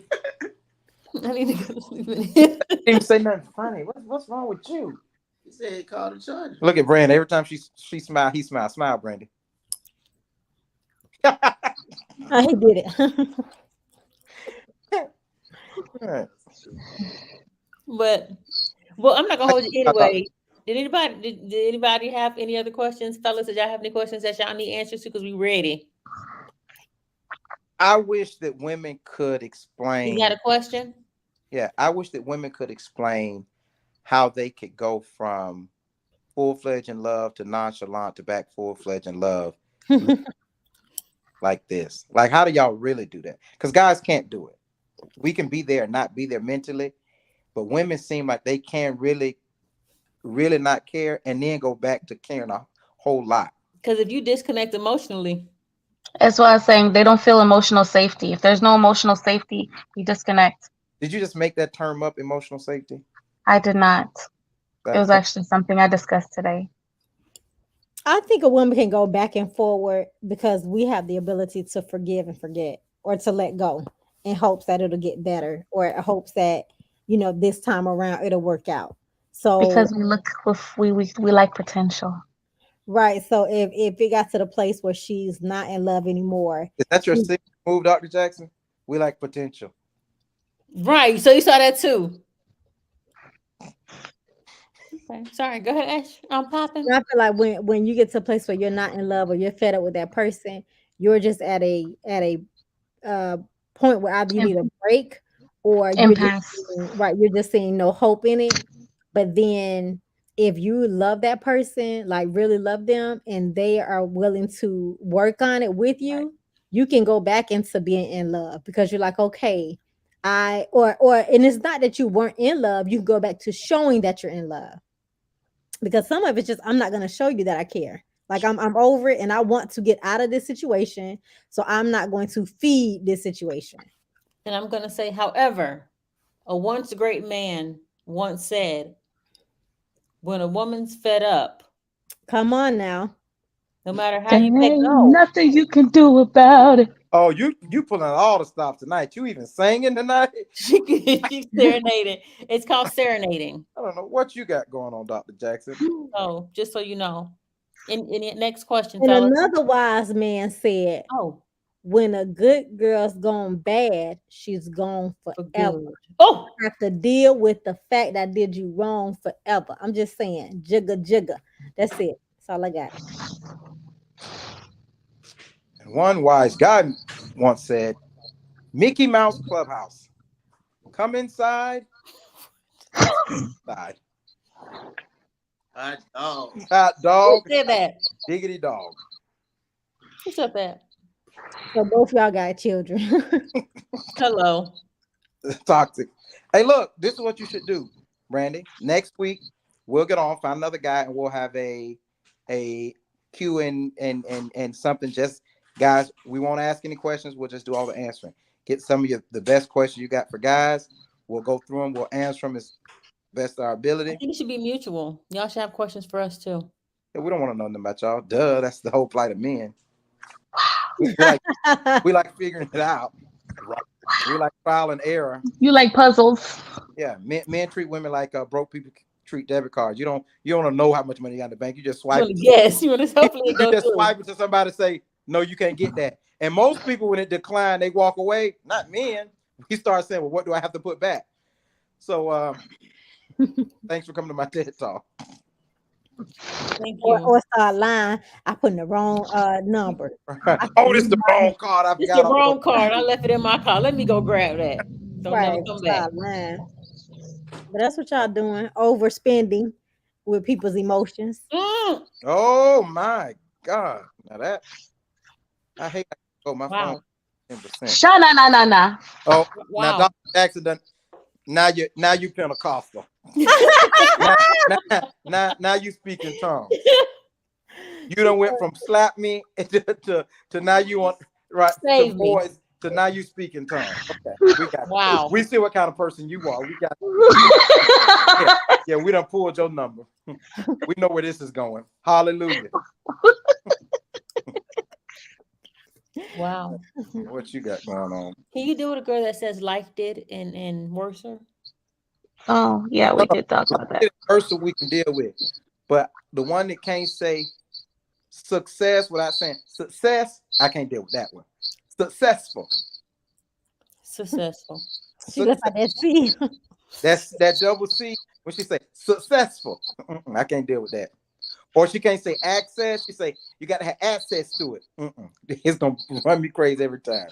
need to go to sleep in here. didn't even say nothing funny. What's wrong with you? He said he called the charger. Look at Brandon. Every time she smile, he smile. Smile, Brandon. Oh, he did it. Right. But well, I'm not gonna hold you anyway. Did anybody have any other questions, fellas? Did y'all have any questions that y'all need answers to? Because we ready. I wish that women could You explain. got a question? Yeah, I wish that women could explain how they could go from full-fledged in love to nonchalant to back full-fledged in love like this. Like, how do y'all really do that? Because guys can't do it. We can be there and not be there mentally, but women seem like they can really not care and then go back to caring a whole lot. Because if you disconnect emotionally, That's why I'm saying they don't feel emotional safety. If there's no emotional safety, you disconnect. Did you just make that term up, emotional safety? I did not. It was That- actually something I discussed today. I think a woman can go back and forward because we have the ability to forgive and forget or to let go in hopes that it'll get better or hopes that, this time around it'll work out. So, Because we look with we like potential. right. So if it got to the place where she's not in love anymore, Is that your signature move, Dr. Jackson? We like potential. right? So you saw that too. Okay, sorry. Go ahead, Ash. I'm popping. I feel like when you get to a place where you're not in love or you're fed up with that person, you're just at a point where either you need a break or Impasse. you're just seeing no hope in it. But then if you love that person, like really love them, and they are willing to work on it with you, you can go back into being in love because you're like, okay, and it's not that you weren't in love, you can go back to showing that you're in love. Because some of it's just, I'm not going to show you that I care. Like I'm over it and I want to get out of this situation. So I'm not going to feed this situation. And I'm going to say, however, a once great man once said, when a woman's fed up, Come on now. no matter how There you make ain't no, nothing you can do about it. Oh, you pulling out all the stops tonight. You even singing tonight? she's serenading. It's called serenading. I don't know what you got going on, Dr. Jackson. So just so you know. In the next question, And fellas. another wise man said, Oh, when a good girl's gone bad, she's gone for forever. good. Oh, I have to deal with the fact that I did you wrong forever. I'm just saying, jigga jigga. That's it. That's all I got. And one wise guy once said, Mickey Mouse Clubhouse. Come inside. Outside. Hot dog. Hot who dog. said that? Diggity dog. Who said that? So both y'all got children. Hello. Toxic. Hey, look, this is what you should do, Brandy. Next week, we'll get on, find another guy, and we'll have a Q and something. Just guys, we won't ask any questions. We'll just do all the answering. Get some of the best questions you got for guys. We'll go through them. We'll answer them as best of our I ability. think it should be mutual. Y'all should have questions for us too. Yeah, we don't want to know nothing about y'all. Duh, that's the whole plight of men. We like figuring it out. We like trial and error. You like puzzles. Yeah, men treat women like broke people treat debit cards. You don't know how much money you got in the bank. You just swipe. Yes, you want to hopefully it You go just through. swipe it to somebody, say no, you can't get that. And most people, when it decline, they walk away. Not men. We start saying, well, what do I have to put back? So thanks for coming to my TED Talk. Thank you. or start lying. I put in the wrong number. Oh, this is the wrong card. I It's forgot. the wrong card. I left it in my car. Let me go grab that. Don't never Right. come back. Start lying. But that's what y'all doing. Overspending with people's emotions. Mm. Oh my God! Now that I hate. Oh, my phone. Wow. 10%. Sha-na-na-na-na. Oh, now Wow. Dr. Jackson done. Now you Pentecostal. now you speak in tongues. You done went from slap me to now you want right Save to me. boys to now you speak in tongues. Okay, we got. Wow. We see what kind of person you are. We got. Yeah, we done pulled your number. We know where this is going. Hallelujah. Wow. What you got going on? Can you do what a girl that says life did in Worcester? Oh, yeah, we did talk about that. Person we can deal with, but the one that can't say success without saying success, I can't deal with that one. Successful. Successful. She left out that C. That's that double C. When she say successful, I can't deal with that. Or she can't say access. She say you got to have access to it. It's gonna run me crazy every time.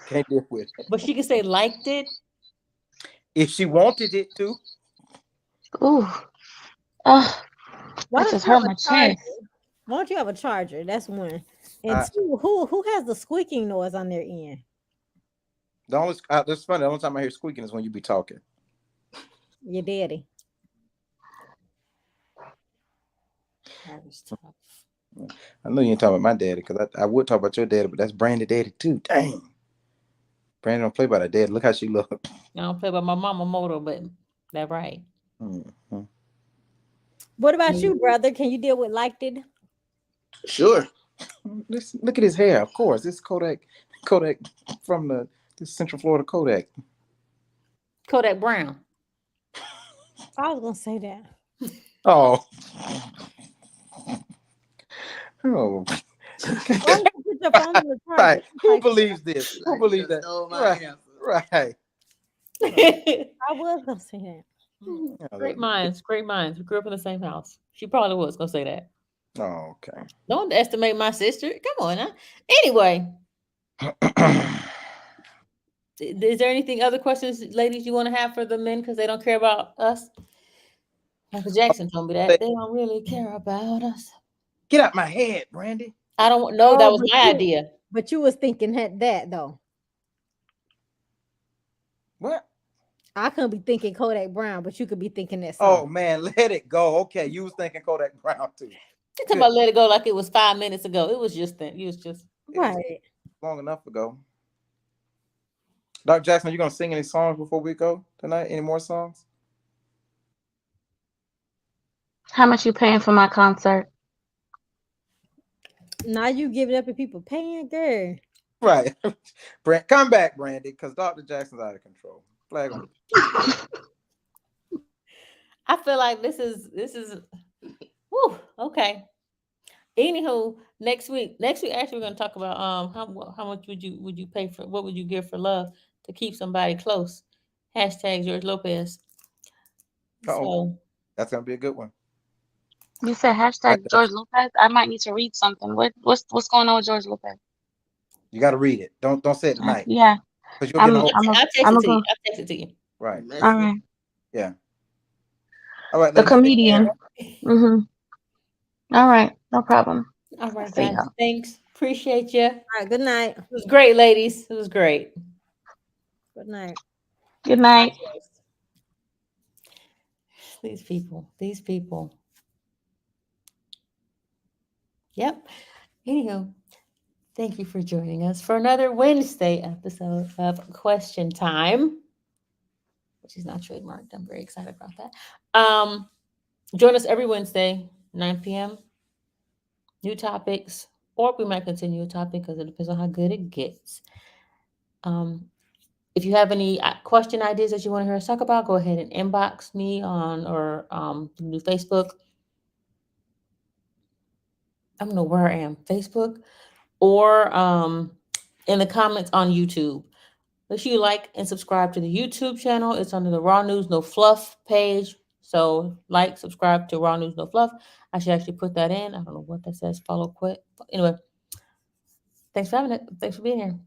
Can't deal with it. But she can say liked it. If she wanted it to, Ooh. Why That don't just you have hurt a my charger? chest. Why don't you have a charger? That's one. And two, who has the squeaking noise on their end? the only that's funny. The only time I hear squeaking is when you be talking. Your daddy. That was tough. I know you ain't talking about my daddy because I would talk about your daddy, but that's Brandy daddy too. Dang. Brandy don't play by her daddy. Look how she look. I don't play by my mama motor, but that's right. Mm-hmm. What about you, brother? Can you deal with liked it? Sure. Look at his hair. Of course, this Kodak from the Central Florida Kodak. Kodak Brown. I was gonna say that. Oh. Oh. Why don't you put your phone in the charger? Right. Who believes this? Who Like, believes just that? stole my Right. answer. Right. I was gonna say that. Great minds. Great minds. We grew up in the same house. She probably was gonna say that. Oh, okay. Don't underestimate my sister. Come on, huh? Anyway, Is there anything other questions, ladies, you want to have for the men because they don't care about us? Michael Jackson told me that they don't really care about us. Get out my head, Brandy. I don't know. That Oh, was my idea. but you was thinking that though. What? I couldn't be thinking Kodak Brown, but you could be thinking that Oh song. man, let it go. Okay, you was thinking Kodak Brown too. You talking about let it go like it was 5 minutes ago. It was just then. It was just It was Right. long enough ago. Dr. Jackson, you gonna sing any songs before we go tonight? Any more songs? How much you paying for my concert? Now you give it up and people paying, girl. Right. Come back, Brandy, because Dr. Jackson's out of control. Flag on the I feel like this is whew, okay. Anywho, next week actually we're gonna talk about how much would you pay for what would you give for love to keep somebody close? Hashtag George Lopez. So That's gonna be a good one. You said Like hashtag that. George Lopez. I might need to read something. What's going on with George Lopez? You gotta read it. Don't say it tonight. Yeah, Because you'll get a whole I'll text I'm it a to you. go. I'll text it to you. right. All right, Yeah. All right, the ladies. Take care. comedian. Mhm. All right, no problem. All right, See guys. y'all. Thanks. Appreciate you. It All right, good night. was great, ladies. It was great. Good night. Good night. These people. These people. Yep. Anyhow, thank you for joining us for another Wednesday episode of Question Time, which is not trademarked. I'm very excited about that. Join us every Wednesday, 9 p.m. New topics, or we might continue a topic because it depends on how good it gets. Um, if you have any question ideas that you want to hear us talk about, go ahead and inbox me on or do Facebook. I don't know where I am, Facebook, or in the comments on YouTube. Make sure you like and subscribe to the YouTube channel. It's under the Raw News No Fluff page. So like, subscribe to Raw News No Fluff. I should actually put that in. I don't know what that says. Follow, quit. Anyway, thanks for having it. Thanks for being here.